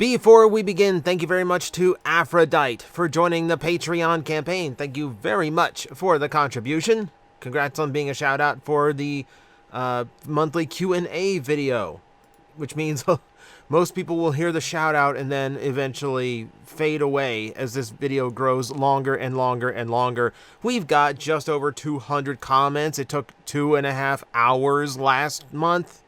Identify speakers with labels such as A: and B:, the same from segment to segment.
A: Before we begin, thank you very much to Aphrodite for joining the Patreon campaign. Thank you very much for the contribution. Congrats on being a shout out for the monthly Q&A video, which means most people will hear the shout out and then eventually fade away as this video grows longer and longer and longer. We've got just over 200 comments. It took 2.5 hours last month,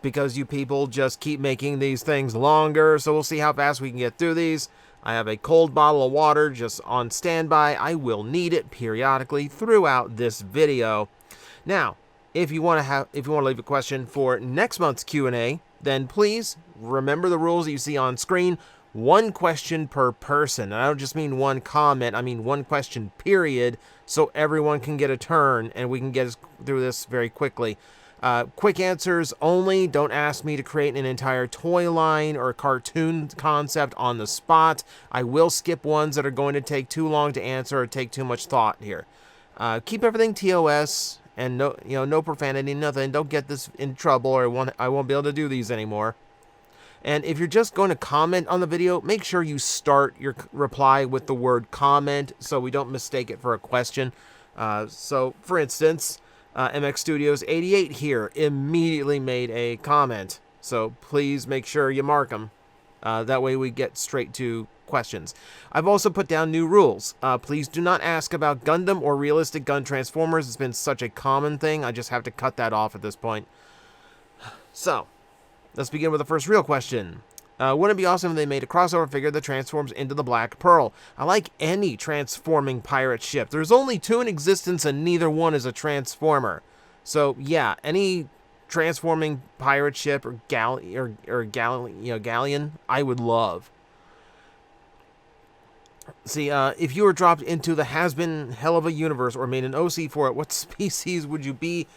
A: because you people just keep making these things longer, so we'll see how fast we can get through these. I have a cold bottle of water just on standby. I will need it periodically throughout this video. Now, if you want to leave a question for next month's Q&A, then please remember the rules that you see on screen. One question per person. And I don't just mean one comment, I mean one question period, so everyone can get a turn and we can get through this very quickly. Quick answers only. Don't ask me to create an entire toy line or a cartoon concept on the spot. I will skip ones that are going to take too long to answer or take too much thought here. Keep everything TOS and no profanity, nothing. Don't get this in trouble, or I won't be able to do these anymore. And if you're just going to comment on the video, make sure you start your reply with the word comment so we don't mistake it for a question. So, for instance, MX Studios 88 here immediately made a comment, so please make sure you mark them. That way we get straight to questions. I've also put down new rules. Please do not ask about Gundam or realistic gun transformers. It's been such a common thing, I just have to cut that off at this point. So, let's begin with the first real question. Wouldn't it be awesome if they made a crossover figure that transforms into the Black Pearl? I like any transforming pirate ship. There's only 2 in existence and neither one is a transformer. So yeah, any transforming pirate ship or galleon, I would love. See, if you were dropped into the has-been hell of a universe or made an OC for it, what species would you be?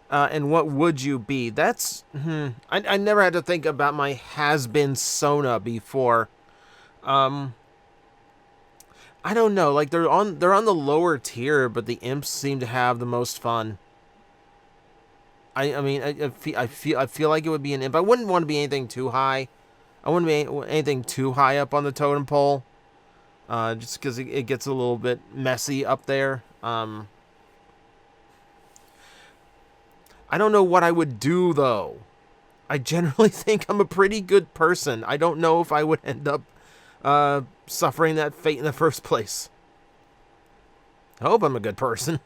A: And what would you be? That's, I never had to think about my has-been Sona before. I don't know, like, they're on the lower tier, but the imps seem to have the most fun. I mean, I feel like it would be an imp. I wouldn't want to be anything too high. I wouldn't be anything too high up on the totem pole. Just because it gets a little bit messy up there. I don't know what I would do, though. I generally think I'm a pretty good person. I don't know if I would end up suffering that fate in the first place. I hope I'm a good person.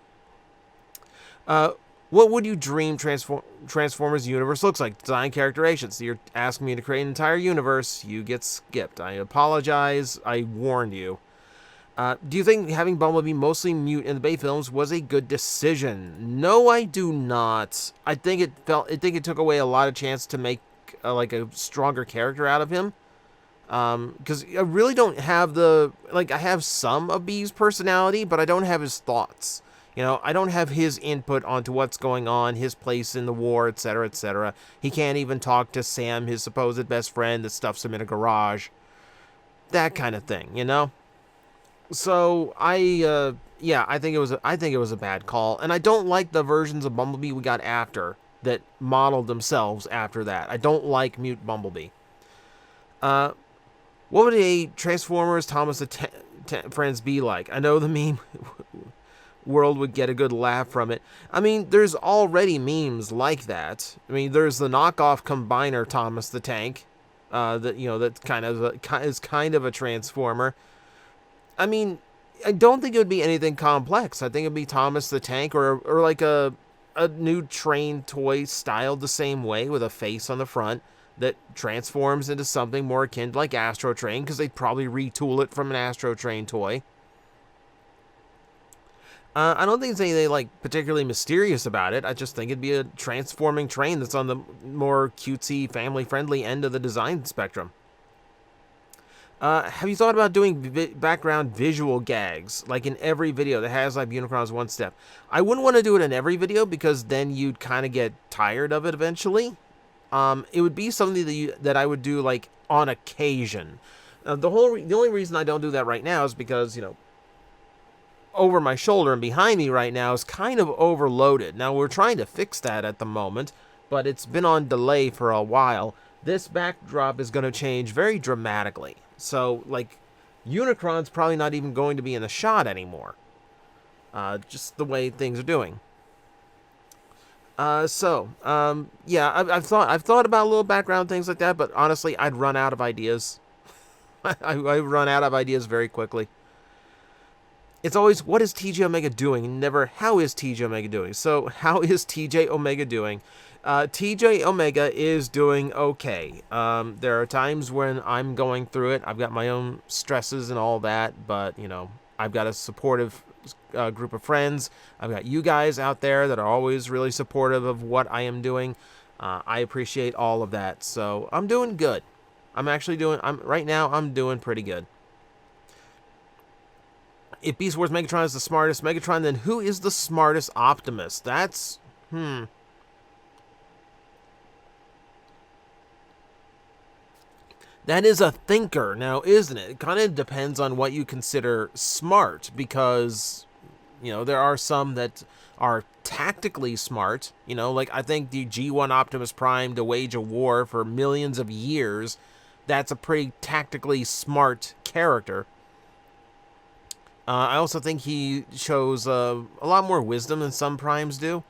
A: What would you dream Transformers universe looks like? Design characterizations. So you're asking me to create an entire universe. You get skipped. I apologize. I warned you. Do you think having Bumblebee mostly mute in the Bay films was a good decision? No, I do not. I think it took away a lot of chance to make like a stronger character out of him. Because I really don't have I have some of Bee's personality, but I don't have his thoughts. You know, I don't have his input onto what's going on, his place in the war, etc., etc. He can't even talk to Sam, his supposed best friend that stuffs him in a garage. That kind of thing, you know? So I think it was a bad call, and I don't like the versions of Bumblebee we got after that modeled themselves after that. I don't like Mute Bumblebee. What would a Transformers Thomas the Friends be like? I know the meme world would get a good laugh from it. I mean, there's already memes like that. I mean, there's the knockoff combiner Thomas the Tank, that is kind of a Transformer. I mean, I don't think it would be anything complex. I think it'd be Thomas the Tank or like a new train toy styled the same way with a face on the front that transforms into something more akin to like Astro Train, because they'd probably retool it from an Astro Train toy. I don't think there's anything like particularly mysterious about it. I just think it'd be a transforming train that's on the more cutesy, family-friendly end of the design spectrum. Have you thought about doing background visual gags, like in every video that has like Unicron's one step? I wouldn't want to do it in every video because then you'd kind of get tired of it eventually. It would be something that I would do like on occasion. The only reason I don't do that right now is because, you know, over my shoulder and behind me right now is kind of overloaded. Now we're trying to fix that at the moment, but it's been on delay for a while. this backdrop is going to change very dramatically. So, like, Unicron's probably not even going to be in the shot anymore. Just the way things are doing. Yeah, I've thought about little background things like that, but honestly, I'd run out of ideas. I run out of ideas very quickly. It's always, what is TJOmega doing? Never, how is TJOmega doing? So, how is TJOmega doing? TJOmega is doing okay. There are times when I'm going through it. I've got my own stresses and all that, but, you know, I've got a supportive group of friends. I've got you guys out there that are always really supportive of what I am doing. I appreciate all of that. So, I'm doing good. Right now, I'm doing pretty good. If Beast Wars Megatron is the smartest Megatron, then who is the smartest Optimus? That's, That is a thinker now, isn't it? It kind of depends on what you consider smart, because, you know, there are some that are tactically smart. You know, like, I think the G1 Optimus Prime to wage a war for millions of years, that's a pretty tactically smart character. I also think he shows a lot more wisdom than some primes do.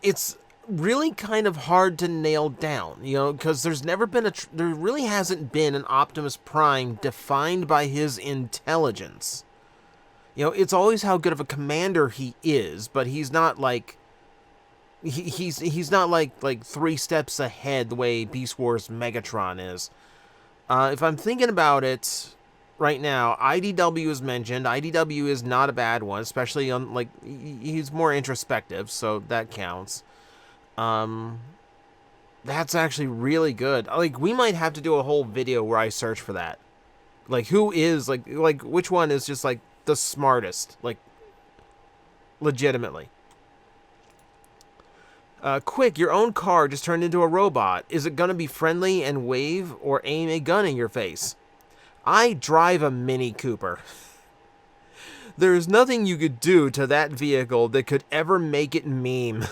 A: It's really kind of hard to nail down, you know, because there really hasn't been an Optimus Prime defined by his intelligence. You know, it's always how good of a commander he is, but he's not like he's not like 3 steps ahead the way Beast Wars Megatron is. If I'm thinking about it right now, IDW is mentioned. IDW is not a bad one, especially on, like, he's more introspective, so that counts. That's actually really good. Like, we might have to do a whole video where I search for that. Like, who is, like which one is just, like, the smartest? Like, legitimately. Quick, your own car just turned into a robot. Is it gonna be friendly and wave, or aim a gun in your face? I drive a Mini Cooper. There's nothing you could do to that vehicle that could ever make it meme.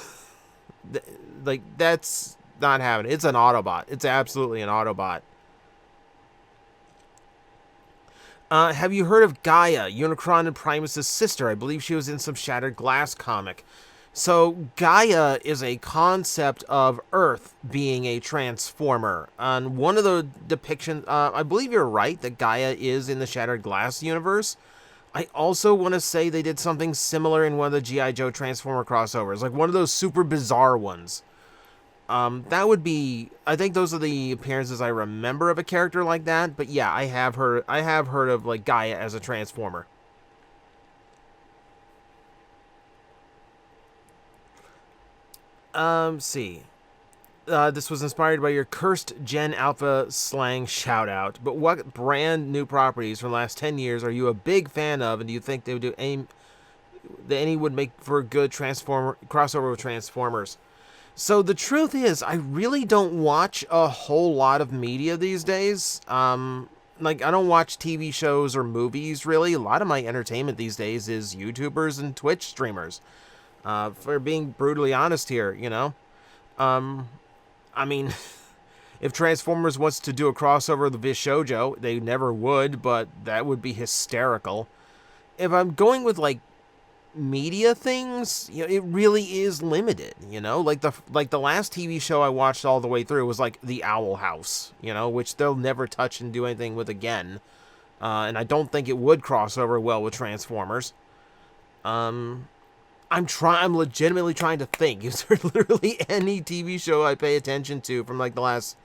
A: Like, that's not happening. It's an Autobot. It's absolutely an Autobot. Have you heard of Gaia, Unicron and Primus' sister? I believe she was in some Shattered Glass comic. So, Gaia is a concept of Earth being a transformer. On one of the depictions, I believe you're right that Gaia is in the Shattered Glass universe. I also want to say they did something similar in one of the G.I. Joe Transformer crossovers, like one of those super bizarre ones. That would be, I think those are the appearances I remember of a character like that, but yeah, I have heard of, like, Gaia as a Transformer. See. This was inspired by your cursed Gen Alpha slang shout-out, but what brand new properties from the last 10 years are you a big fan of, and do you think they would do any would make for a good crossover with Transformers? So the truth is, I really don't watch a whole lot of media these days. Like, I don't watch TV shows or movies, really. A lot of my entertainment these days is YouTubers and Twitch streamers. For being brutally honest here, you know? I mean, if Transformers wants to do a crossover with Viz Shoujo, they never would, but that would be hysterical. If I'm going with, like, media things, you know, it really is limited, you know? Like the last TV show I watched all the way through was, like, The Owl House, you know, which they'll never touch and do anything with again. And I don't think it would cross over well with Transformers. I'm legitimately trying to think. Is there literally any TV show I pay attention to from, like, the last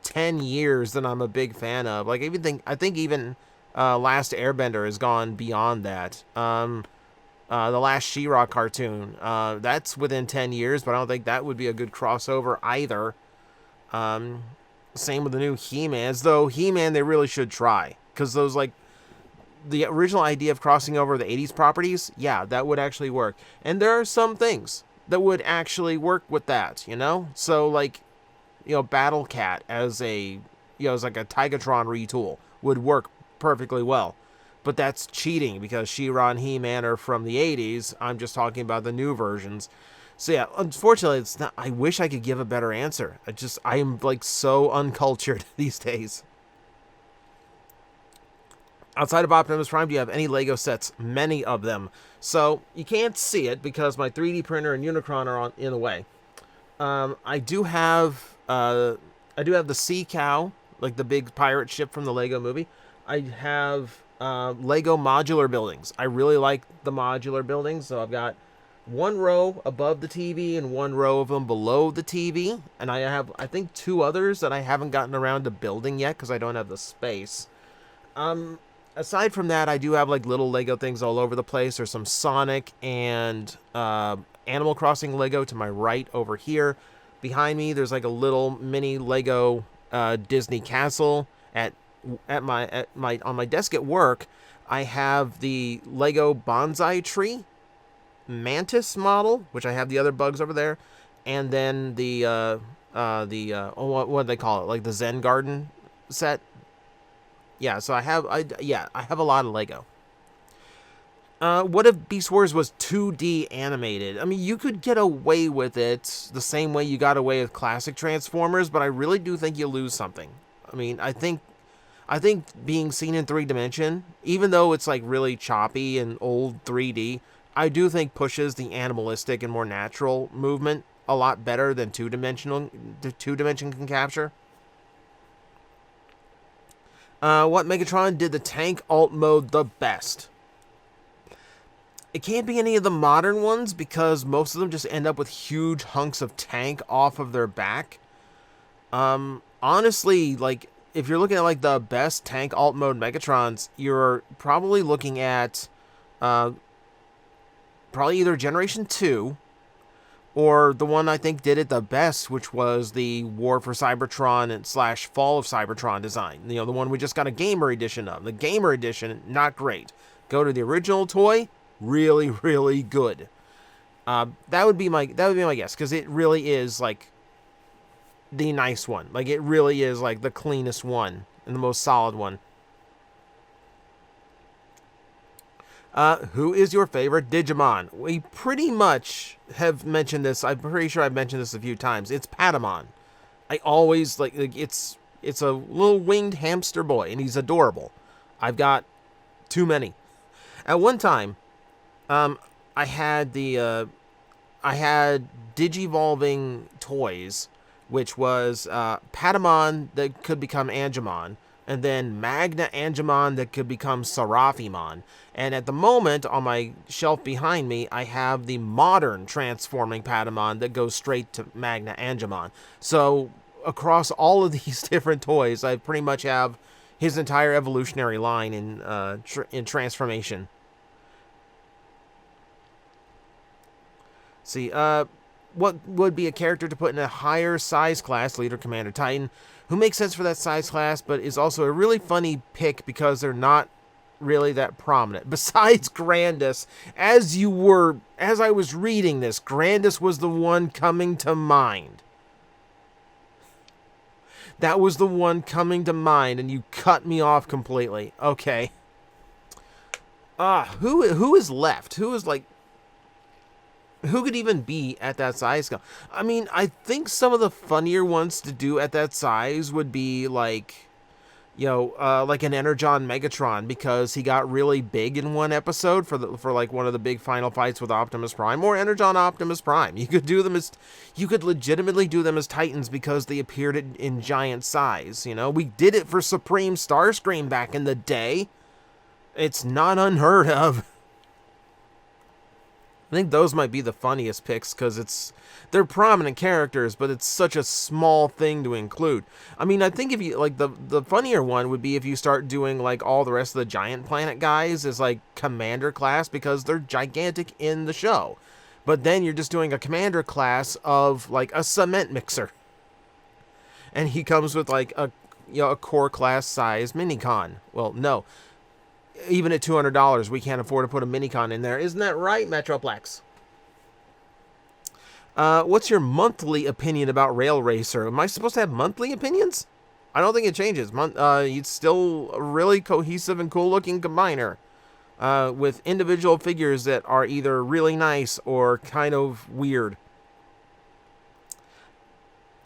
A: 10 years that I'm a big fan of? Like, I think even Last Airbender has gone beyond that. The last She-Ra cartoon, that's within 10 years, but I don't think that would be a good crossover either. Same with the new He-Mans, though He-Man they really should try, because those, like, the original idea of crossing over the 80s properties, yeah, that would actually work. And there are some things that would actually work with that, you know? So, like, you know, Battle Cat as a, you know, as like a Tigatron retool would work perfectly well. But that's cheating, because She-Ra and He-Man are from the 80s. I'm just talking about the new versions. So yeah, unfortunately, it's not. I wish I could give a better answer. I am like so uncultured these days. Outside of Optimus Prime, do you have any Lego sets? Many of them. So you can't see it because my 3D printer and Unicron are in the way. I do have the Sea Cow, like the big pirate ship from the Lego movie. I have Lego modular buildings. I really like the modular buildings, so I've got one row above the TV and one row of them below the TV, and I have, I think, two others that I haven't gotten around to building yet because I don't have the space. Aside from that, I do have like little Lego things all over the place. There's some Sonic and Animal Crossing Lego to my right over here. Behind me, there's like a little mini Lego Disney castle. On my desk at work, I have the Lego bonsai tree mantis model, which I have the other bugs over there, and then what do they call it? Like the Zen Garden set. Yeah, so I have a lot of Lego. What if Beast Wars was 2D animated? I mean, you could get away with it the same way you got away with classic Transformers, but I really do think you lose something. I mean, I think being seen in 3D, even though it's like really choppy and old 3D, I do think pushes the animalistic and more natural movement a lot better than two-dimension can capture. What Megatron did the tank alt mode the best? It can't be any of the modern ones because most of them just end up with huge hunks of tank off of their back. Honestly, like, if you're looking at like the best tank alt mode Megatrons, you're probably looking at probably either Generation 2 or the one I think did it the best, which was the War for Cybertron and / Fall of Cybertron design. You know, the one we just got a Gamer Edition of. The Gamer Edition, not great. Go to the original toy, really, really good. That would be my guess, because it really is like the nice one. Like, it really is like the cleanest one and the most solid one. Who is your favorite Digimon? We pretty much have mentioned this. I'm pretty sure I've mentioned this a few times. It's Patamon. I always like it's a little winged hamster boy, and he's adorable. I've got too many. At one time, I had Digivolving toys, which was Patamon that could become Angemon, and then Magna Angemon that could become Seraphimon. And at the moment, on my shelf behind me, I have the modern transforming Patamon that goes straight to Magna Angemon. So across all of these different toys, I pretty much have his entire evolutionary line in transformation. See, what would be a character to put in a higher size class, Leader, Commander, Titan, who makes sense for that size class, but is also a really funny pick because they're not really that prominent. Besides Grandus, as I was reading this, Grandus was the one coming to mind. That was the one coming to mind, and you cut me off completely. Okay. Who is left? Who could even be at that size scale? I mean, I think some of the funnier ones to do at that size would be like, like an Energon Megatron, because he got really big in one episode for like one of the big final fights with Optimus Prime, or Energon Optimus Prime. You could legitimately do them as Titans because they appeared in giant size. We did it for Supreme Starscream back in the day. It's not unheard of. I think those might be the funniest picks because they're prominent characters, but it's such a small thing to include. I mean, I think if you like the funnier one would be if you start doing like all the rest of the Giant Planet guys as like commander class, because they're gigantic in the show. But then you're just doing a commander class of like a cement mixer, and he comes with like a core class size Minicon. Well, no. Even at $200, we can't afford to put a Minicon in there. Isn't that right, Metroplex? What's your monthly opinion about Rail Racer? Am I supposed to have monthly opinions? I don't think it changes. It's still a really cohesive and cool-looking combiner with individual figures that are either really nice or kind of weird.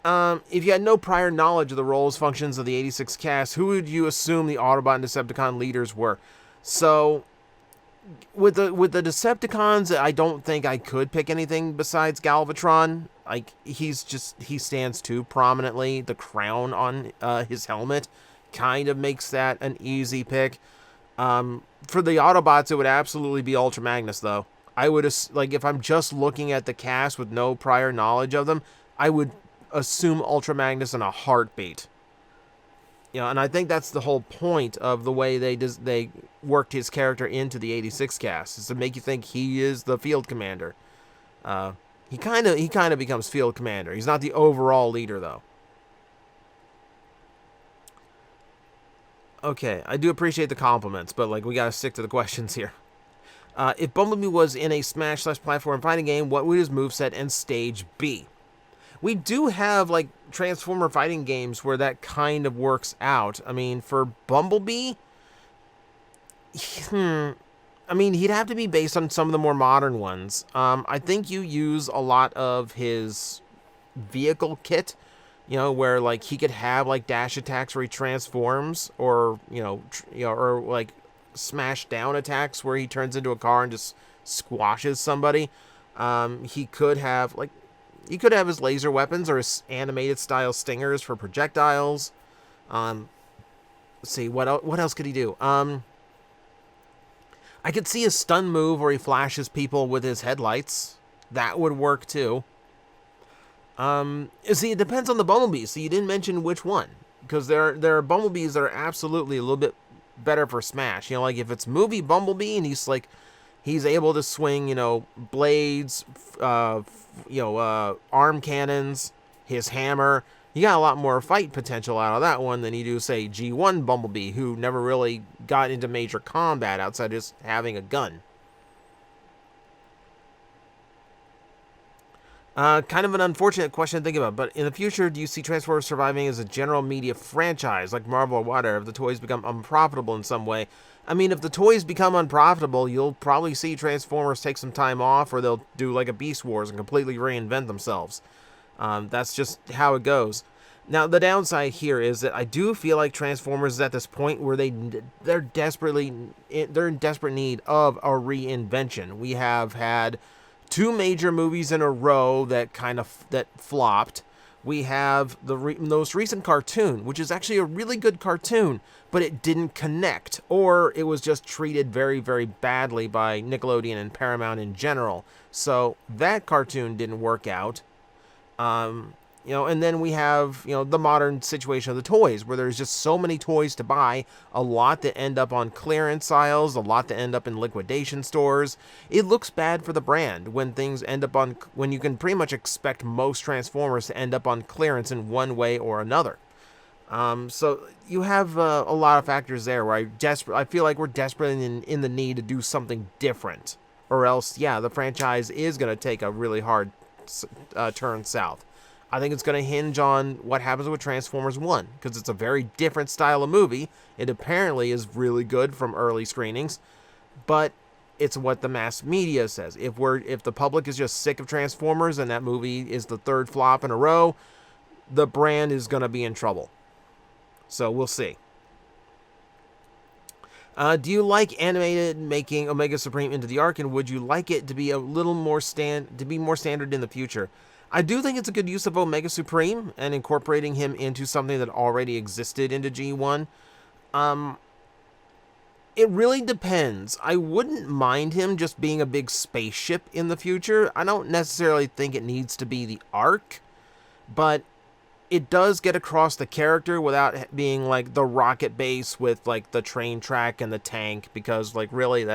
A: If you had no prior knowledge of the roles, functions of the 86 cast, who would you assume the Autobot and Decepticon leaders were? So, with the Decepticons, I don't think I could pick anything besides Galvatron. Like, he stands too prominently. The crown on his helmet kind of makes that an easy pick. For the Autobots, it would absolutely be Ultra Magnus, though. I would, like, if I'm just looking at the cast with no prior knowledge of them, I would assume Ultra Magnus in a heartbeat. And I think that's the whole point of the way they worked his character into the 86 cast, is to make you think he is the field commander. He kind of becomes field commander. He's not the overall leader, though. Okay, I do appreciate the compliments, but like we gotta stick to the questions here. If Bumblebee was in a Smash/platform fighting game, what would his moveset and stage be? We do have, like, Transformer fighting games where that kind of works out. I mean, for Bumblebee, I mean, he'd have to be based on some of the more modern ones. I think you use a lot of his vehicle kit, where, like, he could have, like, dash attacks where he transforms, or, or, like, smash down attacks where he turns into a car and just squashes somebody. He could have, like, his laser weapons or his animated style stingers for projectiles. Let's see, what else could he do? I could see a stun move where he flashes people with his headlights. That would work too. See, it depends on the Bumblebee. So you didn't mention which one, because there are Bumblebees that are absolutely a little bit better for Smash. Like if it's movie Bumblebee and he's able to swing, blades, arm cannons, his hammer. You got a lot more fight potential out of that one than you do, say, G1 Bumblebee, who never really got into major combat outside just having a gun. Kind of an unfortunate question to think about, but in the future, do you see Transformers surviving as a general media franchise, like Marvel or whatever, if the toys become unprofitable in some way? I mean, if the toys become unprofitable, you'll probably see Transformers take some time off, or they'll do like a Beast Wars and completely reinvent themselves. That's just how it goes. Now, the downside here is that I do feel like Transformers is at this point where they're in desperate need of a reinvention. We have had 2 major movies in a row that flopped. We have the most recent cartoon, which is actually a really good cartoon, but it didn't connect, or it was just treated very, very badly by Nickelodeon and Paramount in general. So that cartoon didn't work out. And then we have, the modern situation of the toys, where there's just so many toys to buy, a lot that end up on clearance aisles, a lot that end up in liquidation stores. It looks bad for the brand when things end up when you can pretty much expect most Transformers to end up on clearance in one way or another. So you have a lot of factors there where I feel like we're desperate in the need to do something different, or else, the franchise is going to take a really hard turn south. I think it's going to hinge on what happens with Transformers 1, because it's a very different style of movie. It apparently is really good from early screenings, but it's what the mass media says. If the public is just sick of Transformers and that movie is the 3rd flop in a row, the brand is going to be in trouble. So we'll see. Do you like animated making Omega Supreme into the Ark, and would you like it to be a little more standard in the future? I do think it's a good use of Omega Supreme and incorporating him into something that already existed into G1. It really depends. I wouldn't mind him just being a big spaceship in the future. I don't necessarily think it needs to be the Ark, but it does get across the character without being like the rocket base with like the train track and the tank, because like really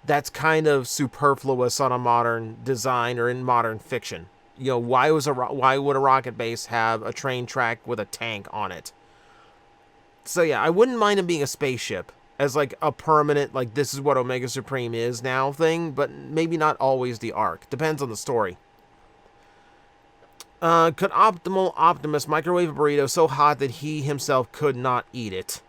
A: that's kind of superfluous on a modern design or in modern fiction. Why would a rocket base have a train track with a tank on it? So yeah, I wouldn't mind him being a spaceship as like a permanent, like this is what Omega Supreme is now thing, but maybe not always the Ark. Depends on the story. Could Optimal Optimus microwave a burrito so hot that he himself could not eat it?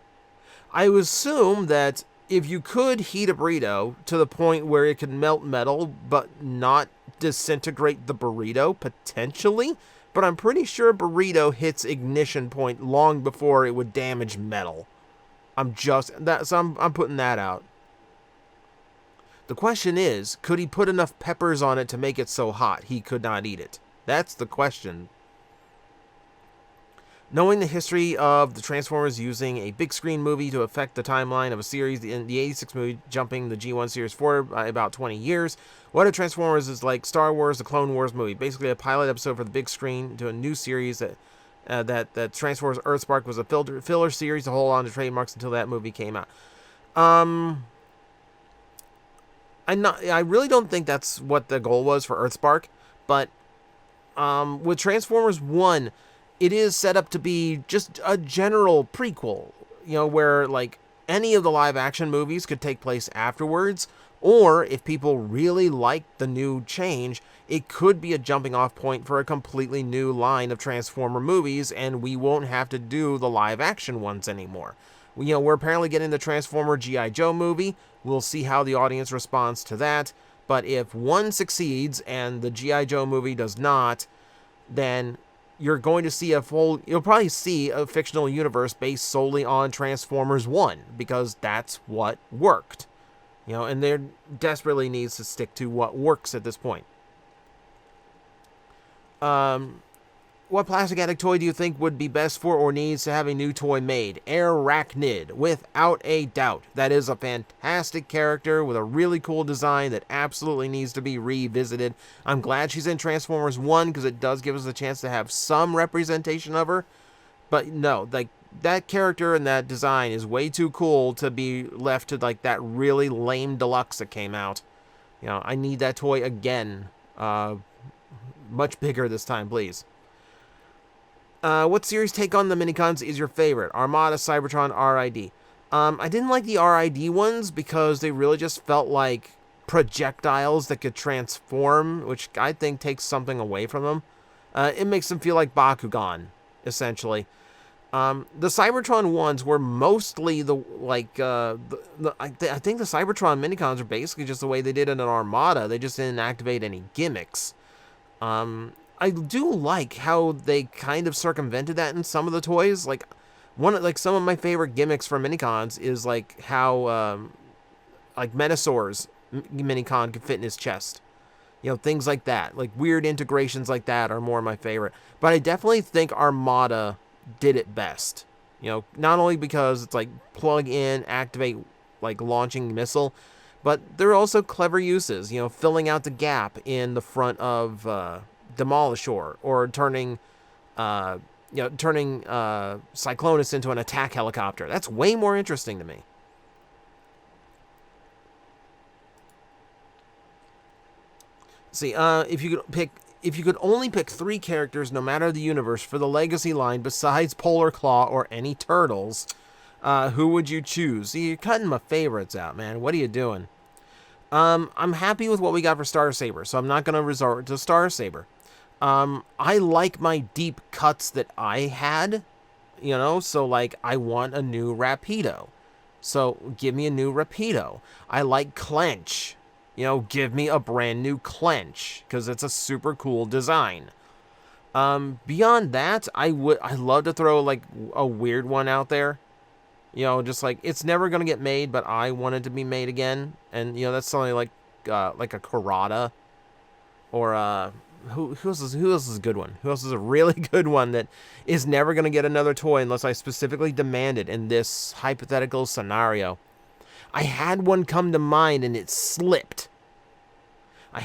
A: I would assume that if you could heat a burrito to the point where it could melt metal but not disintegrate the burrito, potentially, but I'm pretty sure Burrito hits ignition point long before it would damage metal. I'm putting that out. The question is, could he put enough peppers on it to make it so hot he could not eat it? That's the question. Knowing the history of the Transformers using a big screen movie to affect the timeline of a series, the 86 movie jumping the G1 series forward by about 20 years, what if Transformers is like Star Wars, the Clone Wars movie, basically a pilot episode for the big screen to a new series that Transformers Earthspark was a filler series to hold on to trademarks until that movie came out. I really don't think that's what the goal was for Earthspark, but with Transformers 1, it is set up to be just a general prequel, where like any of the live action movies could take place afterwards, or if people really like the new change, it could be a jumping off point for a completely new line of Transformer movies, and we won't have to do the live action ones anymore. We're apparently getting the Transformer G.I. Joe movie. We'll see how the audience responds to that. But if one succeeds and the G.I. Joe movie does not, then you're going to see you'll probably see a fictional universe based solely on Transformers 1, because that's what worked. And there desperately needs to stick to what works at this point. What plastic addict toy do you think would be best for or needs to have a new toy made? Arachnid, without a doubt. That is a fantastic character with a really cool design that absolutely needs to be revisited. I'm glad she's in Transformers 1 because it does give us a chance to have some representation of her. But no, like that character and that design is way too cool to be left to like that really lame deluxe that came out. I need that toy again. Much bigger this time, please. What series take on the minicons is your favorite? Armada, Cybertron, RID. I didn't like the RID ones because they really just felt like projectiles that could transform, which I think takes something away from them. It makes them feel like Bakugan, essentially. The Cybertron ones were mostly I think the Cybertron minicons are basically just the way they did it in Armada. They just didn't activate any gimmicks. I do like how they kind of circumvented that in some of the toys. Like some of my favorite gimmicks for minicons is like how like Menosaur's minicon could fit in his chest. Things like that. Like weird integrations like that are more my favorite. But I definitely think Armada did it best. Not only because it's like plug in, activate, like launching missile, but there are also clever uses, filling out the gap in the front of Demolishor, or turning Cyclonus into an attack helicopter. That's way more interesting to me. See, if you could only pick 3 characters, no matter the universe, for the Legacy line besides Polar Claw or any Turtles, who would you choose? See, you're cutting my favorites out, man. What are you doing? I'm happy with what we got for Starsaber, so I'm not going to resort to Starsaber. I like my deep cuts that I had, so like I want a new Rapido. So give me a new Rapido. I like Clench. Give me a brand new Clench, because it's a super cool design. Beyond that, I'd love to throw like a weird one out there. Just like it's never gonna get made, but I want it to be made again. And that's something like a Karada, or who else is a good one? Who else is a really good one that is never gonna get another toy unless I specifically demand it in this hypothetical scenario? I had one come to mind and it slipped. I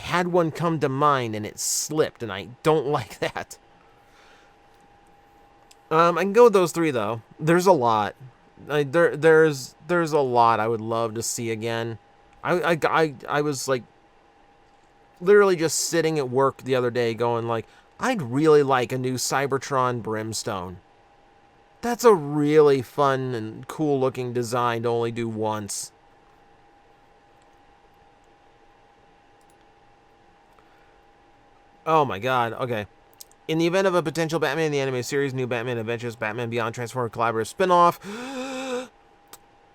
A: don't like that. I can go with those 3 though. There's a lot. There's a lot I would love to see again. I was like literally just sitting at work the other day going like, I'd really like a new Cybertron Brimstone. That's a really fun and cool looking design to only do once. Oh my god, okay. In the event of a potential Batman the Animated Series, New Batman Adventures, Batman Beyond Transformer collaborative spinoff,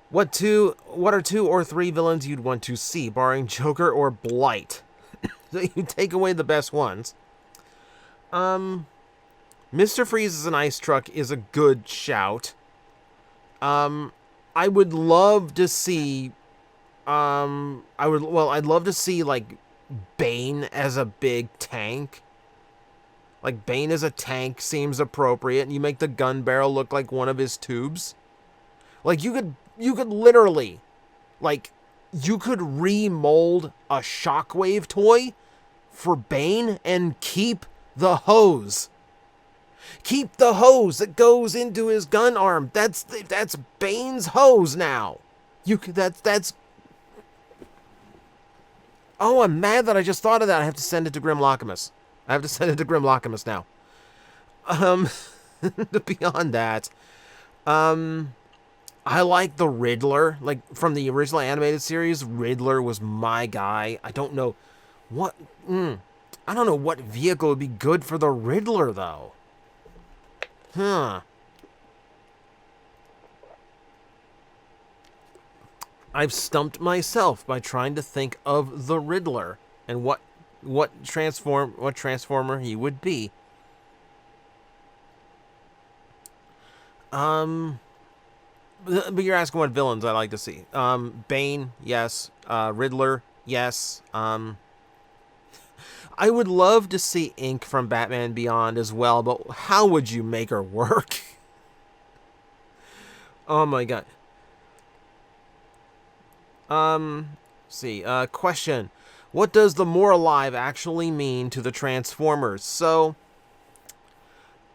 A: what are 2 or 3 villains you'd want to see, barring Joker or Blight? So you take away the best ones. Mr. Freeze as an ice truck is a good shout. I would love to see, I'd love to see, like, Bane as a big tank. Like, Bane as a tank seems appropriate, and you make the gun barrel look like one of his tubes. Like, you could literally, like, you could remold a Shockwave toy for Bane and keep the hose. Keep the hose that goes into his gun arm. That's Bane's hose now. That's. Oh, I'm mad that I just thought of that. I have to send it to Grimlockamus. Now. Beyond that, I like the Riddler. Like, from the original animated series, Riddler was my guy. I don't know what vehicle would be good for the Riddler, though. Huh. I've stumped myself by trying to think of the Riddler and what transformer he would be. But you're asking what villains I like to see. Bane, yes. Riddler, yes. I would love to see Ink from Batman Beyond as well, but how would you make her work? Oh my god. Question. What does the more alive actually mean to the Transformers? So,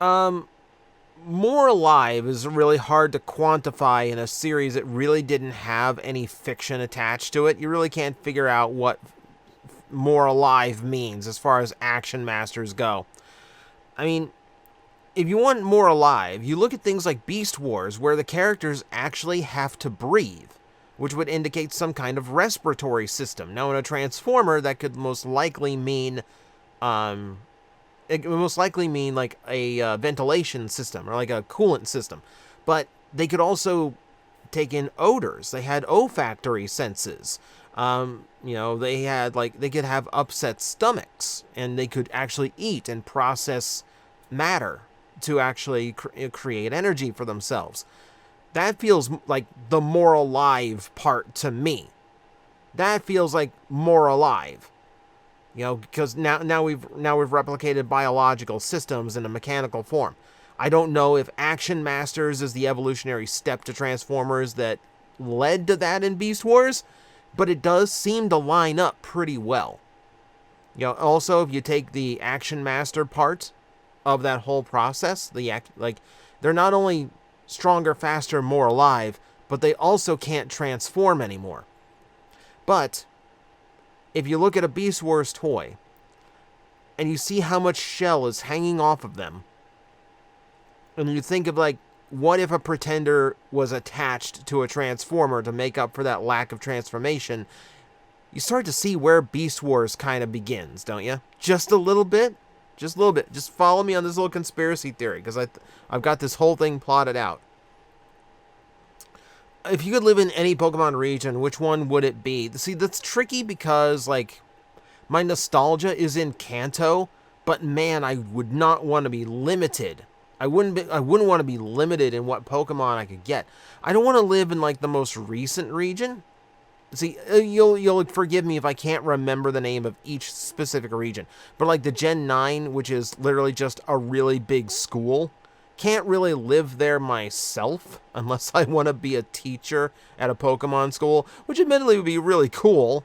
A: more alive is really hard to quantify in a series that really didn't have any fiction attached to it. You really can't figure out what more alive means as far as action masters go. I mean, if you want more alive, you look at things like Beast Wars, where the characters actually have to breathe, which would indicate some kind of respiratory system. Now, in a Transformer, that could most likely mean, like a ventilation system or like a coolant system. But they could also take in odors. They had olfactory senses. They could have upset stomachs, and they could actually eat and process matter to actually create energy for themselves. That feels like the more alive part to me. That feels like more alive. Because now we've replicated biological systems in a mechanical form. I don't know if Action Masters is the evolutionary step to Transformers that led to that in Beast Wars, but it does seem to line up pretty well. Also, if you take the Action Master part of that whole process, they're not only stronger, faster, more alive, but they also can't transform anymore. But if you look at a Beast Wars toy and you see how much shell is hanging off of them, and you think of, like, what if a Pretender was attached to a Transformer to make up for that lack of transformation, you start to see where Beast Wars kind of begins, don't you? Just a little bit. Just a little bit. Just follow me on this little conspiracy theory, because I've got this whole thing plotted out. If you could live in any Pokemon region, which one would it be? See, that's tricky because, like, my nostalgia is in Kanto, but man, I would not want to be limited. I wouldn't want to be limited in what Pokemon I could get. I don't want to live in, like, the most recent region. See, you'll forgive me if I can't remember the name of each specific region. But, like, the Gen 9, which is literally just a really big school, can't really live there myself unless I want to be a teacher at a Pokemon school, which admittedly would be really cool.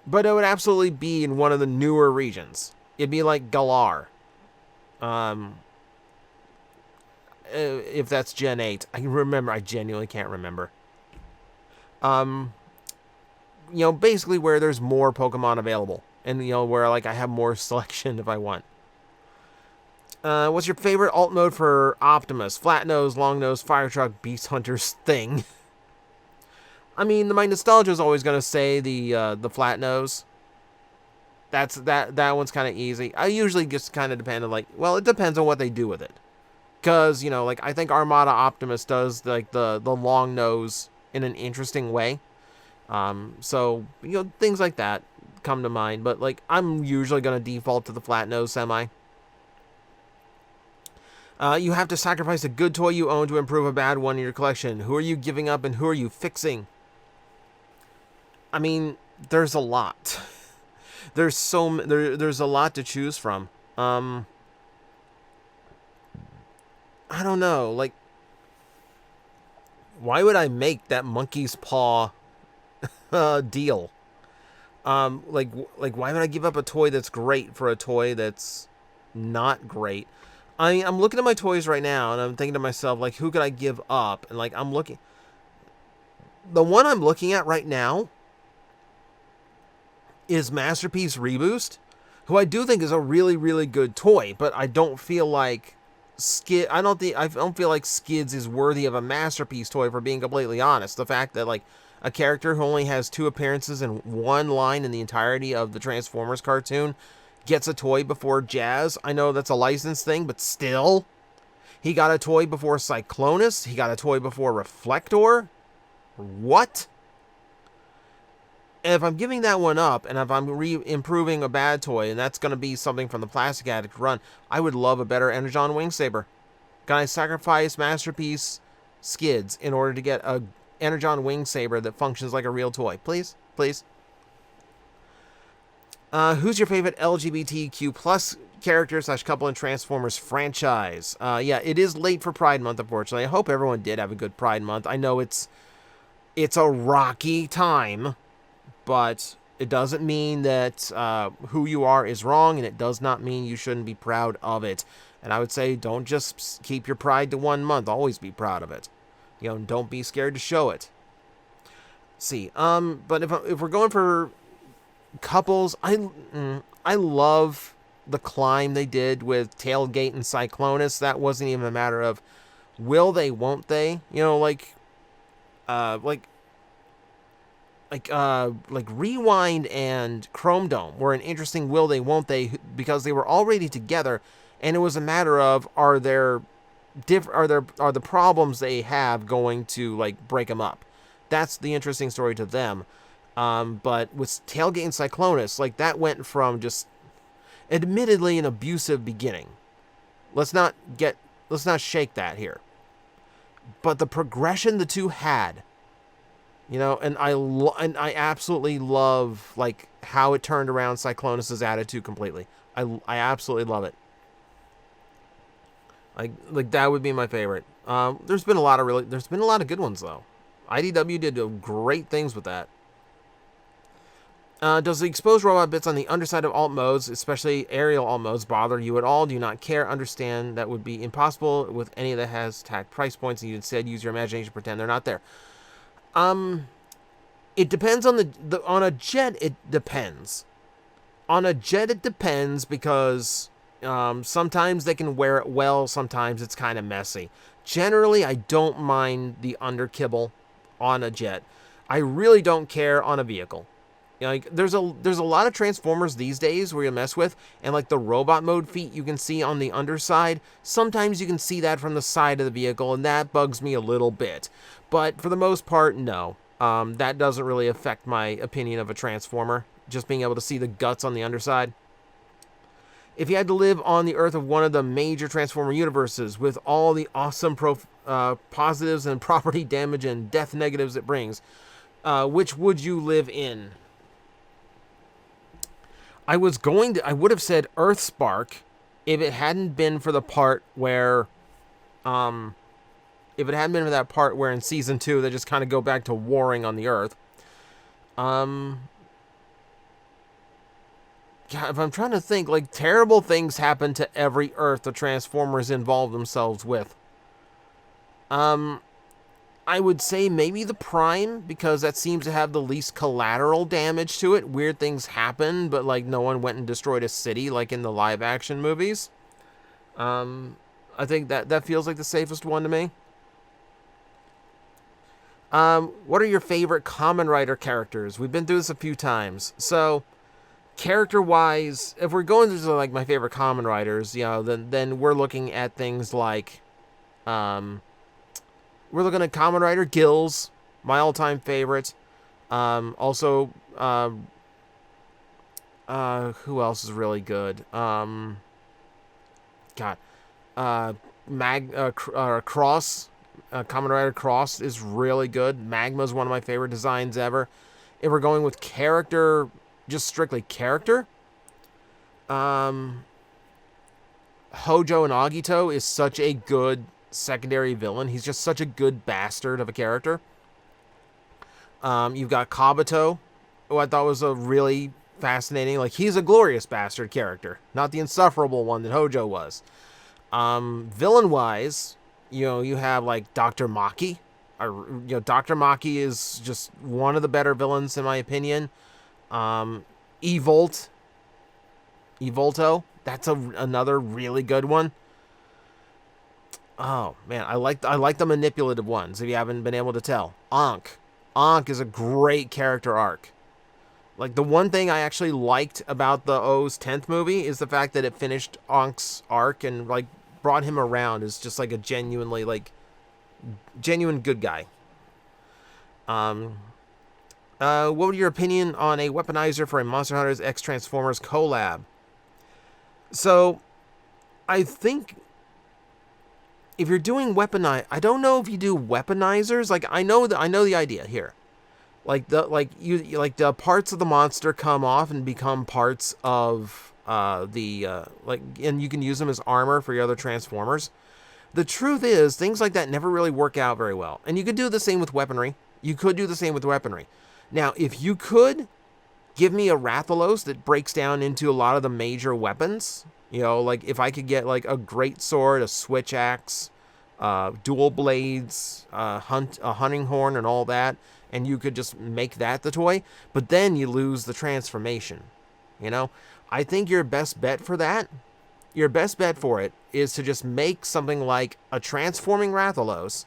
A: But it would absolutely be in one of the newer regions. It'd be like Galar. If that's Gen 8. I genuinely can't remember. Basically where there's more Pokemon available. And, where, like, I have more selection if I want. What's your favorite alt mode for Optimus? Flat Nose, Long Nose, Fire Truck, Beast Hunter's thing. I mean, my nostalgia is always going to say the Flat Nose. That one's kind of easy. I usually just kind of depend on, it depends on what they do with it. Because, I think Armada Optimus does, the long nose in an interesting way. So, things like that come to mind. But, I'm usually going to default to the flat nose semi. You have to sacrifice a good toy you own to improve a bad one in your collection. Who are you giving up and who are you fixing? I mean, there's a lot. There's a lot to choose from. I don't know. Like, why would I make that monkey's paw deal? Why would I give up a toy that's great for a toy that's not great? I mean, I'm looking at my toys right now, and I'm thinking to myself, like, who could I give up? And, like, I'm looking... The one I'm looking at right now is Masterpiece Reboost, who I do think is a really, really good toy, but I don't feel like I don't feel like Skids is worthy of a Masterpiece toy, for being completely honest. The fact that, like, a character who only has 2 appearances and 1 line in the entirety of the Transformers cartoon gets a toy before Jazz. I know that's a license thing, but still. He got a toy before Cyclonus. He got a toy before Reflector. What? And if I'm giving that one up, and if I'm improving a bad toy, and that's going to be something from the Plastic Addict run, I would love a better Energon Wing Saber. Can I sacrifice Masterpiece Skids in order to get a Energon Wing Saber that functions like a real toy? Please? Please? Who's your favorite LGBTQ plus character / couple in Transformers franchise? Yeah, it is late for Pride Month, unfortunately. I hope everyone did have a good Pride Month. I know it's a rocky time, but it doesn't mean that who you are is wrong, and it does not mean you shouldn't be proud of it. And I would say, don't just keep your pride to 1 month. Always be proud of it. You know, don't be scared to show it. Let's see, but if we're going for couples, I love the climb they did with Tailgate and Cyclonus. That wasn't even a matter of will they, won't they? You know, like Rewind and Chrome Dome were an interesting will they, won't they, because they were already together, and it was a matter of are the problems they have going to, like, break them up. That's the interesting story to them. But with Tailgate and Cyclonus, like, that went from just admittedly an abusive beginning. Let's not shake that here. But the progression the two had, you know, and I absolutely love, like, how it turned around Cyclonus's attitude completely. I absolutely love it. Like that would be my favorite. There's been a lot of good ones though. IDW did great things with that. Does the exposed robot bits on the underside of alt modes, especially aerial alt modes, bother you at all? Do you not care? Understand that would be impossible with any that has tagged price points, and you instead use your imagination to pretend they're not there. It depends on on a jet. It depends. On a jet, it depends because sometimes they can wear it well. Sometimes it's kind of messy. Generally, I don't mind the underkibble on a jet. I really don't care on a vehicle. You know, like, there's a lot of Transformers these days where you mess with, and like the robot mode feet you can see on the underside, sometimes you can see that from the side of the vehicle, and that bugs me a little bit. But for the most part, no. That doesn't really affect my opinion of a Transformer, just being able to see the guts on the underside. If you had to live on the Earth of one of the major Transformer universes with all the awesome positives and property damage and death negatives it brings, which would you live in? I would have said Earthspark if it hadn't been for the part where, in Season 2 they just kind of go back to warring on the Earth. God, if I'm trying to think, like, terrible things happen to every Earth the Transformers involve themselves with. I would say maybe the Prime, because that seems to have the least collateral damage to it. Weird things happen, but, like, no one went and destroyed a city like in the live-action movies. I think that feels like the safest one to me. What are your favorite Kamen Rider characters? We've been through this a few times. So, character-wise, if we're going to, like, my favorite Kamen Riders, you know, then we're looking at things like, we're looking at Kamen Rider Gills, my all-time favorite. Also, who else is really good? Cross, Kamen Rider Cross is really good. Magma's one of my favorite designs ever. If we're going with character, just strictly character, Hojo and Agito is such a good secondary villain. He's just such a good bastard of a character. You've got Kabuto, who I thought was a really fascinating, like, he's a glorious bastard character, not the insufferable one that Hojo was. Villain-wise, you have, like, Dr. Maki. Dr. Maki is just one of the better villains, in my opinion. Evolto, that's another really good one. Oh, man, I like the manipulative ones, if you haven't been able to tell. Ankh is a great character arc. Like, the one thing I actually liked about the O's 10th movie is the fact that it finished Ankh's arc and, like, brought him around as just, like, a genuine good guy. What would your opinion on a weaponizer for a Monster Hunters X Transformers collab? So, I think if you're doing I don't know if you do weaponizers. Like, I know the idea here. The parts of the monster come off and become parts of and you can use them as armor for your other Transformers. The truth is, things like that never really work out very well. And you could do the same with weaponry. Now, if you could give me a Rathalos that breaks down into a lot of the major weapons, like if I could get like a great sword, a switch axe, dual blades, a hunting horn and all that, and you could just make that the toy, but then you lose the transformation. I think your best bet for it is to just make something like a transforming Rathalos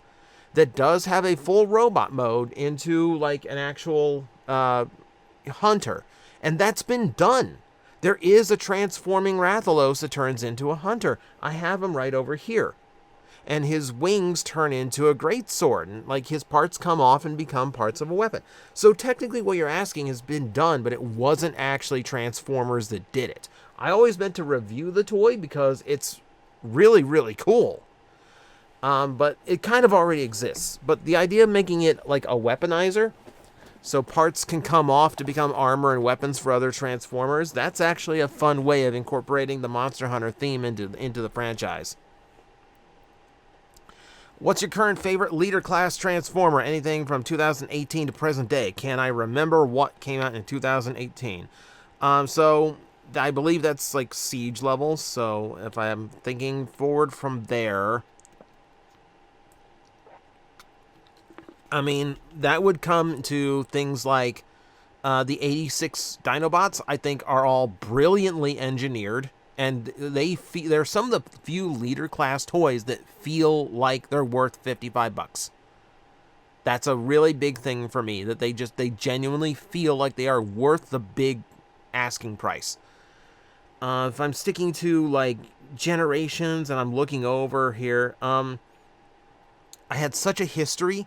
A: that does have a full robot mode into like an actual hunter. And that's been done. There is a transforming Rathalos that turns into a hunter. I have him right over here. And his wings turn into a greatsword, and like his parts come off and become parts of a weapon. So technically what you're asking has been done, but it wasn't actually Transformers that did it. I always meant to review the toy because it's really, really cool. But it kind of already exists. But the idea of making it like a weaponizer, so parts can come off to become armor and weapons for other Transformers, that's actually a fun way of incorporating the Monster Hunter theme into the franchise. What's your current favorite leader class Transformer? Anything from 2018 to present day. Can I remember what came out in 2018? So I believe that's like siege levels. So if I am thinking forward from there, I mean, that would come to things like the 86 Dinobots, I think, are all brilliantly engineered. And they're some of the few leader class toys that feel like they're worth $55. That's a really big thing for me, that they genuinely feel like they are worth the big asking price. If I'm sticking to like generations and I'm looking over here, I had such a history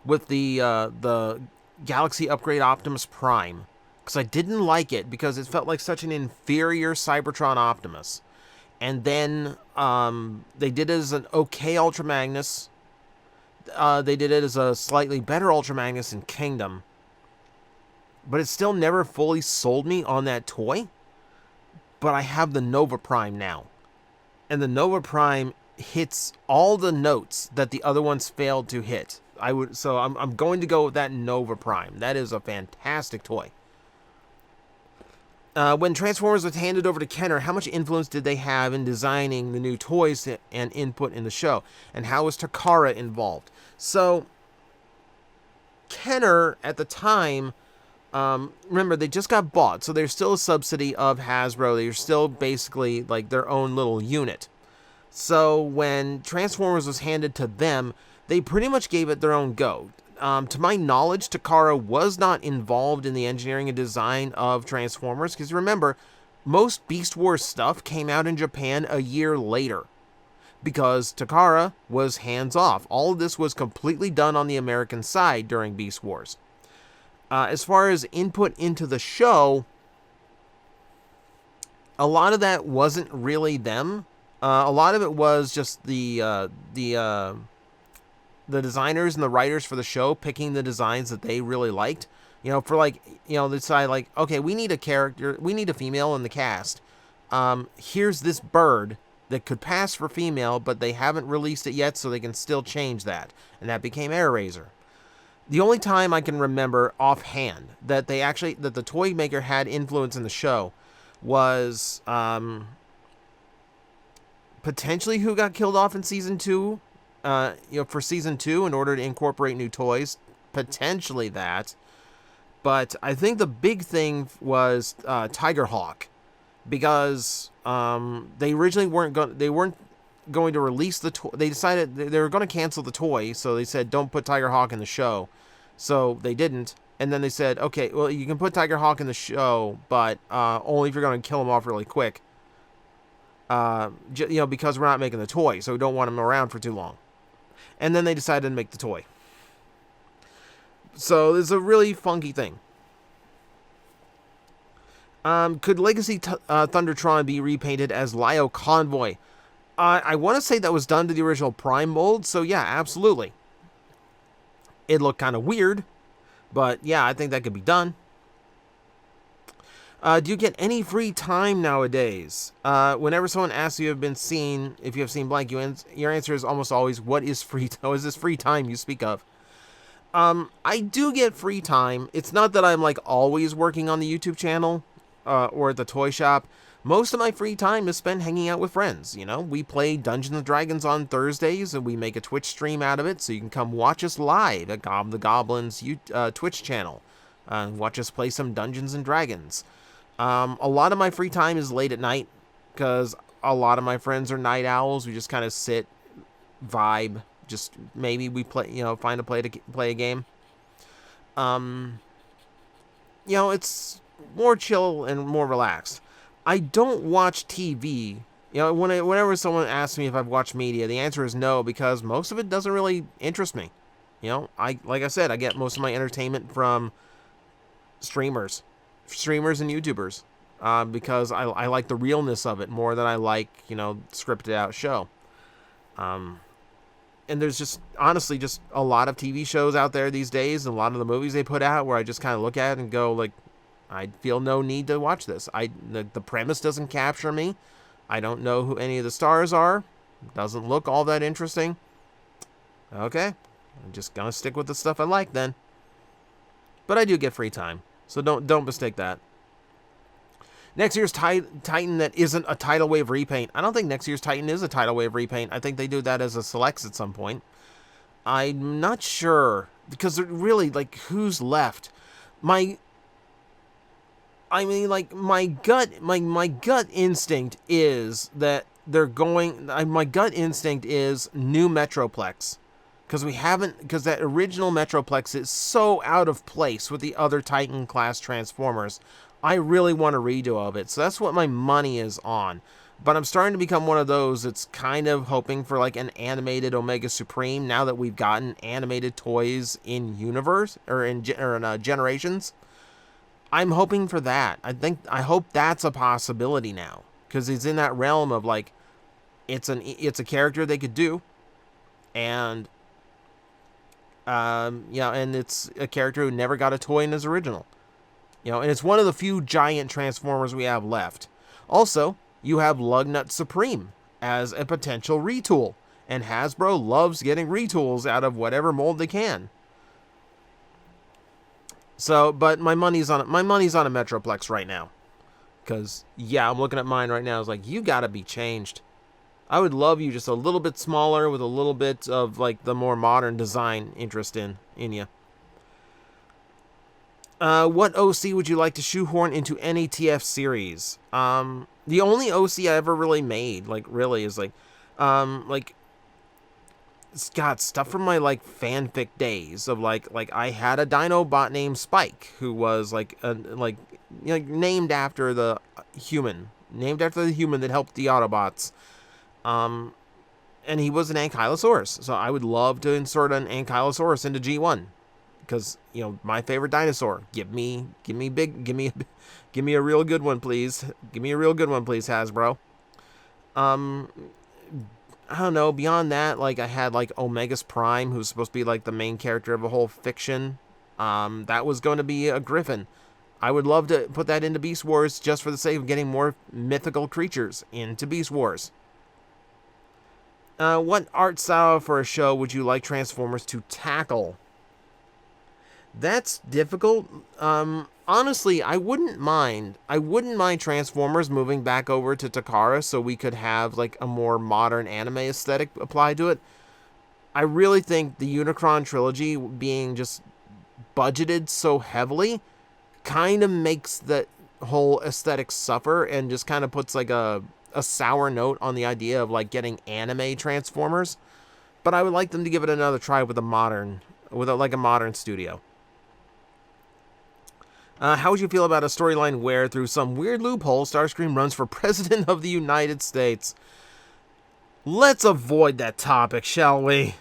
A: with the Galaxy Upgrade Optimus Prime, because I didn't like it because it felt like such an inferior Cybertron Optimus. And then they did it as an okay Ultra Magnus. They did it as a slightly better Ultra Magnus in Kingdom. But it still never fully sold me on that toy. But I have the Nova Prime now. And the Nova Prime hits all the notes that the other ones failed to hit. So I'm going to go with that Nova Prime. That is a fantastic toy. When Transformers was handed over to Kenner, how much influence did they have in designing the new toys and input in the show? And how was Takara involved? So, Kenner, at the time, remember, they just got bought, so they're still a subsidy of Hasbro. They're still basically like their own little unit. So, when Transformers was handed to them, they pretty much gave it their own go. To my knowledge, Takara was not involved in the engineering and design of Transformers, because remember, most Beast Wars stuff came out in Japan a year later, because Takara was hands-off. All of this was completely done on the American side during Beast Wars. As far as input into the show, a lot of that wasn't really them. A lot of it was just the designers and the writers for the show picking the designs that they really liked. For like, they decide like, okay, we need a character, we need a female in the cast. Here's this bird that could pass for female, but they haven't released it yet, so they can still change that. And that became Air Razor. The only time I can remember offhand that the toy maker had influence in the show was potentially who got killed off in season 2. For season 2 in order to incorporate new toys, potentially that. But I think the big thing was Tigerhawk, because they originally weren't going to release the toy. They decided they were going to cancel the toy, so they said don't put Tigerhawk in the show. So they didn't, and then they said, okay, well, you can put Tigerhawk in the show, but only if you're going to kill him off really quick. Because we're not making the toy, so we don't want him around for too long. And then they decided to make the toy. So it's a really funky thing. Could Legacy Thundertron be repainted as Lio Convoy? I want to say that was done to the original Prime mold, so yeah, absolutely. It looked kind of weird, but yeah, I think that could be done. Do you get any free time nowadays? Whenever someone asks you if you have seen blank, your answer is almost always, what is free time? Is this free time you speak of? I do get free time. It's not that I'm like always working on the YouTube channel or at the toy shop. Most of my free time is spent hanging out with friends. We play Dungeons & Dragons on Thursdays, and we make a Twitch stream out of it, so you can come watch us live at Gob the Goblin's Twitch channel. Watch us play some Dungeons & Dragons. A lot of my free time is late at night, because a lot of my friends are night owls. We just kind of sit, vibe, just maybe we play, find a play a game. It's more chill and more relaxed. I don't watch TV. Whenever someone asks me if I've watched media, the answer is no, because most of it doesn't really interest me. Like I said, I get most of my entertainment from streamers and YouTubers, because I like the realness of it more than I like, scripted out show. And there's just, honestly, just a lot of TV shows out there these days, and a lot of the movies they put out where I just kind of look at it and go, like, I feel no need to watch this. The premise doesn't capture me. I don't know who any of the stars are. Doesn't look all that interesting. Okay, I'm just gonna stick with the stuff I like then. But I do get free time, so don't mistake that. Next year's Titan that isn't a Tidal Wave repaint. I don't think next year's Titan is a Tidal Wave repaint. I think they do that as a selects at some point. I'm not sure, because really, like, who's left? My gut instinct is that they're going. My gut instinct is new Metroplex, because that original Metroplex is so out of place with the other Titan class Transformers. I really want a redo of it, so that's what my money is on. But I'm starting to become one of those that's kind of hoping for like an animated Omega Supreme now that we've gotten animated toys in universe or in Generations. I'm hoping for that. I hope that's a possibility now, because it's in that realm of like it's a character they could do, and and it's a character who never got a toy in his original. And it's one of the few giant Transformers we have left. Also, you have Lugnut Supreme as a potential retool, and Hasbro loves getting retools out of whatever mold they can. So, but my money's on a Metroplex right now, because yeah, I'm looking at mine right now. It's like, you gotta be changed. I would love you just a little bit smaller with a little bit of like the more modern design interest in you. What OC would you like to shoehorn into any TF series? The only OC I ever really made, like, really, is like, it's got stuff from my, like, fanfic days of, like, I had a Dinobot named Spike, who was, named after the human that helped the Autobots. And he was an Ankylosaurus, so I would love to insert an Ankylosaurus into G1. Because, my favorite dinosaur. Give me a real good one, please. Give me a real good one, please, Hasbro. I don't know, beyond that, like, I had, like, Omega's Prime, who's supposed to be, like, the main character of a whole fiction. That was going to be a griffin. I would love to put that into Beast Wars just for the sake of getting more mythical creatures into Beast Wars. What art style for a show would you like Transformers to tackle? That's difficult. Honestly, I wouldn't mind. I wouldn't mind Transformers moving back over to Takara so we could have like a more modern anime aesthetic applied to it. I really think the Unicron trilogy being just budgeted so heavily kind of makes the whole aesthetic suffer and just kind of puts like a sour note on the idea of like getting anime Transformers. But I would like them to give it another try with a modern studio. How would you feel about a storyline where, through some weird loophole, Starscream runs for President of the United States? Let's avoid that topic, shall we?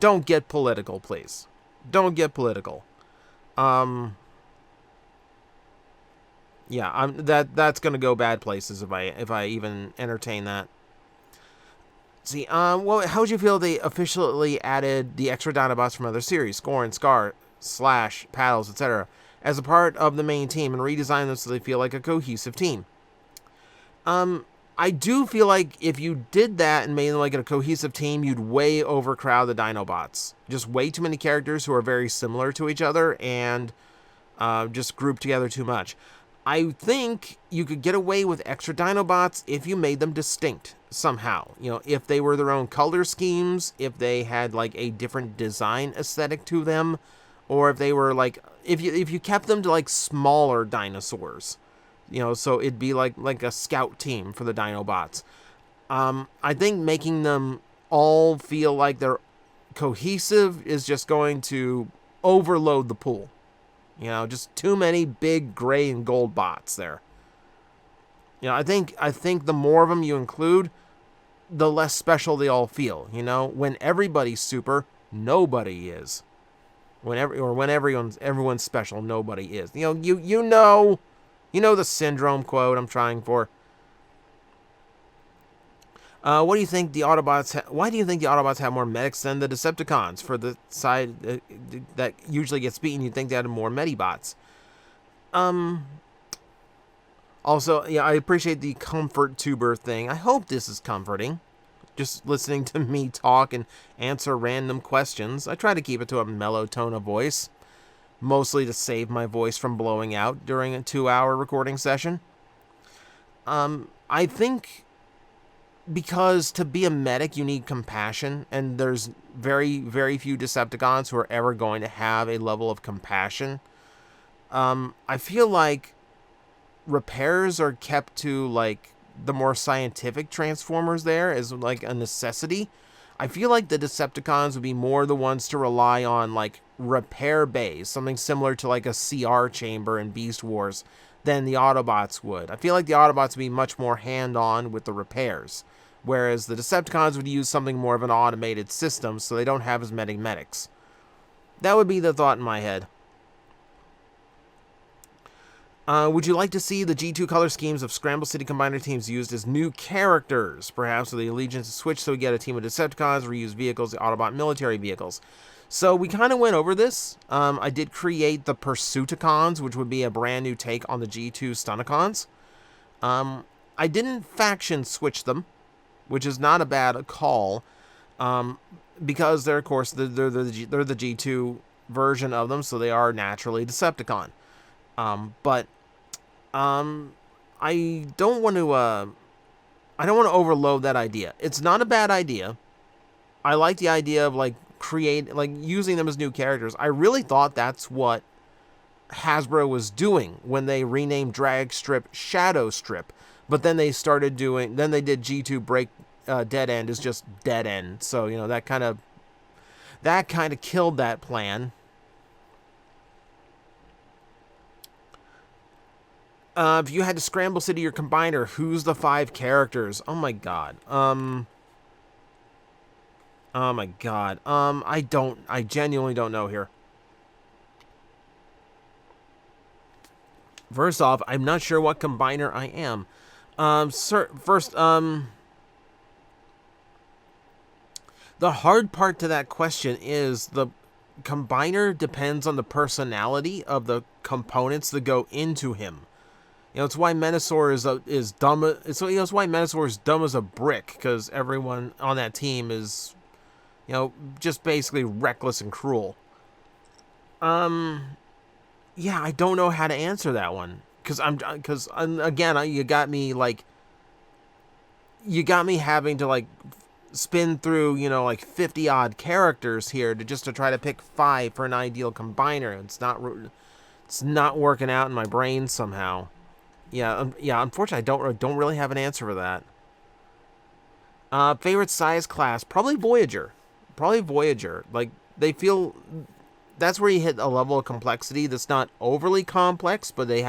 A: Don't get political, please. Don't get political. Yeah, that's gonna go bad places if I even entertain that. See, well, how would you feel they officially added the extra Dinobots from other series, Score and Scar, Slash, Paddles, etc., as a part of the main team and redesign them so they feel like a cohesive team? I do feel like if you did that and made them like a cohesive team, you'd way overcrowd the Dinobots. Just way too many characters who are very similar to each other and just grouped together too much. I think you could get away with extra Dinobots if you made them distinct somehow. You know, if they were their own color schemes, if they had like a different design aesthetic to them, or if they were like if you kept them to like smaller dinosaurs. You know, so it'd be like a scout team for the Dinobots. I think making them all feel like they're cohesive is just going to overload the pool. You know, just too many big gray and gold bots there. You know, I think the more of them you include, the less special they all feel. You know, when everybody's super, nobody is. When everyone's special, nobody is. You know, you know the syndrome quote I'm trying for. What do you think the Autobots? Why do you think the Autobots have more medics than the Decepticons? For the side that usually gets beaten, you'd think they had more Medibots. Also, yeah, I appreciate the comfort tuber thing. I hope this is comforting. Just listening to me talk and answer random questions. I try to keep it to a mellow tone of voice, mostly to save my voice from blowing out during a 2-hour recording session. I think because to be a medic, you need compassion, and there's very, very few Decepticons who are ever going to have a level of compassion. I feel like repairs are kept to, like, the more scientific Transformers there as, like, a necessity. I feel like the Decepticons would be more the ones to rely on, like, repair bays, something similar to, like, a CR chamber in Beast Wars, than the Autobots would. I feel like the Autobots would be much more hand-on with the repairs, whereas the Decepticons would use something more of an automated system, so they don't have as many medics. That would be the thought in my head. Would you like to see the G2 color schemes of Scramble City Combiner teams used as new characters? Perhaps with the Allegiance switch so we get a team of Decepticons, reused vehicles, the Autobot military vehicles. So we kind of went over this. I did create the Pursuiticons, which would be a brand new take on the G2 Stunicons. I didn't faction switch them, which is not a bad call, because they're, of course, they're the G2 version of them, so they are naturally Decepticon. But I don't want to overload that idea. It's not a bad idea. I like the idea of using them as new characters. I really thought that's what Hasbro was doing when they renamed Drag Strip Shadow Strip. But then they did G2 Break Dead End is just Dead End. So, you know, that kind of killed that plan. If you had to Scramble City your Combiner, who's the 5 characters? Oh my god. I genuinely don't know here. First off, I'm not sure what Combiner I am. First, the hard part to that question is the combiner depends on the personality of the components that go into him. It's why Menasor is dumb. It's why Menasor is dumb as a brick, because everyone on that team is, just basically reckless and cruel. Yeah, I don't know how to answer that one, because again, you got me having to spin through 50 odd characters here to try to pick 5 for an ideal combiner. It's not working out in my brain somehow. Yeah, unfortunately, I don't really have an answer for that. Favorite size class? Probably Voyager. They feel that's where you hit a level of complexity that's not overly complex, but they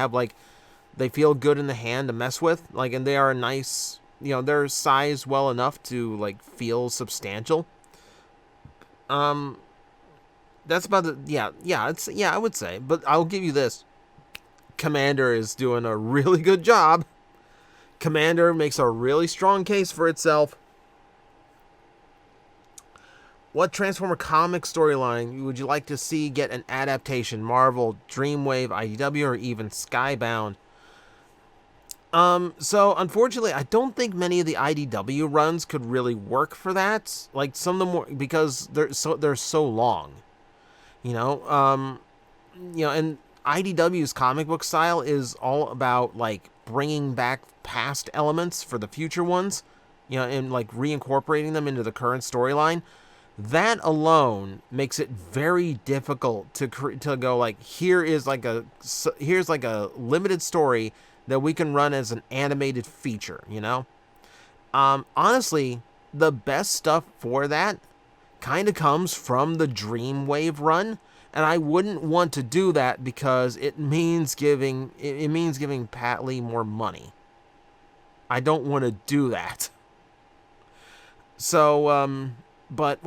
A: feel good in the hand to mess with. And they are a nice, they're sized well enough to feel substantial. That's about the I would say, but I'll give you this. Commander is doing a really good job. Commander makes a really strong case for itself. What Transformer comic storyline would you like to see get an adaptation? Marvel, Dreamwave, IDW, or even Skybound? So unfortunately, I don't think many of the IDW runs could really work for that. Some of them because they're so long. And IDW's comic book style is all about bringing back past elements for the future ones, and reincorporating them into the current storyline. That alone makes it very difficult to go here's a limited story that we can run as an animated feature. Honestly, the best stuff for that kind of comes from the Dreamwave run. And I wouldn't want to do that because it means giving Pat Lee more money. I don't want to do that. So, but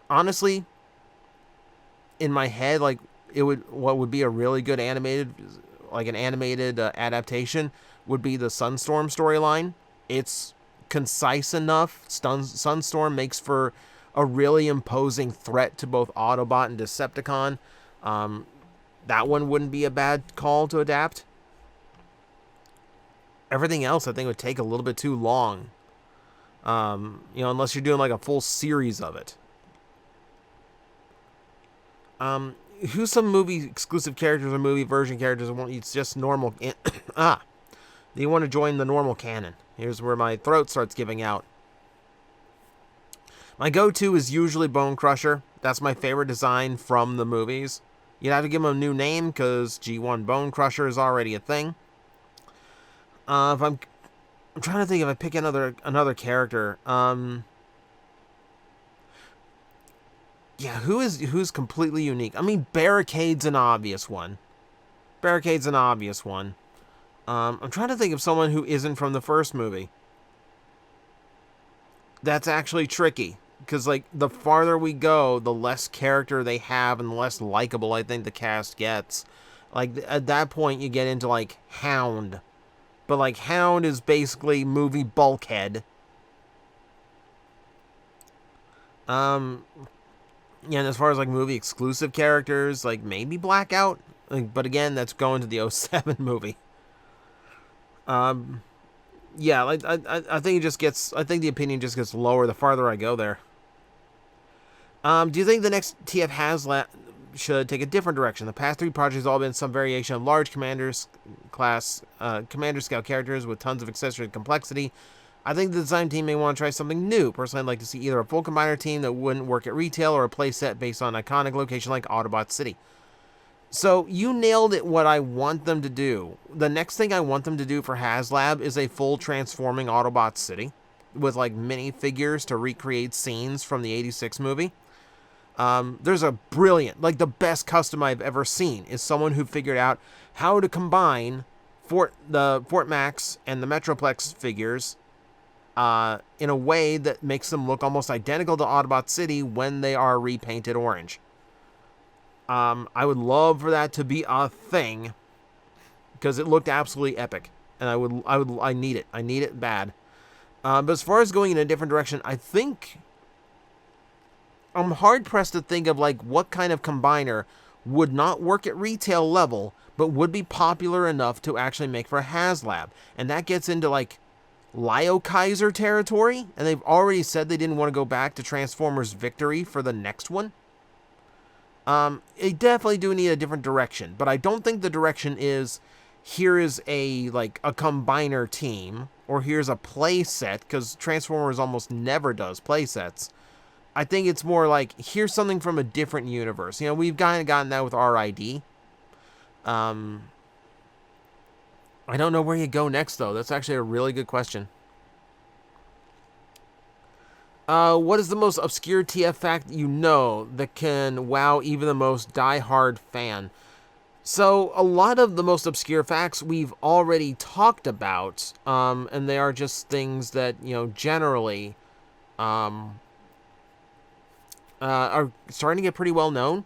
A: honestly, in my head, what would be a really good animated adaptation would be the Sunstorm storyline. It's concise enough. Sunstorm makes for a really imposing threat to both Autobot and Decepticon. That one wouldn't be a bad call to adapt. Everything else, I think, would take a little bit too long. Unless you're doing a full series of it. Who's some movie exclusive characters or movie version characters that won't use just normal? Do you want to join the normal canon? Here's where my throat starts giving out. My go-to is usually Bone Crusher. That's my favorite design from the movies. You'd have to give him a new name because G1 Bone Crusher is already a thing. I'm trying to think if I pick another character. Who's completely unique? I mean, Barricade's an obvious one. I'm trying to think of someone who isn't from the first movie. That's actually tricky. Because, the farther we go, the less character they have and the less likable I think the cast gets. At that point, you get into, Hound. But, Hound is basically movie Bulkhead. And as far as, movie exclusive characters, maybe Blackout. But again, that's going to the 2007 movie. I think the opinion just gets lower the farther I go there. Do you think the next TF HasLab should take a different direction? The past 3 projects have all been some variation of large commander scale characters with tons of accessory complexity. I think the design team may want to try something new. Personally, I'd like to see either a full combiner team that wouldn't work at retail or a playset based on an iconic location like Autobot City. So you nailed it what I want them to do. The next thing I want them to do for HasLab is a full transforming Autobot City with minifigures to recreate scenes from the 86 movie. There's a brilliant, the best custom I've ever seen is someone who figured out how to combine the Fort Max and the Metroplex figures in a way that makes them look almost identical to Autobot City when they are repainted orange. I would love for that to be a thing because it looked absolutely epic. and I need it. I need it bad. But as far as going in a different direction, I think I'm hard pressed to think of like what kind of combiner would not work at retail level, but would be popular enough to actually make for a HasLab. And that gets into like Lio Kaiser territory, and they've already said they didn't want to go back to Transformers Victory for the next one. They definitely do need a different direction, but I don't think the direction is here is a combiner team, or here's a play set, because Transformers almost never does play sets. I think it's more like, here's something from a different universe. You know, we've kind of gotten that with RID. I don't know where you go next, though. That's actually a really good question. What is the most obscure TF fact you know that can wow even the most die-hard fan? So, a lot of the most obscure facts we've already talked about, and they are just things that, you know, generally are starting to get pretty well known.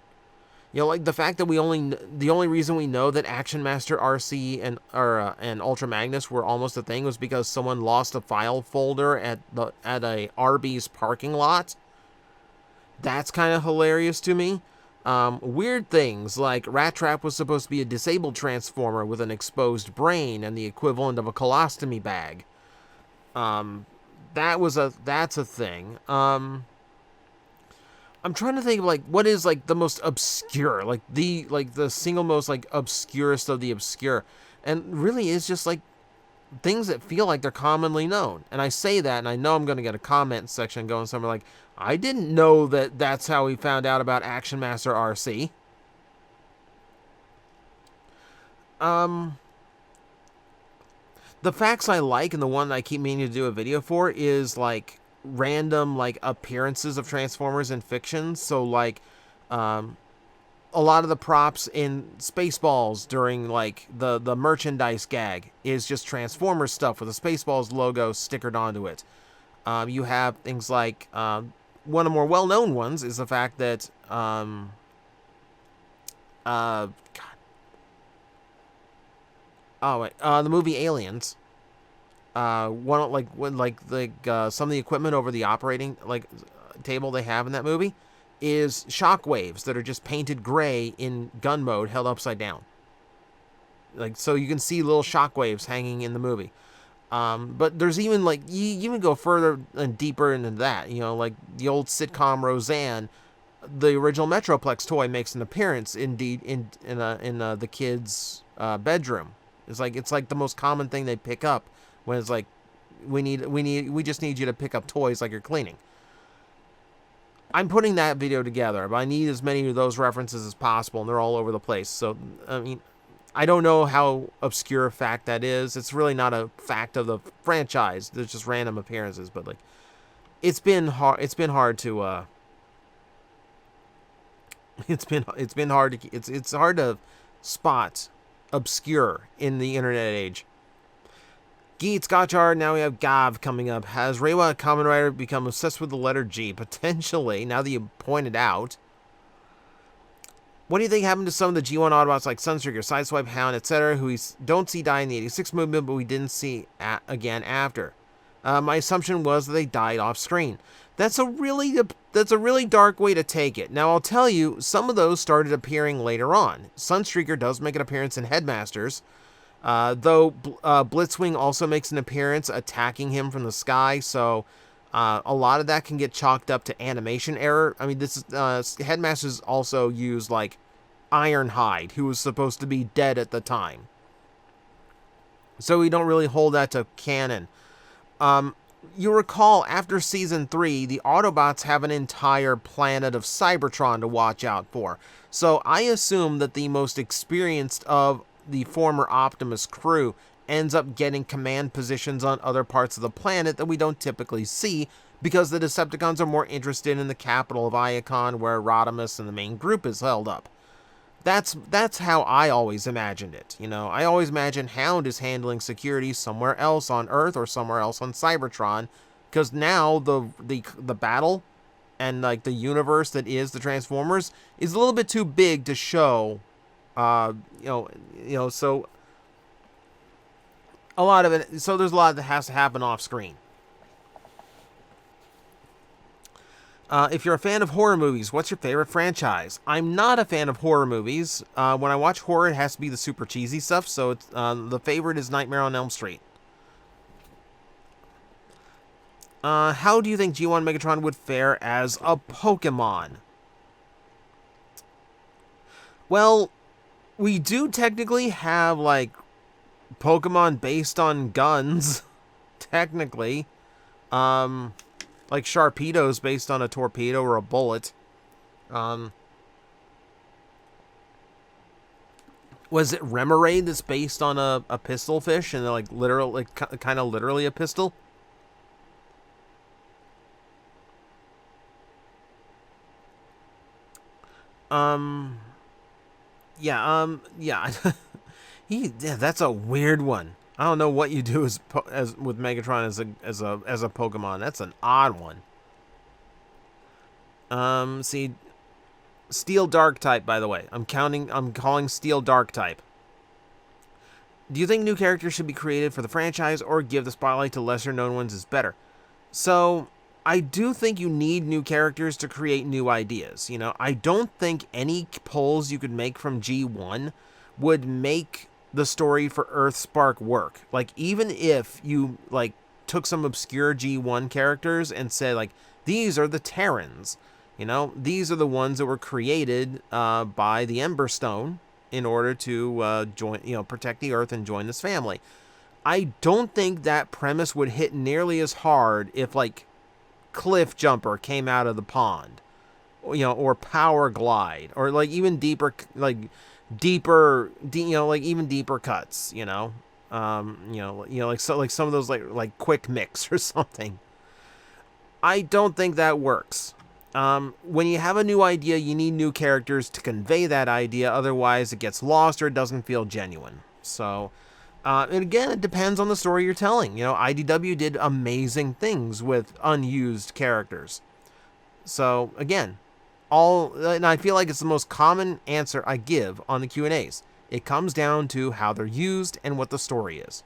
A: You know, like the fact that the only reason we know that Action Master RC and Ultra Magnus were almost a thing was because someone lost a file folder at a Arby's parking lot. That's kind of hilarious to me. Weird things like Rat Trap was supposed to be a disabled Transformer with an exposed brain and the equivalent of a colostomy bag. That's a thing. I'm trying to think of, like, what is, like, the most obscure, like, the single most, like, obscurest of the obscure. And really is just, like, things that feel like they're commonly known. And I say that, and I know I'm going to get a comment section going somewhere like, I didn't know that that's how we found out about Action Master RC. The facts I like, and the one that I keep meaning to do a video for, is, like, random, like, appearances of Transformers in fiction. So, like, a lot of the props in Spaceballs during, like, the merchandise gag is just Transformers stuff with a Spaceballs logo stickered onto it. You have things like, one of the more well-known ones is the fact that, the movie Aliens, some of the equipment over the operating table they have in that movie is shockwaves that are just painted gray in gun mode, held upside down. Like, so you can see little shockwaves hanging in the movie. But there's even, like, you even go further and deeper into that. You know, like the old sitcom Roseanne, the original Metroplex toy makes an appearance in the kids' bedroom. It's like the most common thing they pick up when it's like, we just need you to pick up toys like you're cleaning. I'm putting that video together, but I need as many of those references as possible, and they're all over the place. So, I mean, I don't know how obscure a fact that is. It's really not a fact of the franchise. There's just random appearances, but like, it's been hard to it's hard to spot obscure in the internet age. Geets, Gotchard, now we have Gav coming up. Has Reiwa Kamen Rider become obsessed with the letter G? Potentially, now that you pointed out. What do you think happened to some of the G1 Autobots like Sunstreaker, Sideswipe, Hound, etc., who we don't see die in the 86 movement, but we didn't see again after? My assumption was that they died off screen. That's a really dark way to take it. Now, I'll tell you, some of those started appearing later on. Sunstreaker does make an appearance in Headmasters, though Blitzwing also makes an appearance attacking him from the sky, so a lot of that can get chalked up to animation error. I mean, this is Headmasters also used, like, Ironhide, who was supposed to be dead at the time. So we don't really hold that to canon. You recall, after Season 3, the Autobots have an entire planet of Cybertron to watch out for. So I assume that the most experienced of the former Optimus crew ends up getting command positions on other parts of the planet that we don't typically see, because the Decepticons are more interested in the capital of Iacon, where Rodimus and the main group is held up. That's how I always imagined it. You know, I always imagined Hound is handling security somewhere else on Earth or somewhere else on Cybertron, because now the battle and, like, the universe that is the Transformers is a little bit too big to show. So a lot of it. So there's a lot that has to happen off screen. If you're a fan of horror movies, what's your favorite franchise? I'm not a fan of horror movies. When I watch horror, it has to be the super cheesy stuff. So it's, the favorite is Nightmare on Elm Street. How do you think G1 Megatron would fare as a Pokemon? Well, we do technically have, like, Pokemon based on guns. Technically. Like Sharpedo's based on a torpedo or a bullet. Was it Remoraid that's based on a pistol fish and like literally, like, kind of literally a pistol? Yeah. Yeah, that's a weird one. I don't know what you do as with Megatron as a Pokemon. That's an odd one. See, Steel Dark type, by the way. I'm calling Steel Dark type. Do you think new characters should be created for the franchise or give the spotlight to lesser known ones is better? So, I do think you need new characters to create new ideas. You know, I don't think any polls you could make from G1 would make the story for Earthspark work. Like, even if you, like, took some obscure G1 characters and said, like, these are the Terrans. You know, these are the ones that were created by the Emberstone in order to protect the Earth and join this family. I don't think that premise would hit nearly as hard if, like, Cliff Jumper came out of the pond, or Power Glide, or like even deeper cuts, like some of those like Quick Mix or something. I don't think that works. When you have a new idea, you need new characters to convey that idea. Otherwise, it gets lost or it doesn't feel genuine. So, and again, it depends on the story you're telling. IDW did amazing things with unused characters. So, again, and I feel like it's the most common answer I give on the Q&As. It comes down to how they're used and what the story is.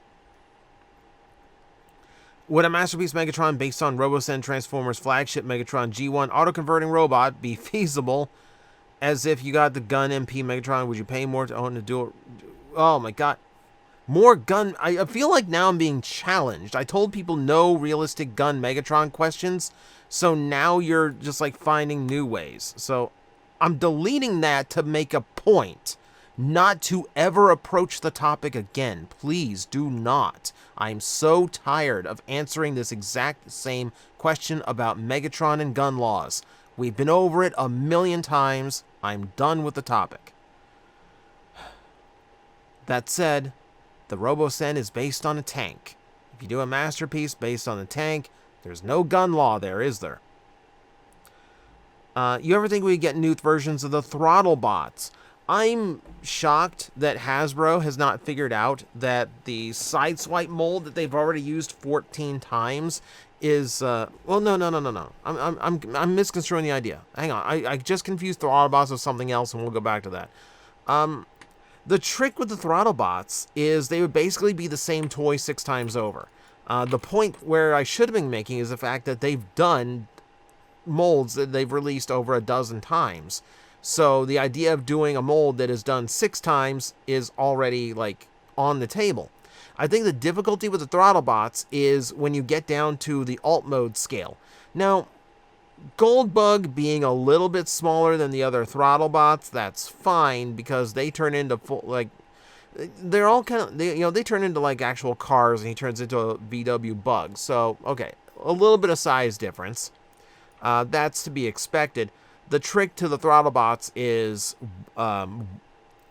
A: Would a Masterpiece Megatron based on RoboSen Transformers flagship Megatron G1 auto-converting robot be feasible? As if you got the gun MP Megatron, would you pay more to own a dual? Oh my god. More gun. I feel like now I'm being challenged. I told people no realistic gun Megatron questions, so now you're just like finding new ways. So I'm deleting that to make a point, not to ever approach the topic again. Please do not. I'm so tired of answering this exact same question about Megatron and gun laws. We've been over it a million times. I'm done with the topic. That said, the RoboSen is based on a tank. If you do a masterpiece based on a tank, there's no gun law there, is there? You ever think we get new versions of the throttle bots? I'm shocked that Hasbro has not figured out that the Sideswipe mold that they've already used 14 times is no. I'm misconstruing the idea. Hang on, I just confused throttle bots with something else, and we'll go back to that. The trick with the throttle bots is they would basically be the same toy 6 times over. The point where I should have been making is the fact that they've done molds that they've released over a dozen times. So the idea of doing a mold that is done 6 times is already like on the table. I think the difficulty with the throttle bots is when you get down to the alt mode scale. Now, Goldbug being a little bit smaller than the other throttle bots, that's fine because they turn into full, like, they're all kind of, they turn into like actual cars and he turns into a VW Bug. So, okay, a little bit of size difference. That's to be expected. The trick to the throttle bots is, I'm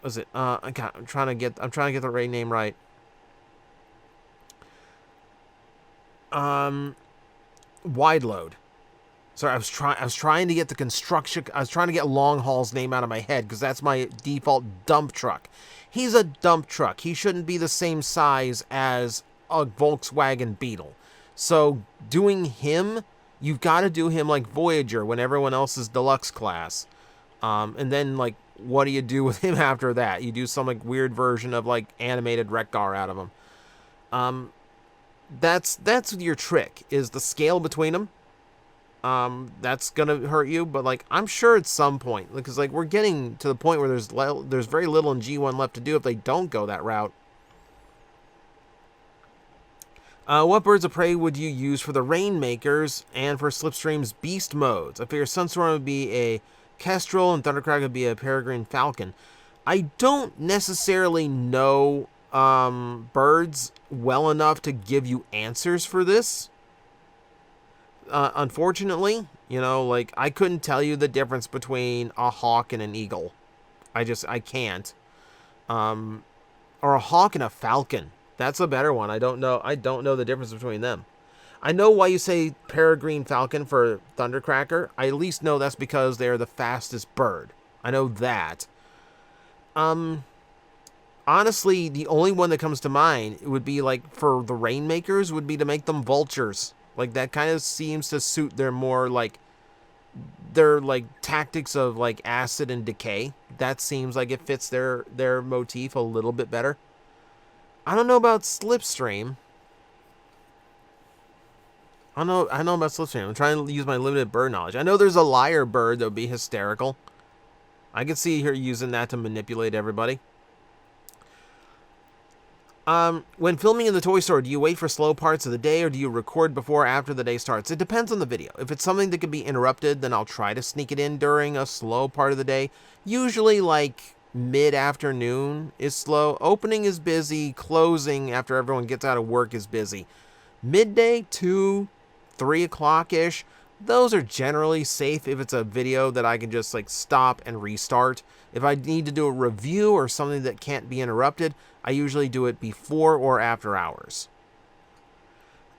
A: trying to get the right name right. Wide load. Sorry, I was trying to get the construction. I was trying to get Long Haul's name out of my head because that's my default dump truck. He's a dump truck. He shouldn't be the same size as a Volkswagen Beetle. So doing him, you've got to do him like Voyager when everyone else is deluxe class. And then like, what do you do with him after that? You do some like weird version of like animated Wreck-Gar out of him. That's your trick, is the scale between them. That's gonna hurt you, but like I'm sure at some point, because like we're getting to the point where there's very little in G1 left to do if they don't go that route. What birds of prey would you use for the Rainmakers and for Slipstream's beast modes? I figure Sunstorm would be a Kestrel and Thundercrack would be a Peregrine Falcon. I don't necessarily know birds well enough to give you answers for this. Unfortunately, you know, like I couldn't tell you the difference between a hawk and an eagle. I can't. Or a hawk and a falcon. That's a better one. I don't know the difference between them. I know why you say Peregrine Falcon for Thundercracker. I at least know that's because they're the fastest bird. I know that. Honestly, the only one that comes to mind would be like for the Rainmakers would be to make them vultures. Like that kind of seems to suit their more like their like tactics of like acid and decay. That seems like it fits their motif a little bit better. I don't know about Slipstream. I know about Slipstream. I'm trying to use my limited bird knowledge. I know there's a lyre bird that would be hysterical. I could see her using that to manipulate everybody. When filming in the toy store, do you wait for slow parts of the day or do you record before or after the day starts? It depends on the video. If it's something that could be interrupted, then I'll try to sneak it in during a slow part of the day. Usually like mid-afternoon is slow. Opening is busy. Closing after everyone gets out of work is busy. Midday, 2, 3 o'clock-ish, those are generally safe if it's a video that I can just like stop and restart. If I need to do a review or something that can't be interrupted, I usually do it before or after hours.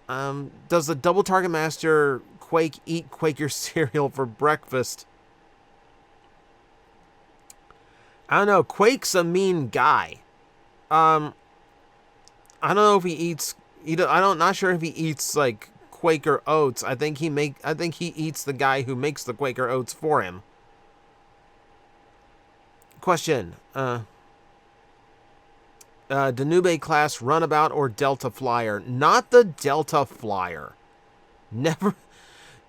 A: Does the Double Target Master Quake eat Quaker cereal for breakfast? I don't know. Quake's a mean guy. I don't know if he eats. Not sure if he eats like Quaker oats. I think he eats the guy who makes the Quaker oats for him. Question. Danube class runabout or Delta Flyer? Not the Delta Flyer. Never.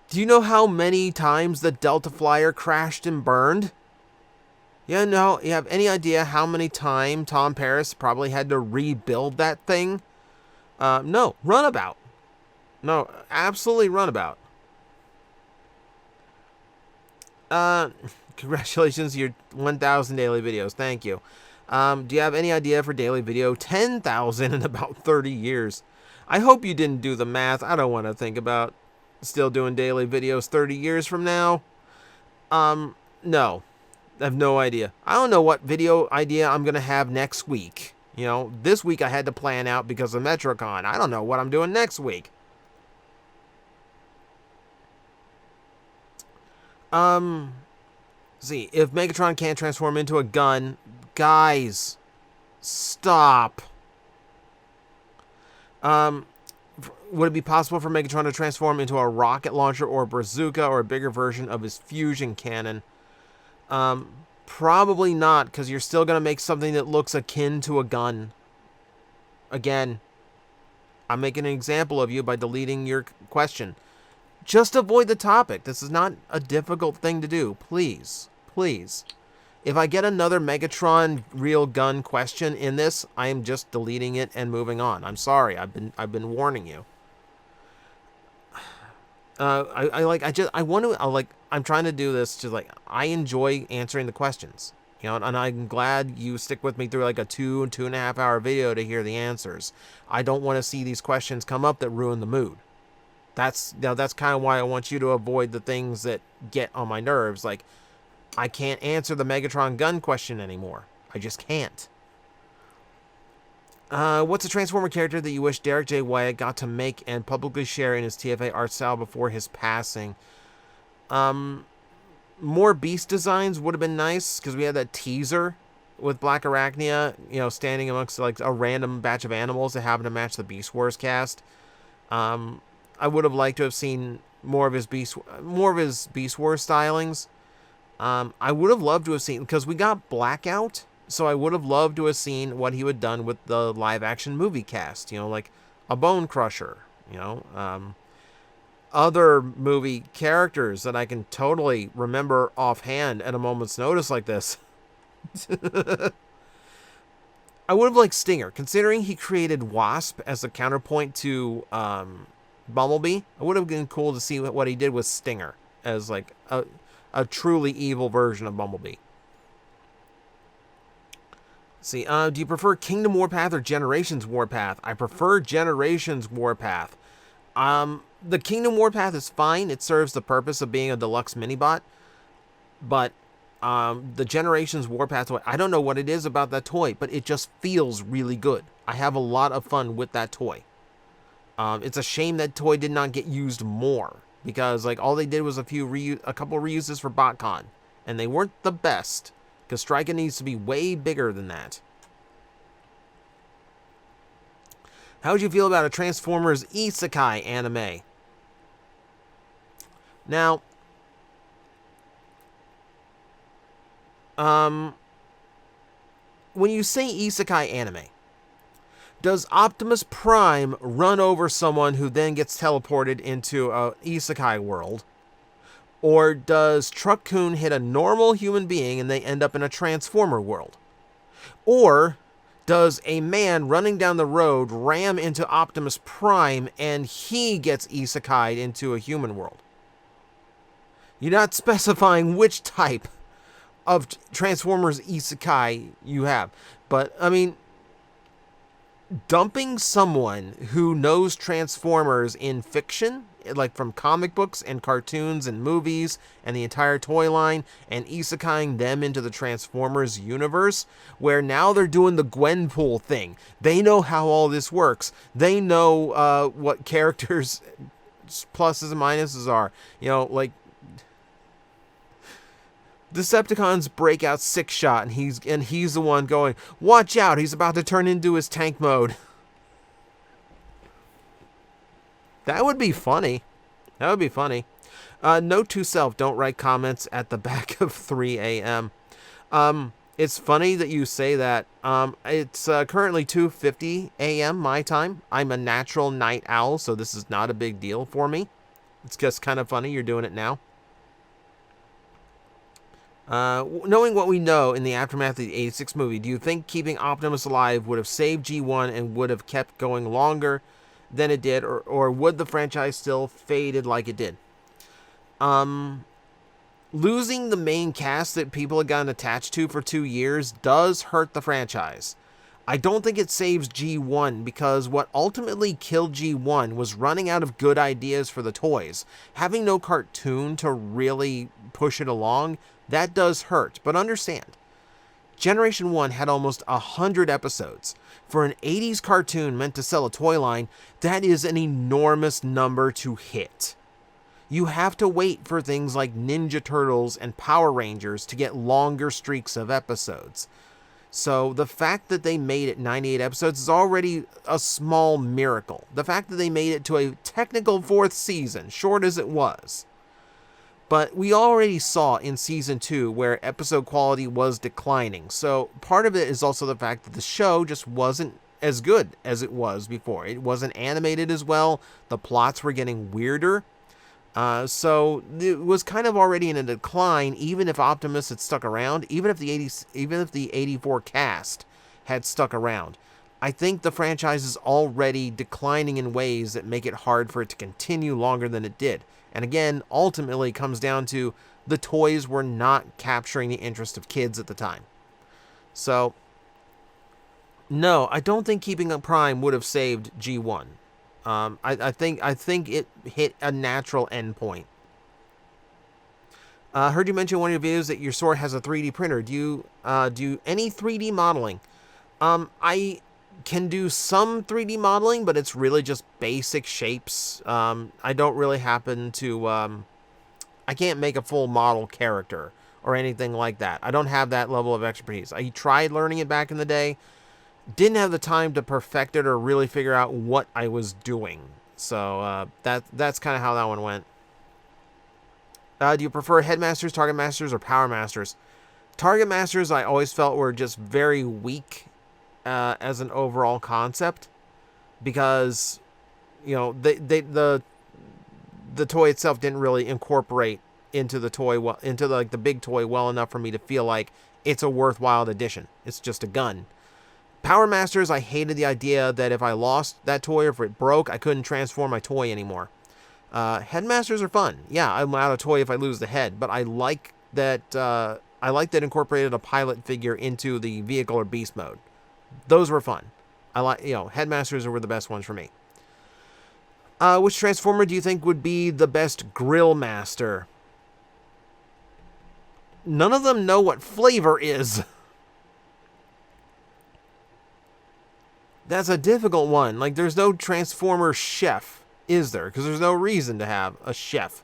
A: Do you know how many times the Delta Flyer crashed and burned? Yeah, no. You have any idea how many times Tom Paris probably had to rebuild that thing? No. Runabout. No, absolutely runabout. Congratulations, your 1,000 daily videos. Thank you. Do you have any idea for daily video? 10,000 in about 30 years. I hope you didn't do the math. I don't want to think about still doing daily videos 30 years from now. No. I have no idea. I don't know what video idea I'm going to have next week. You know, this week I had to plan out because of MetroCon. I don't know what I'm doing next week. See, if Megatron can't transform into a gun, guys, stop. Would it be possible for Megatron to transform into a rocket launcher or a bazooka or a bigger version of his fusion cannon? Probably not, because you're still going to make something that looks akin to a gun. Again, I'm making an example of you by deleting your question. Just avoid the topic. This is not a difficult thing to do. Please. Please. If I get another Megatron real gun question in this, I am just deleting it and moving on. I'm sorry. I've been warning you. I'm trying to do this just like I enjoy answering the questions. You know, and I'm glad you stick with me through like a 2.5 hour video to hear the answers. I don't want to see these questions come up that ruin the mood. That's kind of why I want you to avoid the things that get on my nerves. Like, I can't answer the Megatron gun question anymore. I just can't. What's a Transformer character that you wish Derek J. Wyatt got to make and publicly share in his TFA art style before his passing? More Beast designs would have been nice, because we had that teaser with Black Arachnia, you know, standing amongst like a random batch of animals that happen to match the Beast Wars cast. I would have liked to have seen more of his Beast Wars stylings. I would have loved to have seen, because we got Blackout, So I would have loved to have seen what he would have done with the live action movie cast, like a Bone Crusher, other movie characters that I can totally remember offhand at a moment's notice like this. I would have liked Stinger, considering he created Wasp as a counterpoint to Bumblebee. It would have been cool to see what he did with Stinger as like a truly evil version of Bumblebee. See, do you prefer Kingdom Warpath or Generations Warpath? I prefer Generations Warpath. The Kingdom Warpath is fine. It serves the purpose of being a deluxe minibot. But the Generations Warpath toy, I don't know what it is about that toy, but it just feels really good. I have a lot of fun with that toy. It's a shame that toy did not get used more, because like all they did was a couple reuses for BotCon, and they weren't the best, because Striker needs to be way bigger than that. How would you feel about a Transformers Isekai anime? Now, when you say Isekai anime, does Optimus Prime run over someone who then gets teleported into a Isekai world? Or does Truck-kun hit a normal human being and they end up in a Transformer world? Or does a man running down the road ram into Optimus Prime and he gets isekai'd into a human world? You're not specifying which type of Transformers isekai you have. But, I mean, dumping someone who knows Transformers in fiction, like from comic books and cartoons and movies and the entire toy line, and isekai'ing them into the Transformers universe, where now they're doing the Gwenpool thing. They know how all this works. They know what characters' pluses and minuses are. Like Decepticons break out Six Shot, and he's the one going, "Watch out! He's about to turn into his tank mode." That would be funny. That would be funny. Note to self: don't write comments at the back of 3 a.m. It's funny that you say that. It's currently 2:50 a.m. my time. I'm a natural night owl, so this is not a big deal for me. It's just kind of funny you're doing it now. Knowing what we know in the aftermath of the 86 movie, do you think keeping Optimus alive would have saved G1 and would have kept going longer than it did, or would the franchise still faded like it did? Losing the main cast that people had gotten attached to for 2 years does hurt the franchise. I don't think it saves G1, because what ultimately killed G1 was running out of good ideas for the toys. Having no cartoon to really push it along, that does hurt. But understand, Generation 1 had almost 100 episodes. For an 80s cartoon meant to sell a toy line, that is an enormous number to hit. You have to wait for things like Ninja Turtles and Power Rangers to get longer streaks of episodes. So the fact that they made it 98 episodes is already a small miracle. The fact that they made it to a technical 4th season, short as it was. But we already saw in Season 2 where episode quality was declining. So part of it is also the fact that the show just wasn't as good as it was before. It wasn't animated as well. The plots were getting weirder. So it was kind of already in a decline, even if Optimus had stuck around, even if the 84 cast had stuck around. I think the franchise is already declining in ways that make it hard for it to continue longer than it did. And again, ultimately it comes down to the toys were not capturing the interest of kids at the time. So, no, I don't think keeping up Prime would have saved G1. I think it hit a natural endpoint. Heard you mention in one of your videos that your store has a 3D printer. Do you do any 3D modeling? I can do some 3D modeling, but it's really just basic shapes. I don't really happen to... I can't make a full model character or anything like that. I don't have that level of expertise. I tried learning it back in the day. Didn't have the time to perfect it or really figure out what I was doing. So that's kind of how that one went. Do you prefer Headmasters, Target Masters, or Power Masters? Target Masters I always felt were just very weak as an overall concept, because the toy itself didn't really incorporate into the toy into the big toy well enough for me to feel like it's a worthwhile addition. It's just a gun. Power Masters, I hated the idea that if I lost that toy or if it broke, I couldn't transform my toy anymore. Headmasters are fun. Yeah, I'm out of toy if I lose the head, but I like that. I like that incorporated a pilot figure into the vehicle or beast mode. Those were fun. I like, Headmasters were the best ones for me. Which Transformer do you think would be the best Grill Master? None of them know what flavor is. That's a difficult one. Like, there's no Transformer chef, is there? Because there's no reason to have a chef.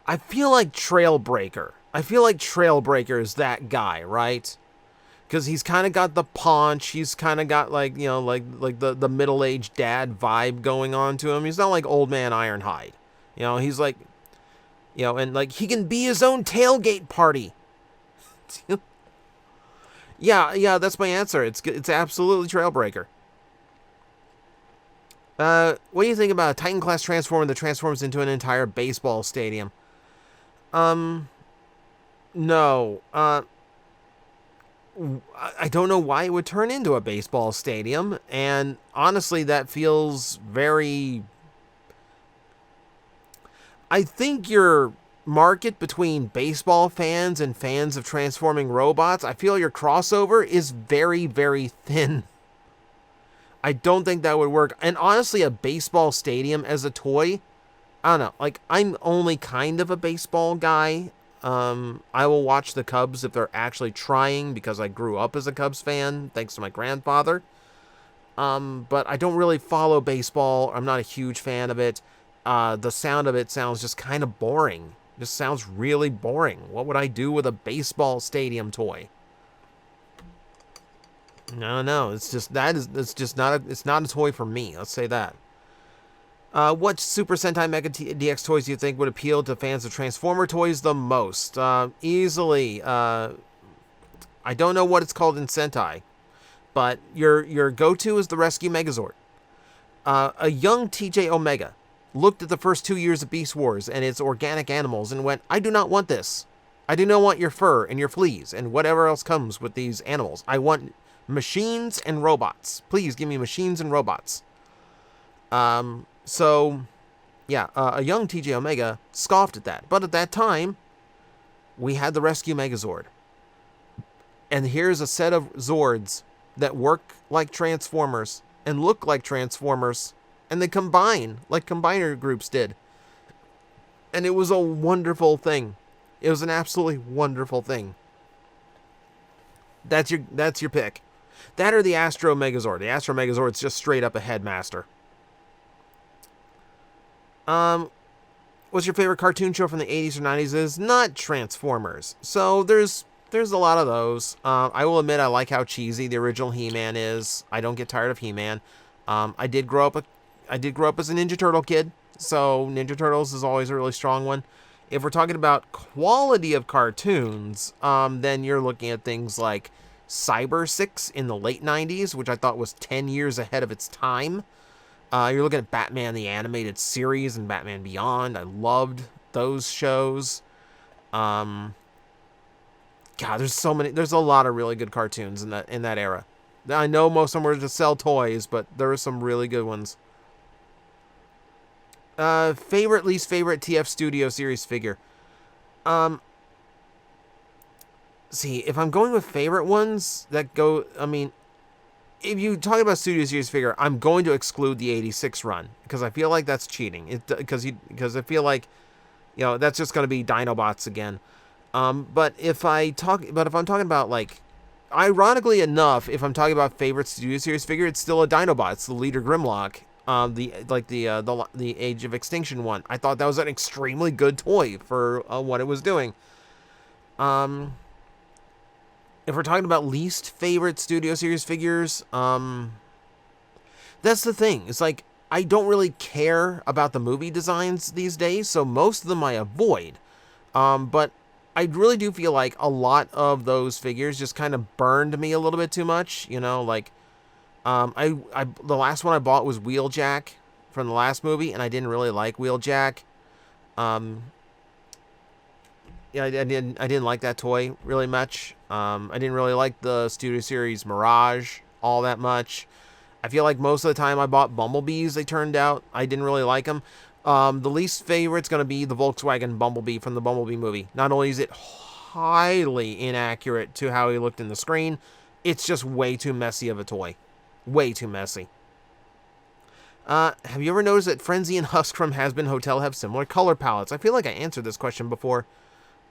A: I feel like Trailbreaker. I feel like Trailbreaker is that guy, right? Because he's kind of got the paunch. He's kind of got, like, the middle-aged dad vibe going on to him. He's not like Old Man Ironhide. He's like, and, like, he can be his own tailgate party. Yeah, that's my answer. It's absolutely Trailbreaker. What do you think about a Titan-class Transformer that transforms into an entire baseball stadium? No. I don't know why it would turn into a baseball stadium, and honestly, that feels very... I think your market between baseball fans and fans of transforming robots, I feel your crossover is very, very thin. I don't think that would work. And honestly, a baseball stadium as a toy, I don't know. Like, I'm only kind of a baseball guy. I will watch the Cubs if they're actually trying, because I grew up as a Cubs fan, thanks to my grandfather. But I don't really follow baseball. I'm not a huge fan of it. The sound of it sounds just kind of boring. Just sounds really boring. What would I do with a baseball stadium toy? No, it's just not a toy for me. Let's say that. What Super Sentai Mega DX toys do you think would appeal to fans of Transformer toys the most? Easily. I don't know what it's called in Sentai, but your go-to is the Rescue Megazord. A young TJOmega looked at the first 2 years of Beast Wars and its organic animals and went, I do not want this. I do not want your fur and your fleas and whatever else comes with these animals. I want machines and robots. Please give me machines and robots. So, yeah, a young TJOmega scoffed at that. But at that time, we had the Rescue Megazord. And here's a set of Zords that work like Transformers and look like Transformers. And they combine like combiner groups did. And it was a wonderful thing. It was an absolutely wonderful thing. That's your pick. That or the Astro Megazord. The Astro Megazord's just straight up a headmaster. What's your favorite cartoon show from the 80s or 90s? Is not Transformers. So there's a lot of those. I will admit I like how cheesy the original He-Man is. I don't get tired of He-Man. I did grow up as a Ninja Turtle kid, so Ninja Turtles is always a really strong one. If we're talking about quality of cartoons, then you're looking at things like Cyber 6 in the late 90s, which I thought was 10 years ahead of its time. You're looking at Batman the Animated Series and Batman Beyond. I loved those shows. God, there's a lot of really good cartoons in that era. I know most of them were to sell toys, but there were some really good ones. Favorite, least favorite TF Studio Series figure. See, if I'm going with favorite ones that go, I mean, if you talk about Studio Series figure, I'm going to exclude the 86 run because I feel like that's cheating. Because I feel like, that's just going to be Dinobots again. But if I'm talking about, like, ironically enough, if I'm talking about favorite Studio Series figure, it's still a Dinobot. It's the Leader Grimlock. The Age of Extinction one. I thought that was an extremely good toy for what it was doing. If we're talking about least favorite Studio Series figures, that's the thing. It's like, I don't really care about the movie designs these days, so most of them I avoid. But I really do feel like a lot of those figures just kind of burned me a little bit too much. You know, like the last one I bought was Wheeljack from the last movie, and I didn't really like Wheeljack. Um, yeah, I didn't like that toy really much. I didn't really like the Studio Series Mirage all that much. I feel like most of the time I bought Bumblebees, they turned out. I didn't really like them. The least favorite's going to be the Volkswagen Bumblebee from the Bumblebee movie. Not only is it highly inaccurate to how he looked in the screen, it's just way too messy of a toy. Way too messy. Have you ever noticed that Frenzy and Husk from Has-Been Hotel have similar color palettes? I feel like I answered this question before.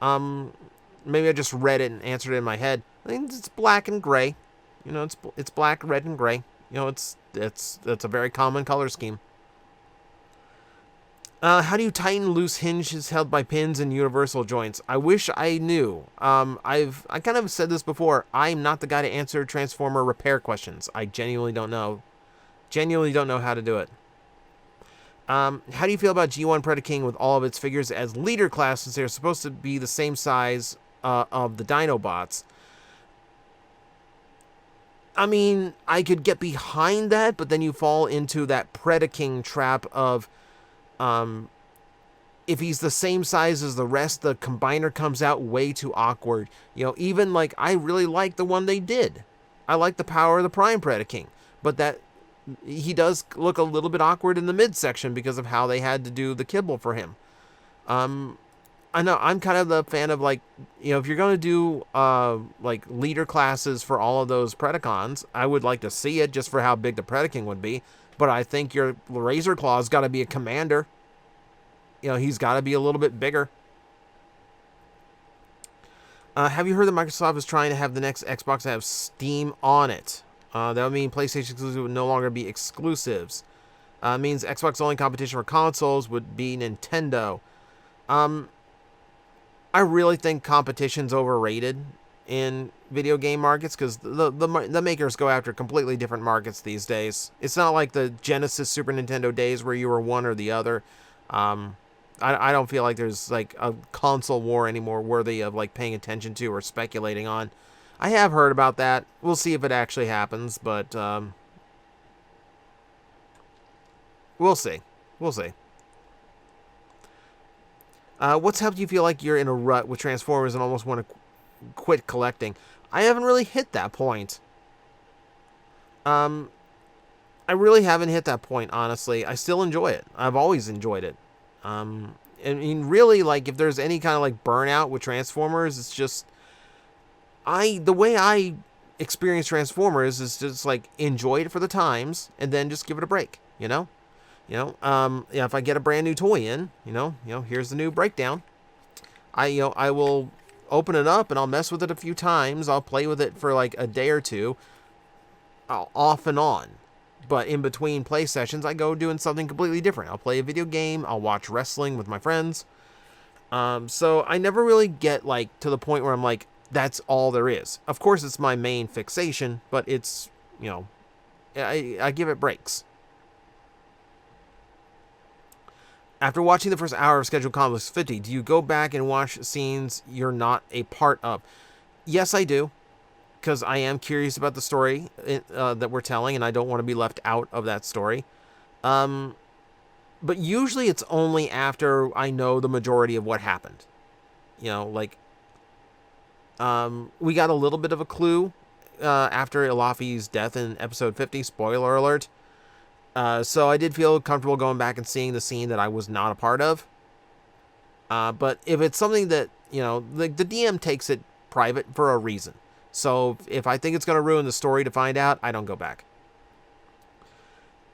A: Maybe I just read it and answered it in my head. I think it's black and gray. You know, it's black, red, and gray. You know, it's a very common color scheme. How do you tighten loose hinges held by pins and universal joints? I wish I knew. I kind of said this before. I'm not the guy to answer Transformer repair questions. I genuinely don't know. Genuinely don't know how to do it. How do you feel about G1 Predaking with all of its figures as leader class, since they're supposed to be the same size of the Dinobots? I mean, I could get behind that, but then you fall into that Predaking trap of, if he's the same size as the rest, the combiner comes out way too awkward. You know, even like, I really like the one they did. I like the Power of the Prime Predaking, but that he does look a little bit awkward in the midsection because of how they had to do the kibble for him. I know I'm kind of the fan of, like, you know, if you're going to do like leader classes for all of those Predacons, I would like to see it just for how big the Predaking would be. But I think your Razor Claw's got to be a commander. You know, he's got to be a little bit bigger. Have you heard that Microsoft is trying to have the next Xbox have Steam on it? That would mean PlayStation exclusives would no longer be exclusives. Means Xbox only competition for consoles would be Nintendo. I really think competition's overrated in video game markets because the makers go after completely different markets these days. It's not like the Genesis Super Nintendo days where you were one or the other. I don't feel like there's like a console war anymore worthy of like paying attention to or speculating on. I have heard about that. We'll see if it actually happens, but we'll see. We'll see. What's helped you feel like you're in a rut with Transformers and almost want to quit collecting? I haven't really hit that point. I really haven't hit that point, honestly. I still enjoy it. I've always enjoyed it. I mean, really, like, if there's any kind of, like, burnout with Transformers, it's just... the way I experience Transformers is just, like, enjoy it for the times, and then just give it a break, you know? Yeah, if I get a brand new toy in, here's the new breakdown. I will open it up and I'll mess with it a few times. I'll play with it for like a day or two, off and on. But in between play sessions, I go doing something completely different. I'll play a video game. I'll watch wrestling with my friends. So I never really get like to the point where I'm like, that's all there is. Of course, it's my main fixation, but it's, I give it breaks. After watching the first hour of Scheduled Complex 50, do you go back and watch scenes you're not a part of? Yes, I do, because I am curious about the story that we're telling, and I don't want to be left out of that story. But usually it's only after I know the majority of what happened. We got a little bit of a clue after Ilafi's death in episode 50, spoiler alert. So I did feel comfortable going back and seeing the scene that I was not a part of. But if it's something that, the DM takes it private for a reason. So if I think it's going to ruin the story to find out, I don't go back.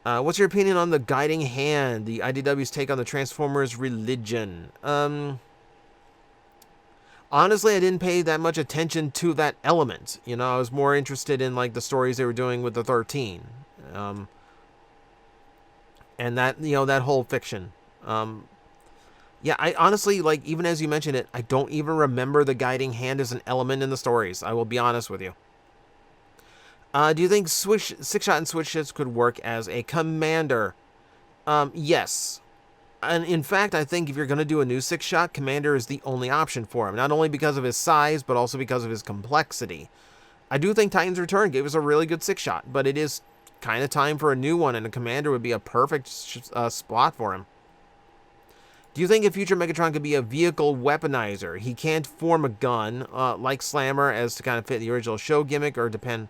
A: What's your opinion on the guiding hand, the IDW's take on the Transformers religion? Honestly, I didn't pay that much attention to that element. I was more interested in like the stories they were doing with the 13. And that, that whole fiction. Yeah, I honestly, like, even as you mentioned it, I don't even remember the guiding hand as an element in the stories. I will be honest with you. Do you think Six Shot and Switch Hits could work as a commander? Yes. And in fact, I think if you're going to do a new 6-shot, Commander is the only option for him. Not only because of his size, but also because of his complexity. I do think Titan's Return gave us a really good 6-shot, but it is kind of time for a new one, and a Commander would be a perfect spot for him. Do you think a future Megatron could be a vehicle weaponizer? He can't form a gun, like Slammer, as to kind of fit the original show gimmick, or depend...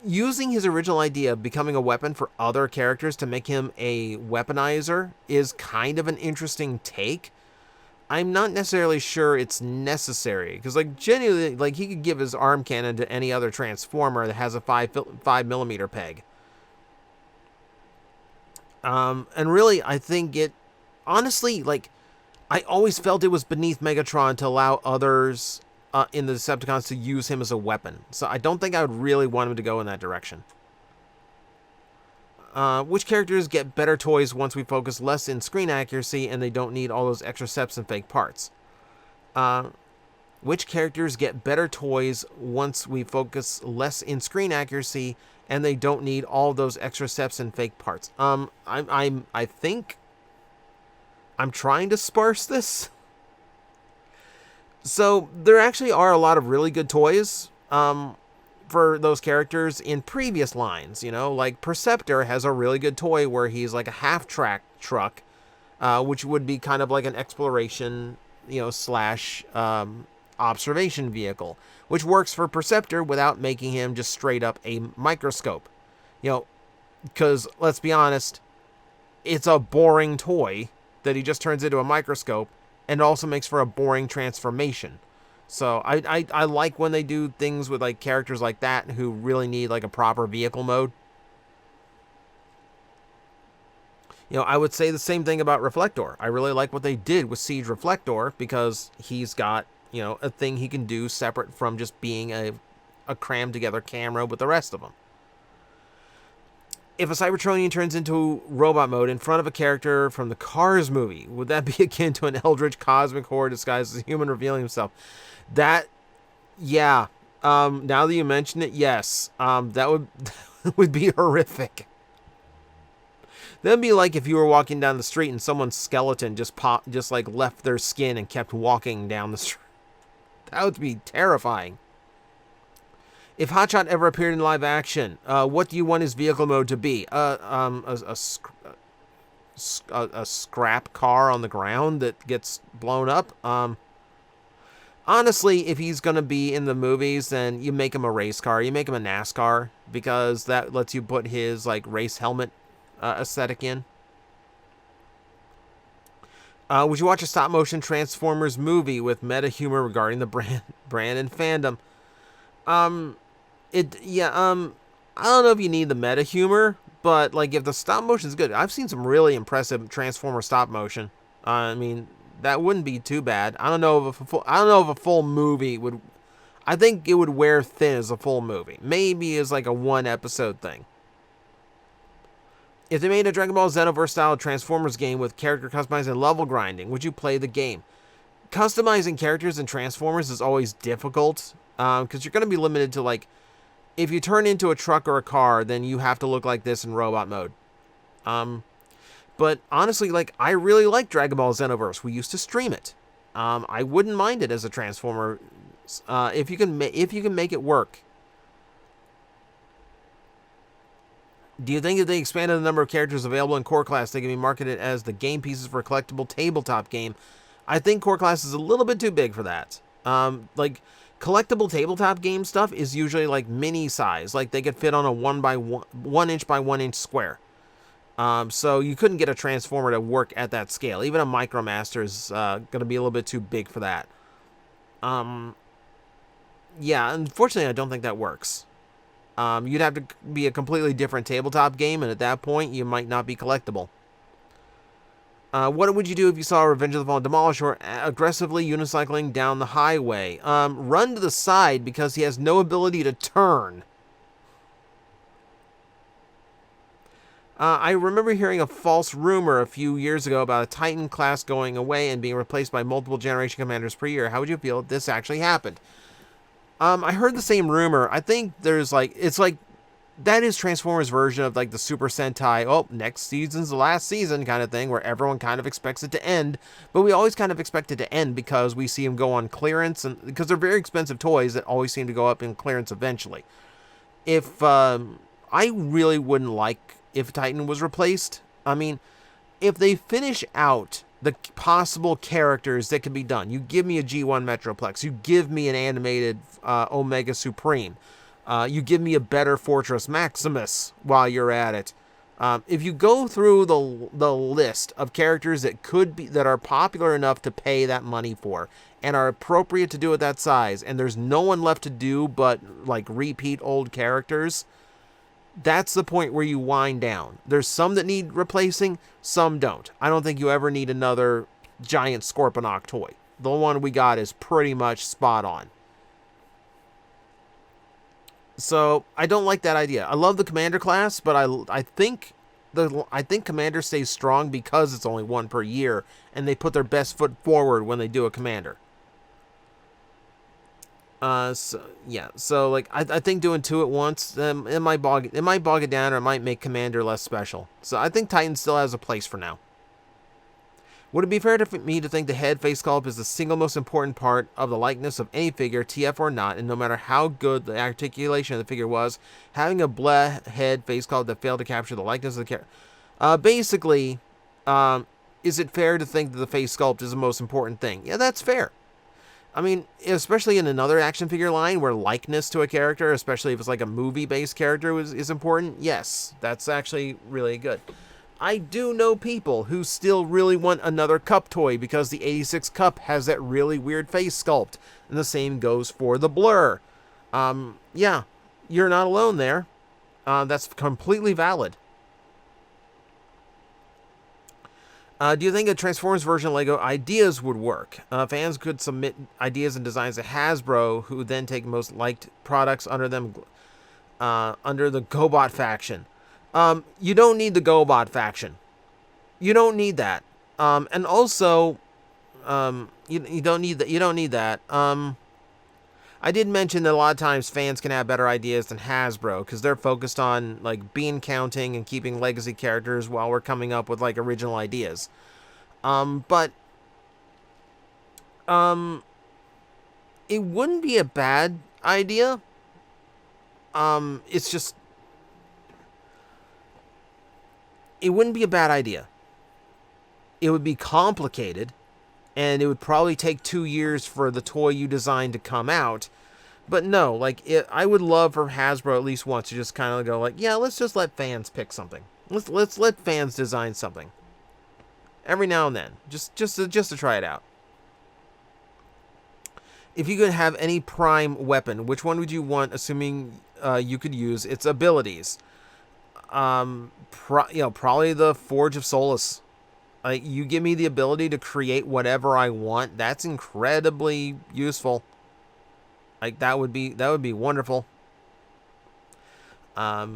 A: Using his original idea of becoming a weapon for other characters to make him a weaponizer is kind of an interesting take. I'm not necessarily sure it's necessary, because, like, genuinely, like, he could give his arm cannon to any other Transformer that has a 5mm peg. And really, I think it... Honestly, like, I always felt it was beneath Megatron to allow others in the Decepticons to use him as a weapon. So I don't think I would really want him to go in that direction. Which characters get better toys once we focus less in screen accuracy and they don't need all those extra steps and fake parts? Which characters get better toys once we focus less in screen accuracy and they don't need all those extra steps and fake parts? I think I'm trying to sparse this. So there actually are a lot of really good toys for those characters in previous lines. You know, like Perceptor has a really good toy where he's like a half-track truck, which would be kind of like an exploration, you know, slash observation vehicle, which works for Perceptor without making him just straight up a microscope. You know, because let's be honest, it's a boring toy that he just turns into a microscope, and it also makes for a boring transformation. So I like when they do things with like characters like that who really need like a proper vehicle mode. You know, I would say the same thing about Reflector. I really like what they did with Siege Reflector because he's got, you know, a thing he can do separate from just being a crammed together camera with the rest of them. If a Cybertronian turns into robot mode in front of a character from the Cars movie, would that be akin to an eldritch cosmic horror disguised as a human revealing himself? That, yeah. Now that you mention it, yes. That would be horrific. That'd be like if you were walking down the street and someone's skeleton just like left their skin and kept walking down the street. That would be terrifying. If Hotshot ever appeared in live action, what do you want his vehicle mode to be? A scrap car on the ground that gets blown up? Honestly, if he's going to be in the movies, then you make him a race car. You make him a NASCAR, because that lets you put his like race helmet aesthetic in. Would you watch a stop-motion Transformers movie with meta humor regarding the brand and fandom? I don't know if you need the meta humor, but like if the stop motion is good, I've seen some really impressive Transformer stop motion. I mean, that wouldn't be too bad. I don't know if a full movie would. I think it would wear thin as a full movie. Maybe as like a 1-episode thing. If they made a Dragon Ball Xenoverse style Transformers game with character customizing and level grinding, would you play the game? Customizing characters in Transformers is always difficult because you're going to be limited to like. If you turn into a truck or a car, then you have to look like this in robot mode. But honestly, like, I really like Dragon Ball Xenoverse. We used to stream it. I wouldn't mind it as a Transformer if you can make it work. Do you think if they expanded the number of characters available in Core Class, they can be marketed as the game pieces for a collectible tabletop game? I think Core Class is a little bit too big for that. Like, collectible tabletop game stuff is usually like mini size, like they could fit on a 1 inch by 1 inch square. So you couldn't get a Transformer to work at that scale. Even a Micromaster is going to be a little bit too big for that. Yeah, unfortunately, I don't think that works. You'd have to be a completely different tabletop game, and at that point, you might not be collectible. What would you do if you saw Revenge of the Fallen Demolisher aggressively unicycling down the highway? Run to the side because he has no ability to turn. I remember hearing a false rumor a few years ago about a Titan class going away and being replaced by multiple generation commanders per year. How would you feel if this actually happened? I heard the same rumor. I think there's like, it's like that is Transformers' version of like the Super Sentai, oh, next season's the last season kind of thing, where everyone kind of expects it to end, but we always kind of expect it to end because we see them go on clearance, and because they're very expensive toys that always seem to go up in clearance eventually. If I really wouldn't like if Titan was replaced. I mean, if they finish out the possible characters that could be done, you give me a G1 Metroplex, you give me an animated Omega Supreme, you give me a better Fortress Maximus while you're at it. If you go through the list of characters that could be, that are popular enough to pay that money for and are appropriate to do at that size, and there's no one left to do but like repeat old characters, that's the point where you wind down. There's some that need replacing, some don't. I don't think you ever need another giant Scorponok toy. The one we got is pretty much spot on. So I don't like that idea. I love the Commander class, but I think Commander stays strong because it's only one per year, and they put their best foot forward when they do a Commander. So like I think doing two at once, it might bog it down, or it might make Commander less special. So I think Titan still has a place for now. Would it be fair to me to think the head face sculpt is the single most important part of the likeness of any figure, TF or not, and no matter how good the articulation of the figure was, having a bleh head face sculpt that failed to capture the likeness of the character? Basically, is it fair to think that the face sculpt is the most important thing? Yeah, that's fair. I mean, especially in another action figure line where likeness to a character, especially if it's like a movie-based character, is important. Yes, that's actually really good. I do know people who still really want another Cup toy because the 86 Cup has that really weird face sculpt. And the same goes for the Blur. Yeah, you're not alone there. That's completely valid. Do you think a Transformers version of Lego ideas would work? Fans could submit ideas and designs to Hasbro, who then take most liked products under them, under the GoBot faction. You don't need the GoBot faction. You don't need that. And also, you don't need that. You don't need that. I did mention that a lot of times fans can have better ideas than Hasbro because they're focused on like bean counting and keeping legacy characters while we're coming up with like original ideas. But it wouldn't be a bad idea. It's just, it wouldn't be a bad idea. It would be complicated, and it would probably take 2 years for the toy you designed to come out. But no, like, I would love for Hasbro at least once to just kind of go like, yeah, let's just let fans pick something. Let's let fans design something. Every now and then, just to try it out. If you could have any Prime weapon, which one would you want, assuming you could use its abilities? Probably the Forge of Solace. You give me the ability to create whatever I want. That's incredibly useful. Like that would be wonderful. Yeah,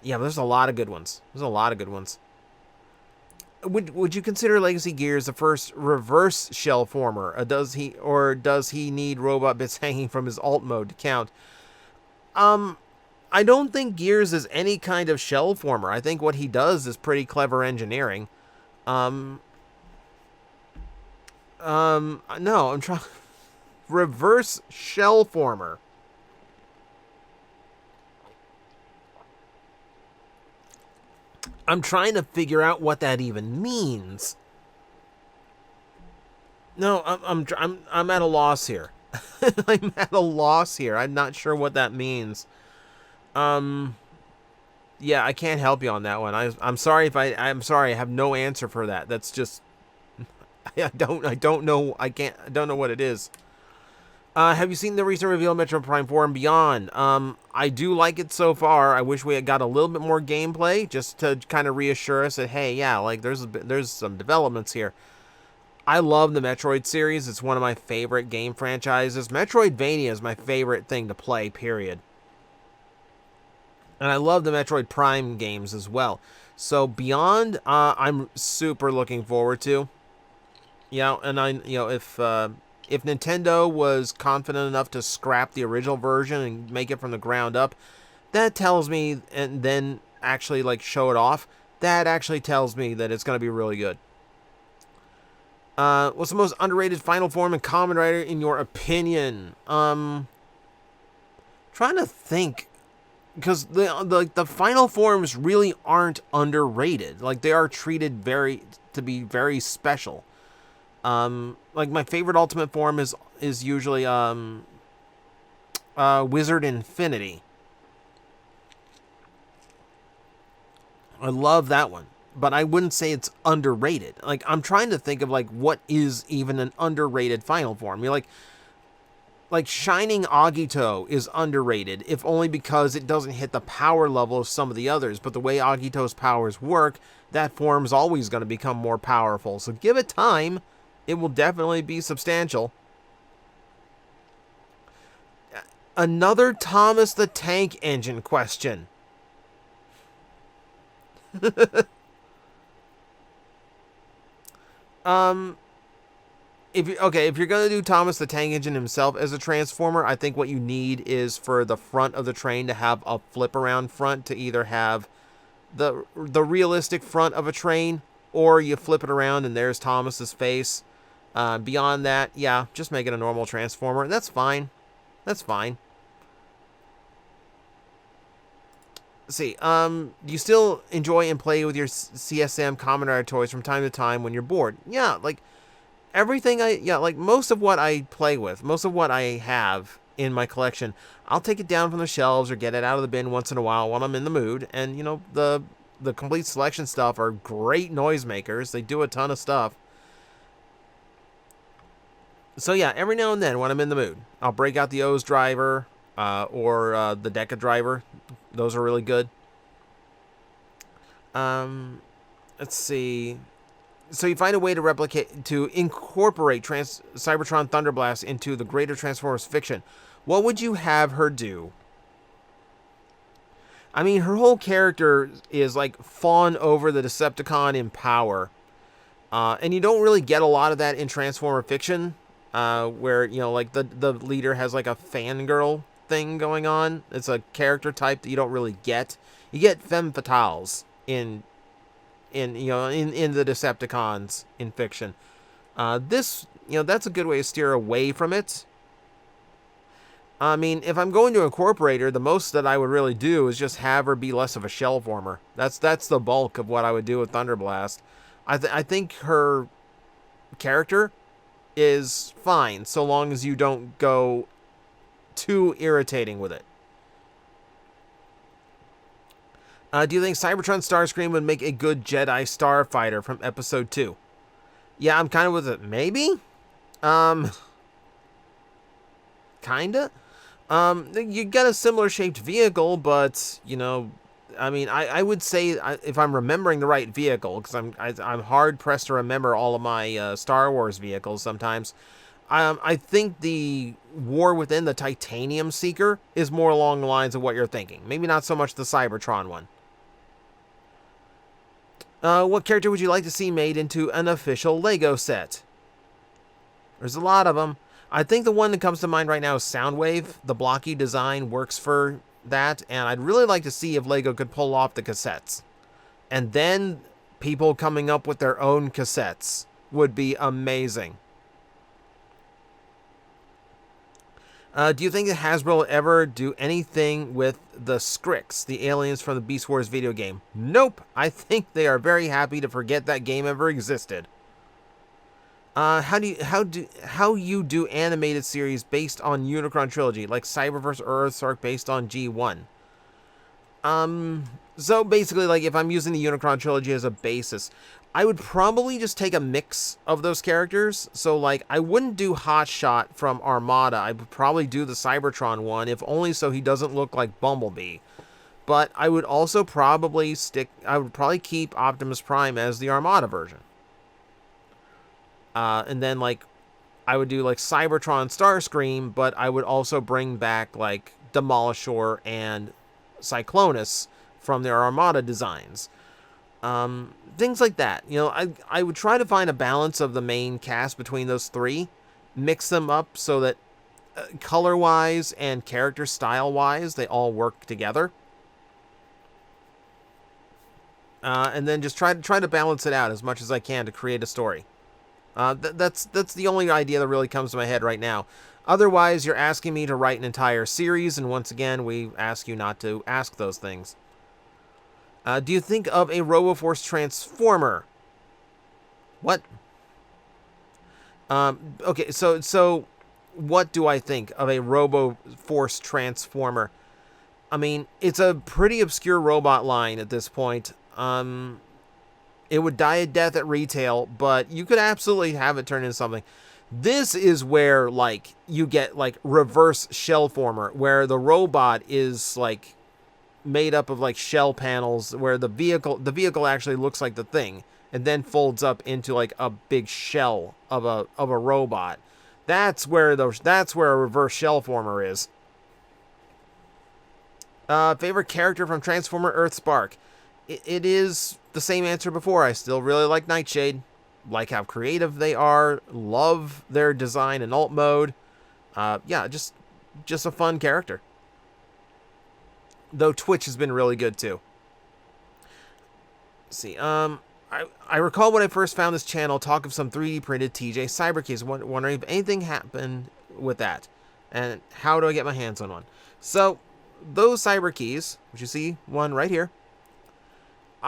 A: but there's a lot of good ones. Would you consider Legacy Gears the first reverse shell former? Does he need robot bits hanging from his alt mode to count? I don't think Gears is any kind of shell former. I think what he does is pretty clever engineering. No, I'm trying. Reverse shell former. I'm trying to figure out what that even means. No, I'm at a loss here. I'm at a loss here. I'm not sure what that means. Yeah, I can't help you on that one. I'm sorry I'm sorry. I have no answer for that. That's just I don't know. I don't know what it is. Have you seen the recent reveal of Metro Prime 4 and Beyond? I do like it so far. I wish we had got a little bit more gameplay just to kind of reassure us that, hey, yeah, like there's some developments here. I love the Metroid series. It's one of my favorite game franchises. Metroidvania is my favorite thing to play, period. And I love the Metroid Prime games as well. So Beyond, I'm super looking forward to. Yeah, and if Nintendo was confident enough to scrap the original version and make it from the ground up, that tells me, and then actually like show it off, that actually tells me that it's going to be really good. What's the most underrated final form in Kamen Rider in your opinion? Trying to think, because the final forms really aren't underrated. Like, they are treated to be very special. Like, my favorite ultimate form is usually Wizard Infinity. I love that one, but I wouldn't say it's underrated. Like, I'm trying to think of like what is even an underrated final form. You're like Shining Agito is underrated, if only because it doesn't hit the power level of some of the others. But the way Agito's powers work, that form's always going to become more powerful. So give it time. It will definitely be substantial. Another Thomas the Tank Engine question. If you're gonna do Thomas the Tank Engine himself as a transformer, I think what you need is for the front of the train to have a flip around front, to either have the realistic front of a train, or you flip it around and there's Thomas's face. Beyond that, yeah, just make it a normal transformer. That's fine. That's fine. Let's see. Do you still enjoy and play with your CSM Kamen Rider toys from time to time when you're bored? Yeah, like everything like most of what I play with, most of what I have in my collection, I'll take it down from the shelves or get it out of the bin once in a while when I'm in the mood. And you know, the complete selection stuff are great noisemakers. They do a ton of stuff. So yeah, every now and then when I'm in the mood, I'll break out the O's driver or the Deca driver. Those are really good. Let's see. So you find a way to incorporate Cybertron Thunderblast into the greater Transformers fiction. What would you have her do? I mean, her whole character is like fawn over the Decepticon in power. And you don't really get a lot of that in Transformer fiction, where, you know, like the leader has like a fangirl thing going on. It's a character type that you don't really get. You get femme fatales in the Decepticons in fiction. This, you know, that's a good way to steer away from it. I mean, if I'm going to incorporate her, the most that I would really do is just have her be less of a shell former. That's the bulk of what I would do with Thunderblast. I think her character is fine so long as you don't go too irritating with it. Do you think Cybertron Starscream would make a good Jedi starfighter from Episode 2? Yeah, I'm kind of with it. Maybe? Kinda? You got a similar shaped vehicle, but, you know, I mean, I would say, if I'm remembering the right vehicle, because I'm hard pressed to remember all of my Star Wars vehicles sometimes. I think the War Within, the Titanium Seeker, is more along the lines of what you're thinking. Maybe not so much the Cybertron one. What character would you like to see made into an official Lego set? There's a lot of them. I think the one that comes to mind right now is Soundwave. The blocky design works for that, and I'd really like to see if Lego could pull off the cassettes. And then people coming up with their own cassettes would be amazing. Do you think that Hasbro will ever do anything with the Skrix, the aliens from the Beast Wars video game? Nope. I think they are very happy to forget that game ever existed. How you do animated series based on Unicron trilogy, like Cyberverse or Earthspark based on G1? So basically, like, if I'm using the Unicron trilogy as a basis, I would probably just take a mix of those characters. So, like, I wouldn't do Hotshot from Armada. I would probably do the Cybertron one, if only so he doesn't look like Bumblebee. But I would also probably keep Optimus Prime as the Armada version. And then, like, I would do, like, Cybertron Starscream, but I would also bring back, like, Demolishor and Cyclonus from their Armada designs. Things like that. You know, I would try to find a balance of the main cast between those three, mix them up so that color-wise and character style-wise, they all work together. And then just try to balance it out as much as I can to create a story. That's the only idea that really comes to my head right now. Otherwise, you're asking me to write an entire series, and once again, we ask you not to ask those things. Do you think of a RoboForce Transformer? What? Okay, so what do I think of a RoboForce Transformer? I mean, it's a pretty obscure robot line at this point. It would die a death at retail, but you could absolutely have it turn into something. This is where, like, you get, like, reverse shell former, where the robot is, like, made up of, like, shell panels, where the vehicle actually looks like the thing, and then folds up into, like, a big shell of a robot. That's where a reverse shell former is. Favorite character from Transformer Earthspark? It is the same answer before. I still really like Nightshade. Like how creative they are. Love their design in alt mode. Yeah, just a fun character. Though Twitch has been really good too. Let's see. I recall when I first found this channel, talk of some 3D printed TJ cyber keys. Wondering if anything happened with that, and how do I get my hands on one? So those cyber keys, which you see one right here.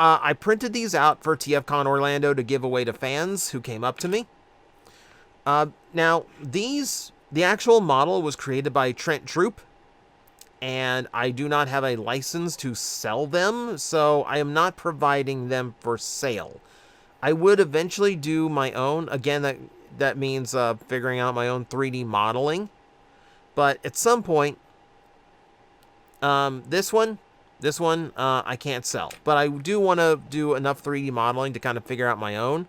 A: I printed these out for TFCon Orlando to give away to fans who came up to me. Now, the actual model was created by Trent Troop, and I do not have a license to sell them, so I am not providing them for sale. I would eventually do my own. Again, that means figuring out my own 3D modeling. But at some point, this one, I can't sell. But I do want to do enough 3D modeling to kind of figure out my own.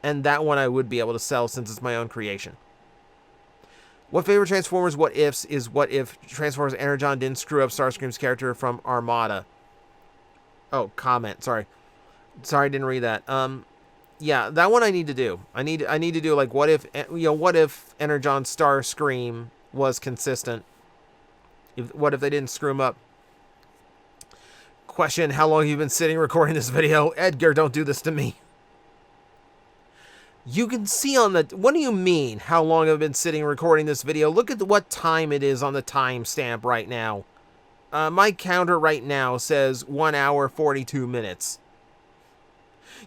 A: And that one I would be able to sell since it's my own creation. What favorite Transformers what ifs is what if Transformers Energon didn't screw up Starscream's character from Armada? Oh, comment. Sorry, I didn't read that. Yeah, that one I need to do. I need to do, like, what if Energon Starscream was consistent? What if they didn't screw him up? Question, how long have you been sitting recording this video? Edgar, don't do this to me. You can see on the... What do you mean, how long I've been sitting recording this video? Look at what time it is on the timestamp right now. My counter right now says 1 hour, 42 minutes.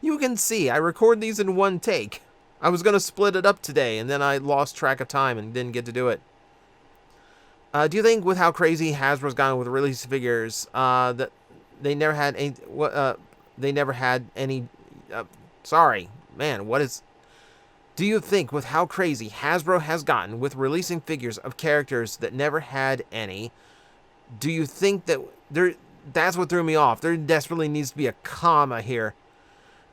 A: You can see, I record these in one take. I was going to split it up today, and then I lost track of time and didn't get to do it. Do you think with how crazy Hasbro's gone with release figures, that they never had any... sorry, man, what is... Do you think with how crazy Hasbro has gotten with releasing figures of characters that never had any, do you think that that's what threw me off? There desperately needs to be a comma here.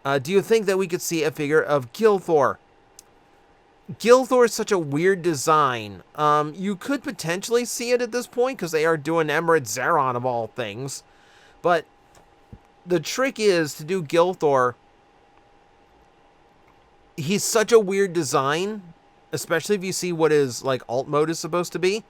A: Do you think that we could see a figure of Gilthor? Gilthor is such a weird design. You could potentially see it at this point because they are doing Emerald Zeron of all things. But the trick is to do Gilthor. He's such a weird design, especially if you see what his, like, alt mode is supposed to be.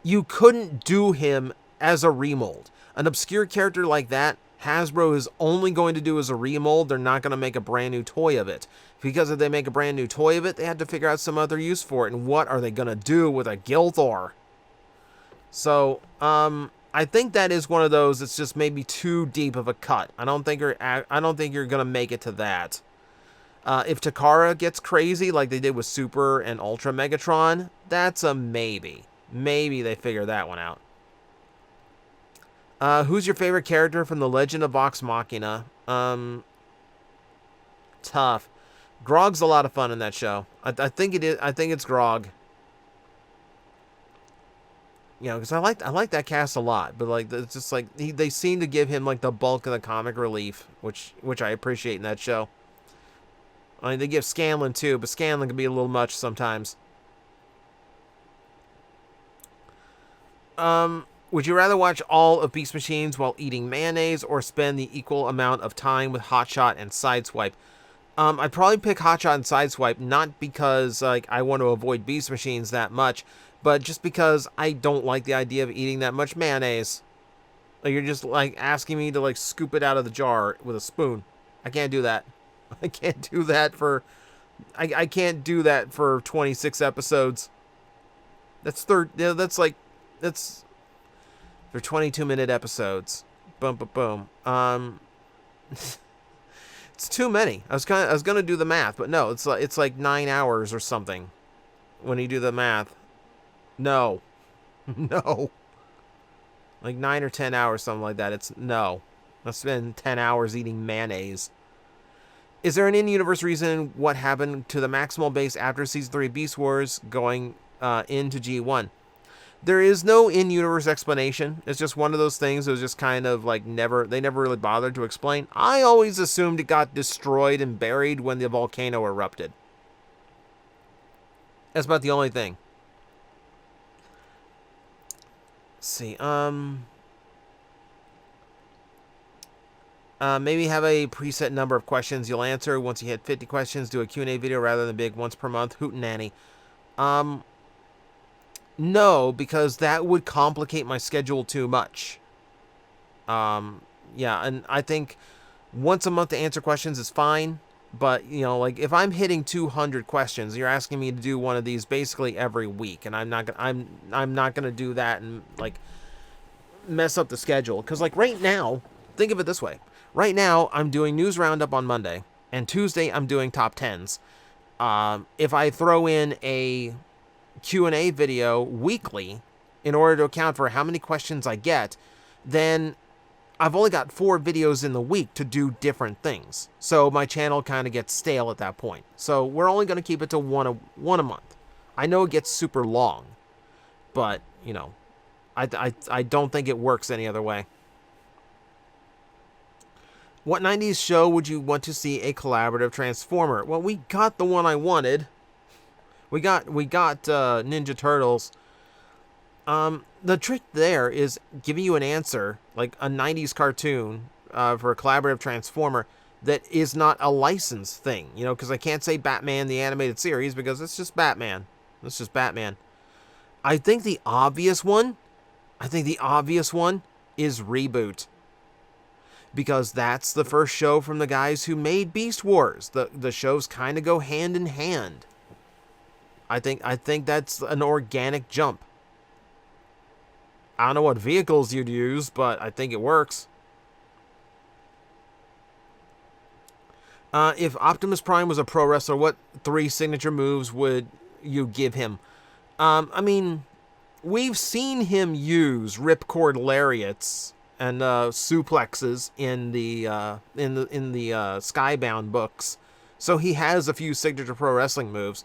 A: You couldn't do him as a remold. An obscure character like that, Hasbro is only going to do as a remold. They're not going to make a brand new toy of it. Because if they make a brand new toy of it, they had to figure out some other use for it. And what are they going to do with a Gilthor? So, I think that is one of those that's just maybe too deep of a cut. I don't think you're going to make it to that. If Takara gets crazy like they did with Super and Ultra Megatron, that's a maybe. Maybe they figure that one out. Who's your favorite character from The Legend of Vox Machina? Tough. Grog's a lot of fun in that show. I think it is. I think it's Grog. You know, because I like that cast a lot, but, like, it's just like they seem to give him, like, the bulk of the comic relief, which I appreciate in that show. I mean, they give Scanlan too, but Scanlan can be a little much sometimes. Would you rather watch all of Beast Machines while eating mayonnaise or spend the equal amount of time with Hotshot and Sideswipe? I'd probably pick Hotshot and Sideswipe, not because, like, I want to avoid Beast Machines that much, but just because I don't like the idea of eating that much mayonnaise. Like, you're just, like, asking me to, like, scoop it out of the jar with a spoon. I can't do that. I can't do that for... I can't do that for 26 episodes. That's that's for 22-minute episodes. Boom, boom, boom. It's too many. I was gonna do the math, but no, it's like 9 hours or something. When you do the math, no, no, like 9 or 10 hours, something like that. It's no. I spend 10 hours eating mayonnaise. Is there an in-universe reason what happened to the Maximal base after Season 3 Beast Wars going into G1? There is no in-universe explanation. It's just one of those things that was just kind of like they never really bothered to explain. I always assumed it got destroyed and buried when the volcano erupted. That's about the only thing. Let's see, maybe have a preset number of questions you'll answer. Once you hit 50 questions, do a Q&A video rather than big once per month. Hootenanny. No, because that would complicate my schedule too much. Yeah, and I think once a month to answer questions is fine. But, you know, like, if I'm hitting 200 questions, you're asking me to do one of these basically every week. And I'm not gonna do that and, like, mess up the schedule. Because, like, right now, think of it this way. Right now, I'm doing News Roundup on Monday, and Tuesday I'm doing Top 10s. If I throw in a Q&A video weekly in order to account for how many questions I get, then I've only got 4 videos in the week to do different things. So my channel kind of gets stale at that point. So we're only going to keep it to one a month. I know it gets super long, but, you know, I don't think it works any other way. What 90s show would you want to see a collaborative Transformer? Well, we got the one I wanted. We got Ninja Turtles. The trick there is giving you an answer, like a 90s cartoon for a collaborative Transformer that is not a licensed thing. You know, because I can't say Batman the Animated Series because it's just Batman. It's just Batman. I think the obvious one is Reboot. Because that's the first show from the guys who made Beast Wars. The shows kind of go hand in hand. I think that's an organic jump. I don't know what vehicles you'd use, but I think it works. If Optimus Prime was a pro wrestler, what 3 signature moves would you give him? I mean, we've seen him use ripcord lariats and suplexes in the Skybound books, so he has a few signature pro wrestling moves.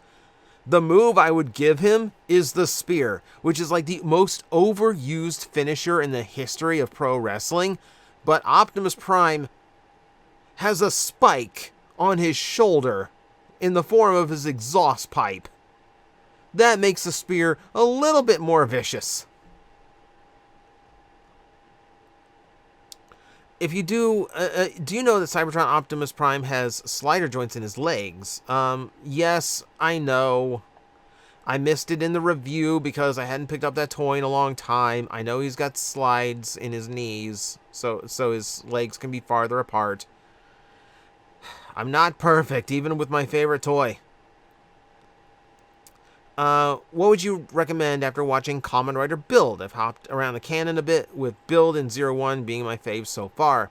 A: The move I would give him is the spear, which is like the most overused finisher in the history of pro wrestling. But Optimus Prime has a spike on his shoulder in the form of his exhaust pipe. That makes the spear a little bit more vicious. If you do you know that Cybertron Optimus Prime has slider joints in his legs? Yes, I know. I missed it in the review because I hadn't picked up that toy in a long time. I know he's got slides in his knees, so his legs can be farther apart. I'm not perfect, even with my favorite toy. What would you recommend after watching Kamen Rider Build? I've hopped around the canon a bit, with Build and 01 being my fave so far.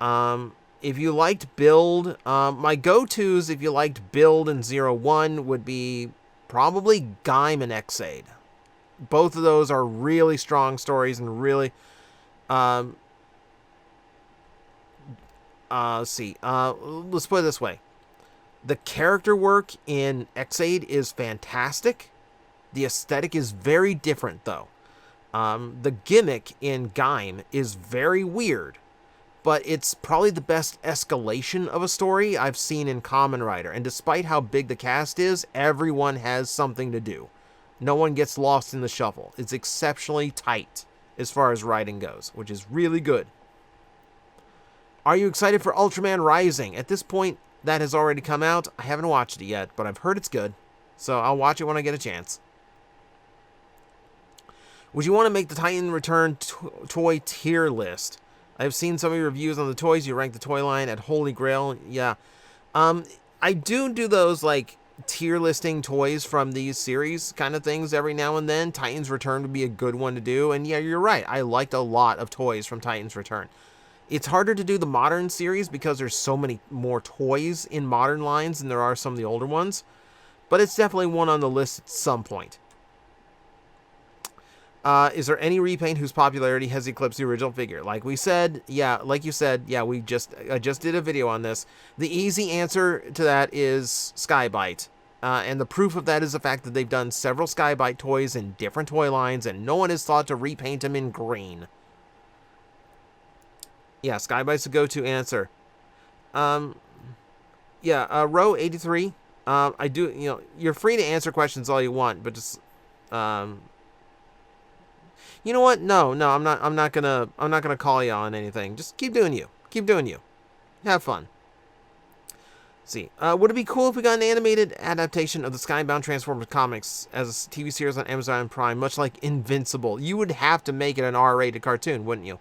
A: If you liked Build, my go-tos if you liked Build and 01 would be probably Gaim and Exade. Both of those are really strong stories and really... let's see. Let's put it this way. The character work in Exade is fantastic. The aesthetic is very different, though. The gimmick in Gaim is very weird, but it's probably the best escalation of a story I've seen in Kamen Rider. And despite how big the cast is, everyone has something to do. No one gets lost in the shuffle. It's exceptionally tight as far as writing goes, which is really good. Are you excited for Ultraman Rising? At this point, that has already come out. I haven't watched it yet, but I've heard it's good. So I'll watch it when I get a chance. Would you want to make the Titan Return toy tier list? I've seen some of your reviews on the toys. You rank the toy line at Holy Grail. Yeah. I do those, like, tier listing toys from these series kind of things every now and then. Titan's Return would be a good one to do. And yeah, you're right. I liked a lot of toys from Titan's Return. It's harder to do the modern series because there's so many more toys in modern lines than there are some of the older ones. But it's definitely one on the list at some point. Is there any repaint whose popularity has eclipsed the original figure? Like we said, yeah, like you said, yeah, I just did a video on this. The easy answer to that is Skybite. And the proof of that is the fact that they've done several Skybite toys in different toy lines, and no one has thought to repaint them in green. Yeah, Skybite's the go-to answer. Yeah, row 83. I do, you're free to answer questions all you want, but just, you know what? No, I'm not gonna call you on anything. Just keep doing you. Keep doing you. Have fun. Let's see. Would it be cool if we got an animated adaptation of the Skybound Transformers comics as a TV series on Amazon Prime, much like Invincible? You would have to make it an R-rated cartoon, wouldn't you?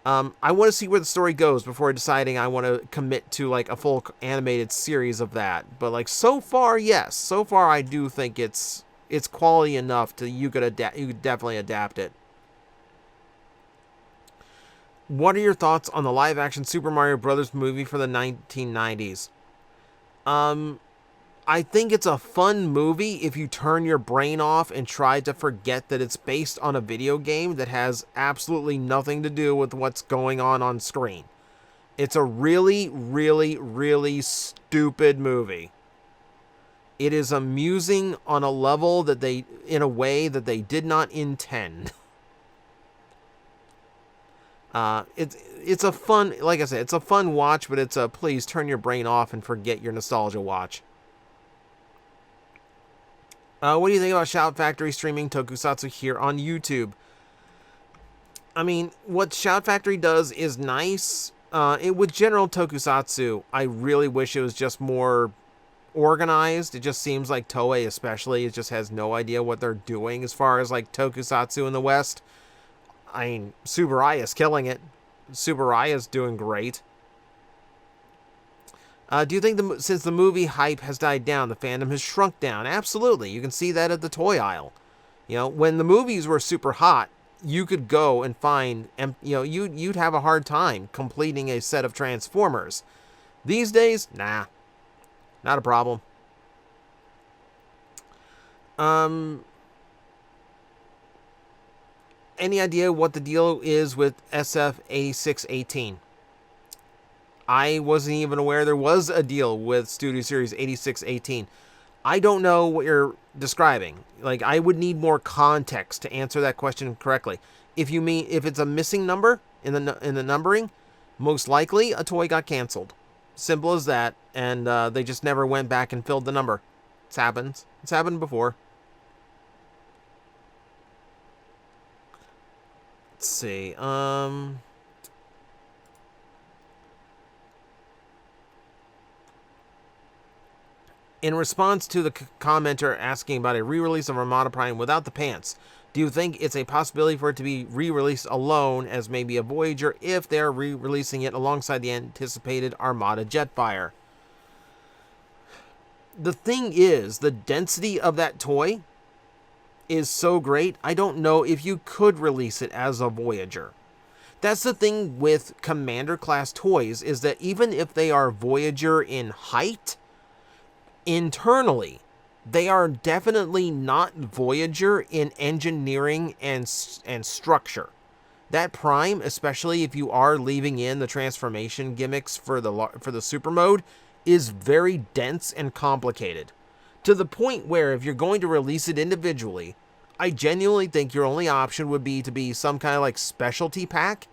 A: I want to see where the story goes before deciding I want to commit to, like, a full animated series of that. But, like, so far, yes. So far, I do think it's quality enough to you could definitely adapt it. What are your thoughts on the live-action Super Mario Brothers movie for the 1990s? I think it's a fun movie if you turn your brain off and try to forget that it's based on a video game that has absolutely nothing to do with what's going on screen. It's a really, really, really stupid movie. It is amusing on a level in a way that they did not intend. It's a fun, like I said, it's a fun watch, but it's a please turn your brain off and forget your nostalgia watch. What do you think about Shout Factory streaming Tokusatsu here on YouTube? I mean, what Shout Factory does is nice. With general Tokusatsu, I really wish it was just more organized. It just seems like Toei especially, it just has no idea what they're doing as far as, like, Tokusatsu in the West. I mean, Tsuburaya's killing it. Tsuburaya's doing great. Do you think since the movie hype has died down, the fandom has shrunk down? Absolutely. You can see that at the toy aisle. When the movies were super hot, you could go and find, you'd have a hard time completing a set of Transformers. These days, nah. Not a problem. Any idea what the deal is with SF8618? I wasn't even aware there was a deal with Studio Series 8618. I don't know what you're describing. Like, I would need more context to answer that question correctly. If it's a missing number in the numbering, most likely a toy got canceled. Simple as that, and they just never went back and filled the number. It's happened. It's happened before. Let's see. In response to the commenter asking about a re-release of Armada Prime without the pants, do you think it's a possibility for it to be re-released alone as maybe a Voyager if they're re-releasing it alongside the anticipated Armada Jetfire? The thing is, the density of that toy is so great, I don't know if you could release it as a Voyager. That's the thing with Commander class toys, is that even if they are Voyager in height, internally, they are definitely not Voyager in engineering and structure. That Prime, especially if you are leaving in the transformation gimmicks for the super mode, is very dense and complicated. To the point where if you're going to release it individually, I genuinely think your only option would be to be some kind of like specialty pack.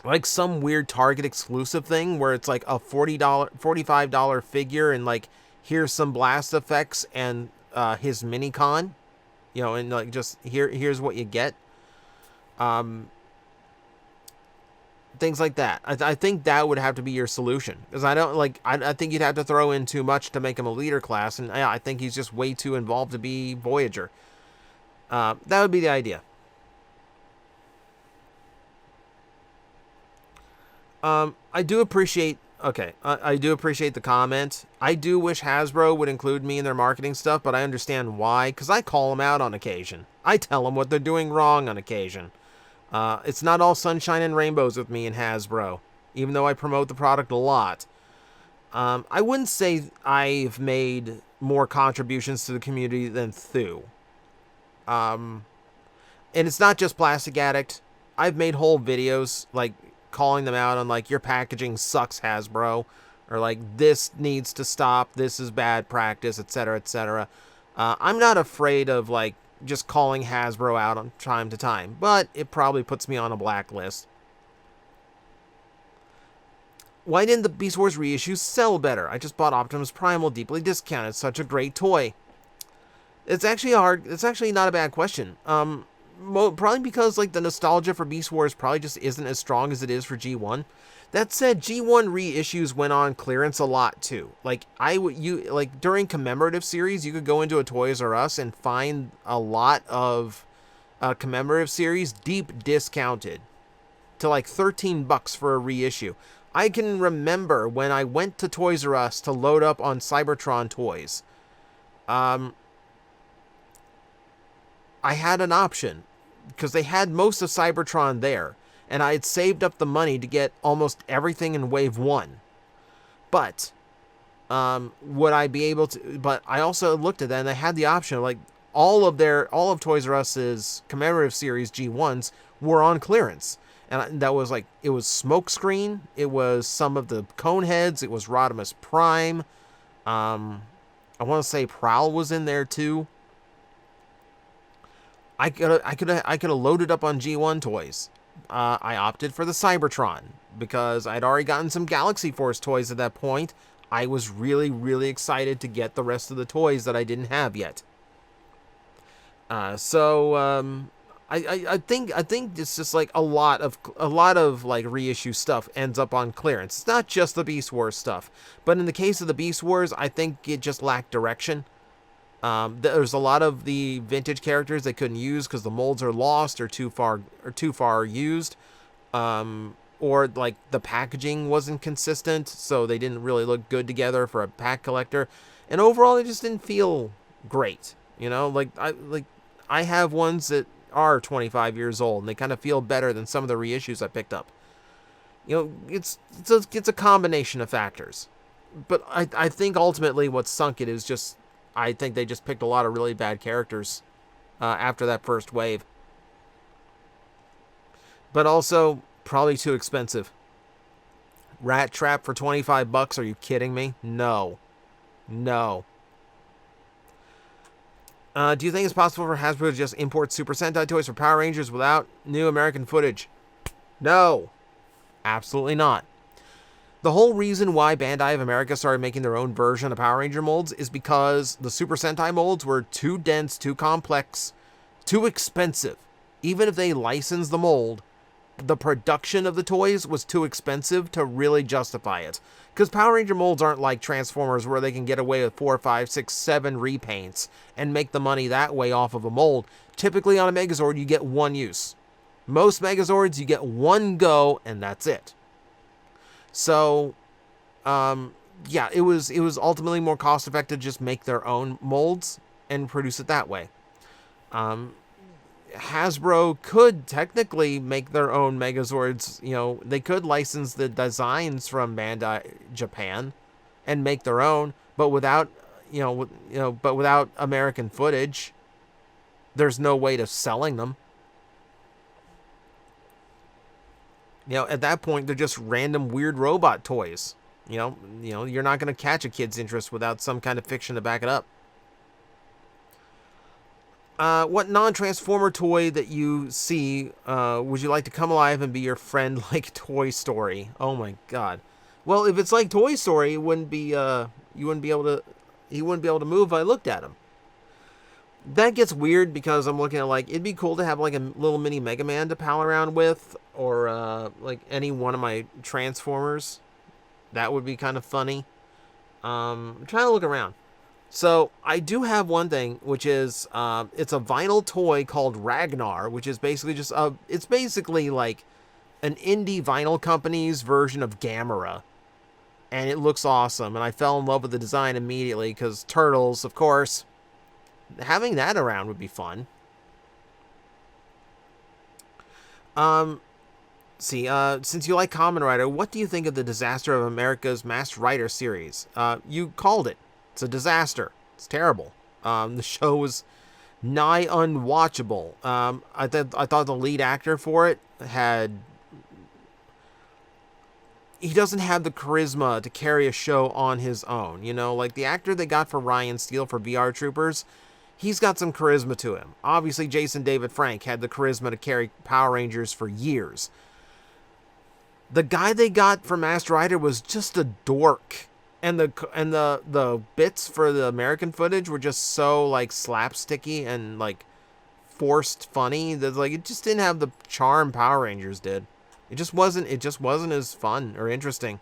A: Like some weird Target exclusive thing where it's like a $45 figure and like here's some blast effects and his mini con, and like just here's what you get. things like that. I think that would have to be your solution, because I think you'd have to throw in too much to make him a leader class, and I think he's just way too involved to be Voyager. That would be the idea. I do appreciate. Okay, I do appreciate the comment. I do wish Hasbro would include me in their marketing stuff, but I understand why, because I call them out on occasion. I tell them what they're doing wrong on occasion. It's not all sunshine and rainbows with me and Hasbro, even though I promote the product a lot. I wouldn't say I've made more contributions to the community than Thu. And it's not just Plastic Addict. I've made whole videos, like, calling them out on, like, your packaging sucks, Hasbro, or, like, this needs to stop, this is bad practice, etc., etc. I'm not afraid of, like, just calling Hasbro out on time to time, but it probably puts me on a blacklist. Why didn't the Beast Wars reissues sell better? I just bought Optimus Primal deeply discounted. Such a great toy. It's actually not a bad question. Probably because, like, the nostalgia for Beast Wars probably just isn't as strong as it is for G1. That said, G1 reissues went on clearance a lot too. Like, during commemorative series, you could go into a Toys R Us and find a lot of commemorative series deep discounted to like $13 for a reissue. I can remember when I went to Toys R Us to load up on Cybertron toys. I had an option because they had most of Cybertron there, and I had saved up the money to get almost everything in Wave 1. But would I be able to? But I also looked at that, and they had the option, like, all of Toys R Us's commemorative series G1s were on clearance, and that was like, it was Smokescreen, it was some of the Coneheads, it was Rodimus Prime. I want to say Prowl was in there too. I could have loaded up on G1 toys. I opted for the Cybertron because I'd already gotten some Galaxy Force toys at that point. I was really, really excited to get the rest of the toys that I didn't have yet. I think it's just like a lot of like reissue stuff ends up on clearance. It's not just the Beast Wars stuff, but in the case of the Beast Wars, I think it just lacked direction. There's a lot of the vintage characters they couldn't use because the molds are lost or too far used, or like the packaging wasn't consistent, so they didn't really look good together for a pack collector, and overall they just didn't feel great. You know, I have ones that are 25 years old and they kind of feel better than some of the reissues I picked up. You know, it's a combination of factors, but I think ultimately what sunk it is just, I think they just picked a lot of really bad characters after that first wave. But also, probably too expensive. Rat Trap for $25? Are you kidding me? No. No. Do you think it's possible for Hasbro to just import Super Sentai toys for Power Rangers without new American footage? No. Absolutely not. The whole reason why Bandai of America started making their own version of Power Ranger molds is because the Super Sentai molds were too dense, too complex, too expensive. Even if they licensed the mold, the production of the toys was too expensive to really justify it. Because Power Ranger molds aren't like Transformers where they can get away with 4, 5, 6, 7 repaints and make the money that way off of a mold. Typically on a Megazord, you get one use. Most Megazords, you get one go, and that's it. So, yeah, it was ultimately more cost effective to just make their own molds and produce it that way. Hasbro could technically make their own Megazords. You know, they could license the designs from Bandai Japan and make their own, but without American footage, there's no way to selling them. You know, at that point, they're just random weird robot toys. You know, you're not going to catch a kid's interest without some kind of fiction to back it up. What non-Transformer toy that you see would you like to come alive and be your friend like Toy Story? Oh my God. Well, if it's like Toy Story, he wouldn't be able to move if I looked at him. That gets weird because I'm looking at, like, it'd be cool to have like a little mini Mega Man to pal around with, or like any one of my Transformers. That would be kind of funny. I'm trying to look around. So I do have one thing, which is it's a vinyl toy called Ragnar, which is basically just it's basically like an indie vinyl company's version of Gamera, and it looks awesome. And I fell in love with the design immediately because Turtles, of course. Having that around would be fun. Um, since you like Kamen Rider, what do you think of the disaster of America's Masked Rider series? You called it. It's a disaster. It's terrible. The show was nigh unwatchable. I thought the lead actor for it he doesn't have the charisma to carry a show on his own. You know, like the actor they got for Ryan Steele for VR Troopers, he's got some charisma to him. Obviously, Jason David Frank had the charisma to carry Power Rangers for years. The guy they got for Masked Rider was just a dork. And the bits for the American footage were just so like slapsticky and like forced funny that like it just didn't have the charm Power Rangers did. It just wasn't as fun or interesting.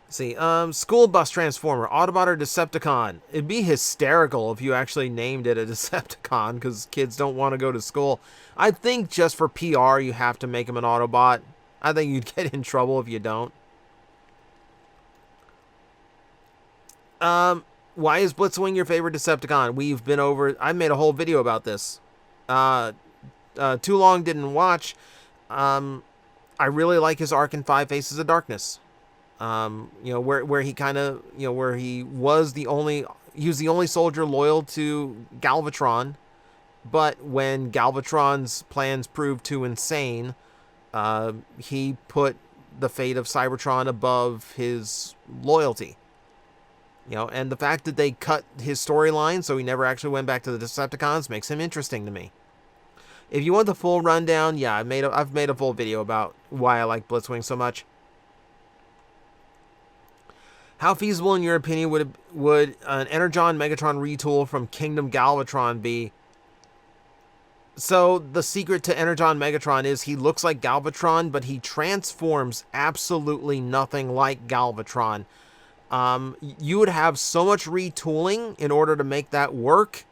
A: Let's see, school bus transformer, Autobot or Decepticon? It'd be hysterical if you actually named it a Decepticon because kids don't want to go to school. I think just for PR you have to make him an Autobot. I think you'd get in trouble if you don't. Why is Blitzwing your favorite Decepticon? I made a whole video about this. Too long didn't watch. I really like his arc in Five Faces of Darkness. Where he kind of, where he was the only soldier loyal to Galvatron, but when Galvatron's plans proved too insane, he put the fate of Cybertron above his loyalty. And the fact that they cut his storyline so he never actually went back to the Decepticons makes him interesting to me. If you want the full rundown, yeah, I've made a full video about why I like Blitzwing so much. How feasible, in your opinion, would an Energon Megatron retool from Kingdom Galvatron be? So the secret to Energon Megatron is he looks like Galvatron, but he transforms absolutely nothing like Galvatron. You would have so much retooling in order to make that work.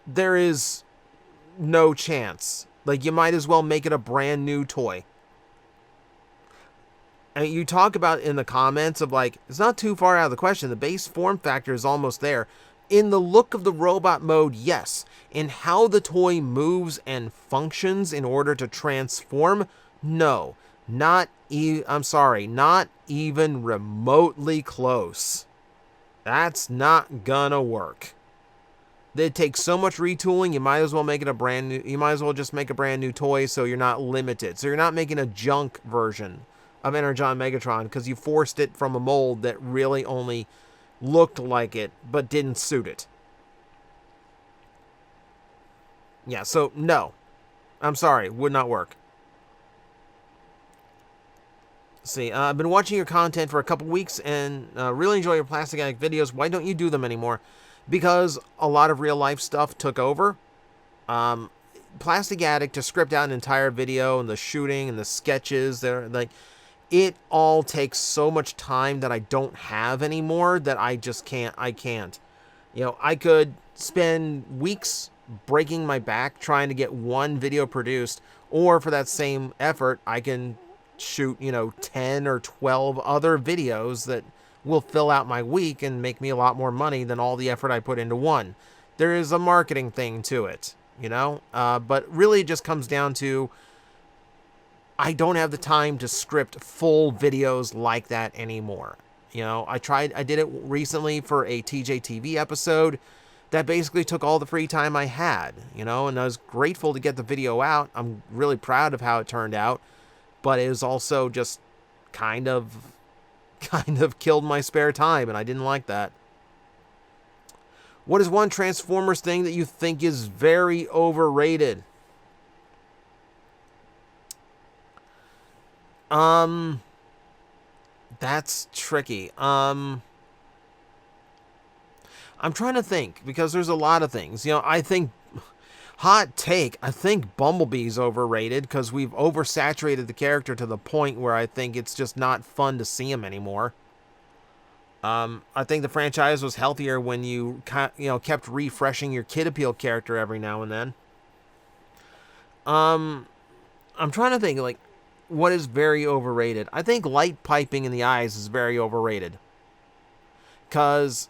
A: There is no chance. Like, you might as well make it a brand new toy. And you talk about in the comments of like, it's not too far out of the question. The base form factor is almost there. In the look of the robot mode, yes. In how the toy moves and functions in order to transform, no. I'm sorry, not even remotely close. That's not gonna work. They take so much retooling, you might as well make it you might as well just make a brand new toy so you're not limited. So you're not making a junk version of Energon Megatron because you forced it from a mold that really only looked like it but didn't suit it. Yeah, so no. I'm sorry, would not work. See, I've been watching your content for a couple weeks and really enjoy your Plastic Addict videos. Why don't you do them anymore? Because a lot of real life stuff took over. Plastic Addict, to script out an entire video and the shooting and the sketches, it all takes so much time that I don't have anymore that I can't. I could spend weeks breaking my back trying to get one video produced, or for that same effort, I can shoot, 10 or 12 other videos that will fill out my week and make me a lot more money than all the effort I put into one. There is a marketing thing to it, but really it just comes down to I don't have the time to script full videos like that anymore. I did it recently for a TJTV episode that basically took all the free time I had, and I was grateful to get the video out. I'm really proud of how it turned out, but it was also just kind of killed my spare time, and I didn't like that. What is one Transformers thing that you think is very overrated? That's tricky. I'm trying to think, because there's a lot of things. I think, hot take, I think Bumblebee's overrated because we've oversaturated the character to the point where I think it's just not fun to see him anymore. I think the franchise was healthier when you kept refreshing your Kid Appeal character every now and then. I'm trying to think, like, what is very overrated. I think light piping in the eyes is very overrated. Because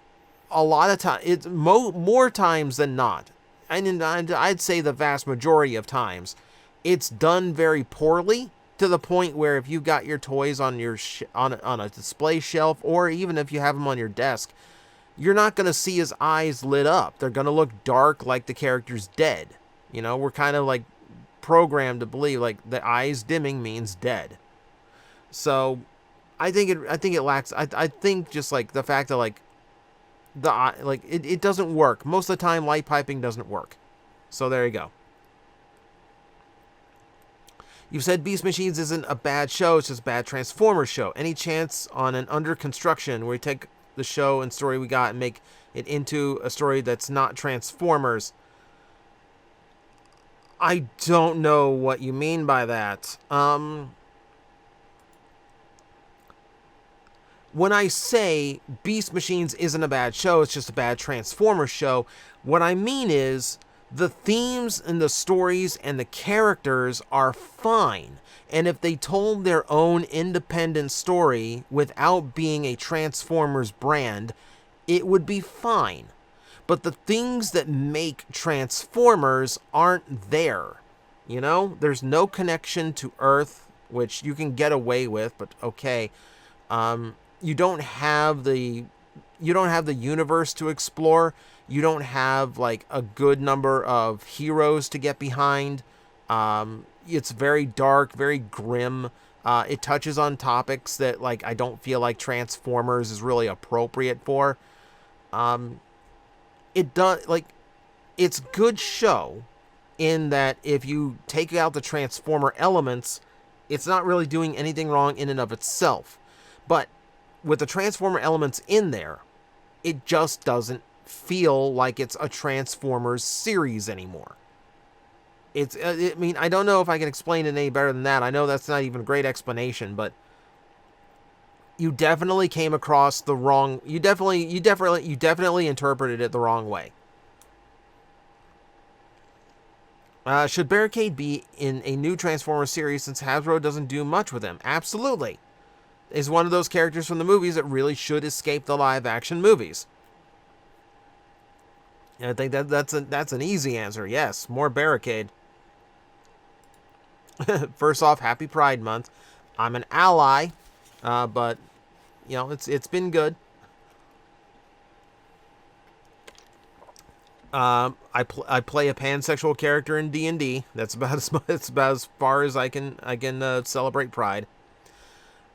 A: a lot of times, it's more times than not, and I'd say the vast majority of times, it's done very poorly, to the point where if you got your toys on your on a display shelf, or even if you have them on your desk, you're not going to see his eyes lit up. They're going to look dark, like the character's dead. We're kind of like programmed to believe like the eyes dimming means dead. So I think it lacks. I think just like the fact that like the eye, like it doesn't work most of the time. Light piping doesn't work. So there you go. You said Beast Machines isn't a bad show, it's just a bad Transformers show. Any chance on an under construction where we take the show and story we got and make it into a story that's not Transformers? I don't know what you mean by that. When I say Beast Machines isn't a bad show, it's just a bad Transformers show, what I mean is the themes and the stories and the characters are fine. And if they told their own independent story without being a Transformers brand, it would be fine. But the things that make Transformers aren't there. There's no connection to Earth, which you can get away with, but okay. You don't have the universe to explore. You don't have like a good number of heroes to get behind. It's very dark, very grim. It touches on topics that like I don't feel like Transformers is really appropriate for. It does, like, it's good show in that if you take out the Transformer elements, it's not really doing anything wrong in and of itself. But with the Transformer elements in there, it just doesn't feel like it's a Transformers series anymore. I mean, I don't know if I can explain it any better than that. I know that's not even a great explanation, but you definitely came across the wrong. You definitely interpreted it the wrong way. Should Barricade be in a new Transformers series since Hasbro doesn't do much with him? Absolutely. Is one of those characters from the movies that really should escape the live-action movies. And I think that's an easy answer. Yes, more Barricade. First off, happy Pride Month. I'm an ally, but it's been good. I play a pansexual character in D&D. That's about as far as I can celebrate Pride.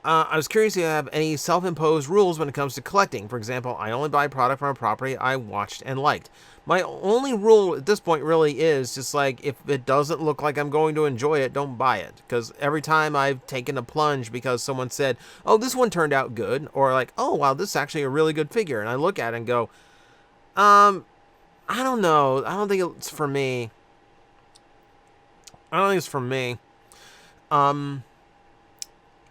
A: I was curious if you have any self-imposed rules when it comes to collecting. For example, I only buy product from a property I watched and liked. My only rule at this point really is just like, if it doesn't look like I'm going to enjoy it, don't buy it. Because every time I've taken a plunge because someone said, oh, this one turned out good, or like, oh, wow, this is actually a really good figure, and I look at it and go, I don't know. I don't think it's for me.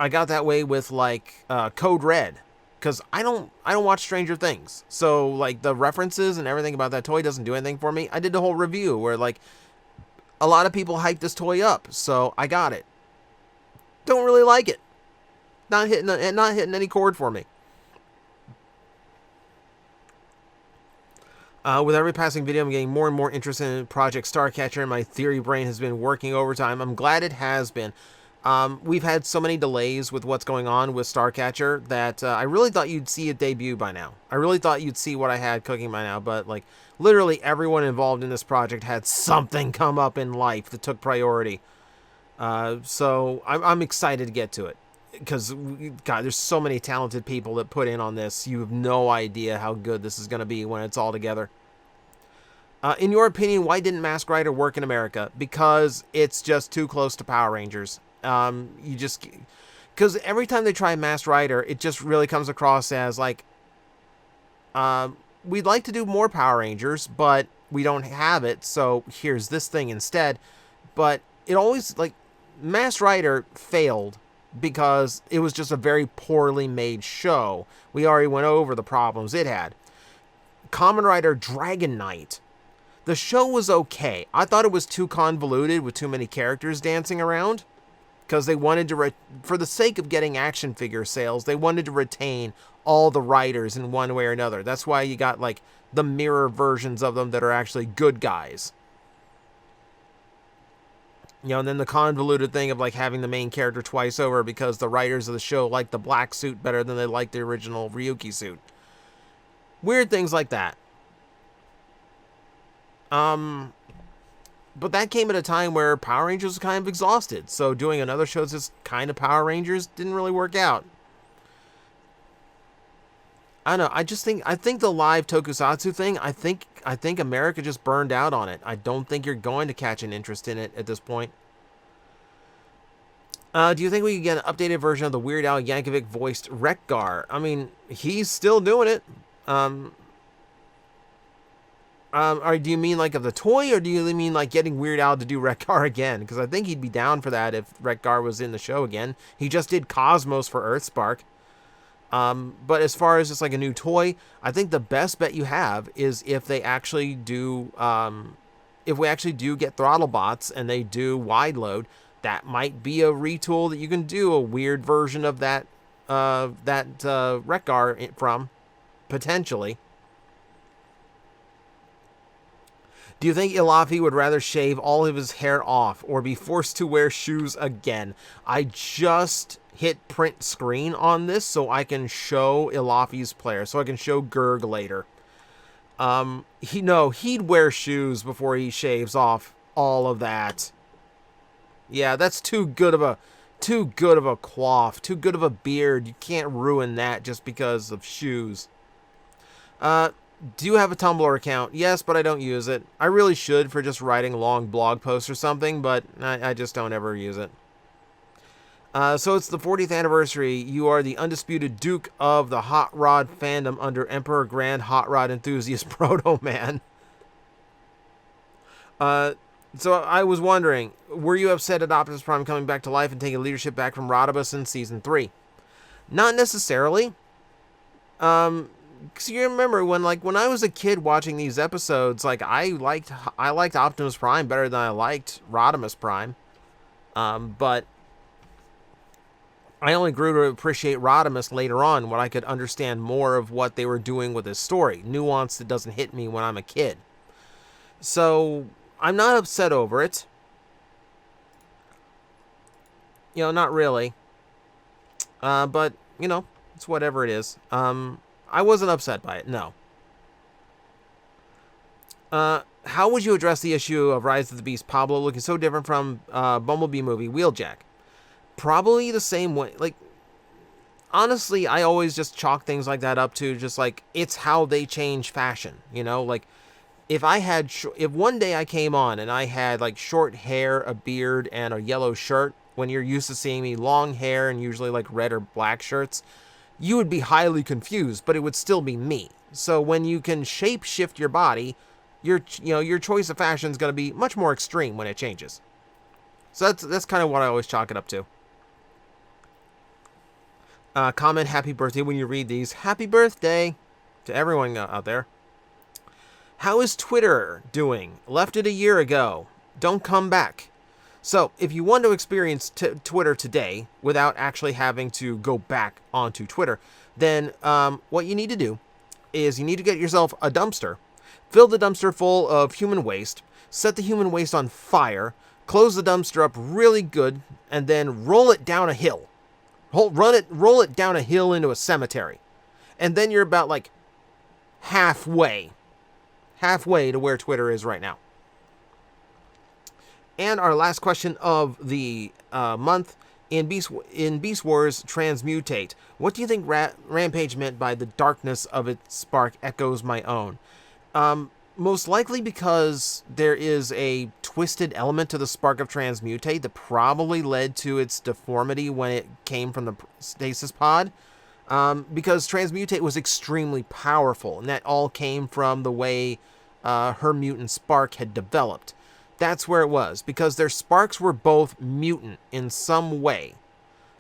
A: I got that way with like Code Red, because I don't watch Stranger Things, so like the references and everything about that toy doesn't do anything for me. I did the whole review where like a lot of people hyped this toy up, so I got it. Don't really like it. Not hitting any chord for me. With every passing video, I'm getting more and more interested in Project Starcatcher, and my theory brain has been working overtime. I'm glad it has been. We've had so many delays with what's going on with Starcatcher that I really thought you'd see it debut by now. I really thought you'd see what I had cooking by now, but like literally everyone involved in this project had something come up in life that took priority. So I'm excited to get to it, because God, there's so many talented people that put in on this. You have no idea how good this is going to be when it's all together. In your opinion, why didn't Mask Rider work in America? Because it's just too close to Power Rangers. Because every time they try Mask Rider, it just really comes across as like, we'd like to do more Power Rangers, but we don't have it, so here's this thing instead. But it always, like, Masked Rider failed because it was just a very poorly made show. We already went over the problems it had. Kamen Rider Dragon Knight. The show was okay. I thought it was too convoluted with too many characters dancing around, because they wanted to, for the sake of getting action figure sales, they wanted to retain all the writers in one way or another. That's why you got, like, the mirror versions of them that are actually good guys. You know, and then the convoluted thing of, like, having the main character twice over because the writers of the show like the black suit better than they like the original Ryuki suit. Weird things like that. But that came at a time where Power Rangers was kind of exhausted, so doing another show that's kind of Power Rangers didn't really work out. I don't know. I think the live tokusatsu thing, I think America just burned out on it. I don't think you're going to catch an interest in it at this point. Do you think we could get an updated version of the Weird Al Yankovic voiced Wreck-Gar? I mean, he's still doing it. Or do you mean like of the toy, or do you mean like getting Weird Al to do Wreck-Gar again? Because I think he'd be down for that if Wreck-Gar was in the show again. He just did Cosmos for Earthspark. But as far as just like a new toy, I think the best bet you have is if they actually do, if we actually do get Throttlebots and they do wide load, that might be a retool that you can do a weird version of that, Wreck-Gar from, potentially. Do you think Ilafi would rather shave all of his hair off or be forced to wear shoes again? I just hit print screen on this so I can show Ilafi's player, so I can show Gerg later. He'd wear shoes before he shaves off all of that. Yeah, that's too good of a coif, too good of a beard. You can't ruin that just because of shoes. Do you have a Tumblr account? Yes, but I don't use it. I really should for just writing long blog posts or something, but I just don't ever use it. So it's the 40th anniversary. You are the undisputed Duke of the Hot Rod fandom under Emperor Grand Hot Rod Enthusiast Proto Man. So I was wondering, were you upset at Optimus Prime coming back to life and taking leadership back from Rhodobus in Season 3? Not necessarily. Because you remember when I was a kid watching these episodes, like I liked Optimus Prime better than I liked Rodimus Prime, but I only grew to appreciate Rodimus later on when I could understand more of what they were doing with his story, nuance that doesn't hit me when I'm a kid. So I'm not upset over it. You know, not really. But you know, it's whatever it is. I wasn't upset by it, no. How would you address the issue of Rise of the Beast Pablo looking so different from Bumblebee movie Wheeljack? Probably the same way. Like, honestly, I always just chalk things like that up to just like, it's how they change fashion, you know? Like, if one day I came on and I had like short hair, a beard, and a yellow shirt, when you're used to seeing me long hair and usually like red or black shirts, you would be highly confused, but it would still be me. So when you can shape shift your body, your choice of fashion is going to be much more extreme when it changes. So that's kind of what I always chalk it up to. Comment happy birthday when you read these. Happy birthday to everyone out there. How is Twitter doing? Left it a year ago. Don't come back. So, if you want to experience Twitter today without actually having to go back onto Twitter, then what you need to do is you need to get yourself a dumpster, fill the dumpster full of human waste, set the human waste on fire, close the dumpster up really good, and then roll it down a hill. Roll it down a hill into a cemetery. And then you're about like halfway to where Twitter is right now. And our last question of the month, in Beast Wars Transmutate, what do you think Rampage meant by the darkness of its spark echoes my own? Most likely because there is a twisted element to the spark of Transmutate that probably led to its deformity when it came from the stasis pod. because Transmutate was extremely powerful, and that all came from the way her mutant spark had developed. That's where it was, because their sparks were both mutant in some way.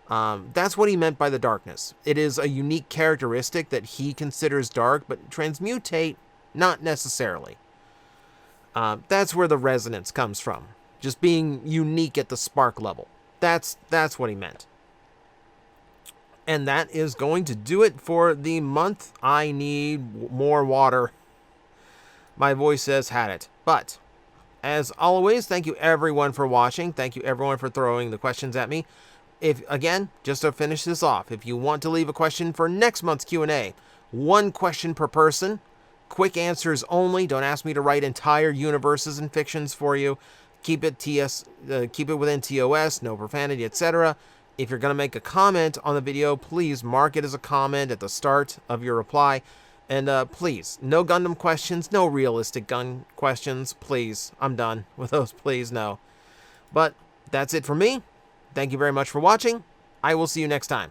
A: That's what he meant by the darkness. It is a unique characteristic that he considers dark, but Transmutate, not necessarily. That's where the resonance comes from. Just being unique at the spark level. That's what he meant. And that is going to do it for the month. I need more water. My voice says had it. But, as always, thank you everyone for watching. Thank you everyone for throwing the questions at me. Again, just to finish this off, if you want to leave a question for next month's Q&A, 1 question per person, quick answers only. Don't ask me to write entire universes and fictions for you. Keep it within TOS, no profanity, etc. If you're going to make a comment on the video, please mark it as a comment at the start of your reply. And please, no Gundam questions, no realistic gun questions, please. I'm done with those, please, no. But that's it for me. Thank you very much for watching. I will see you next time.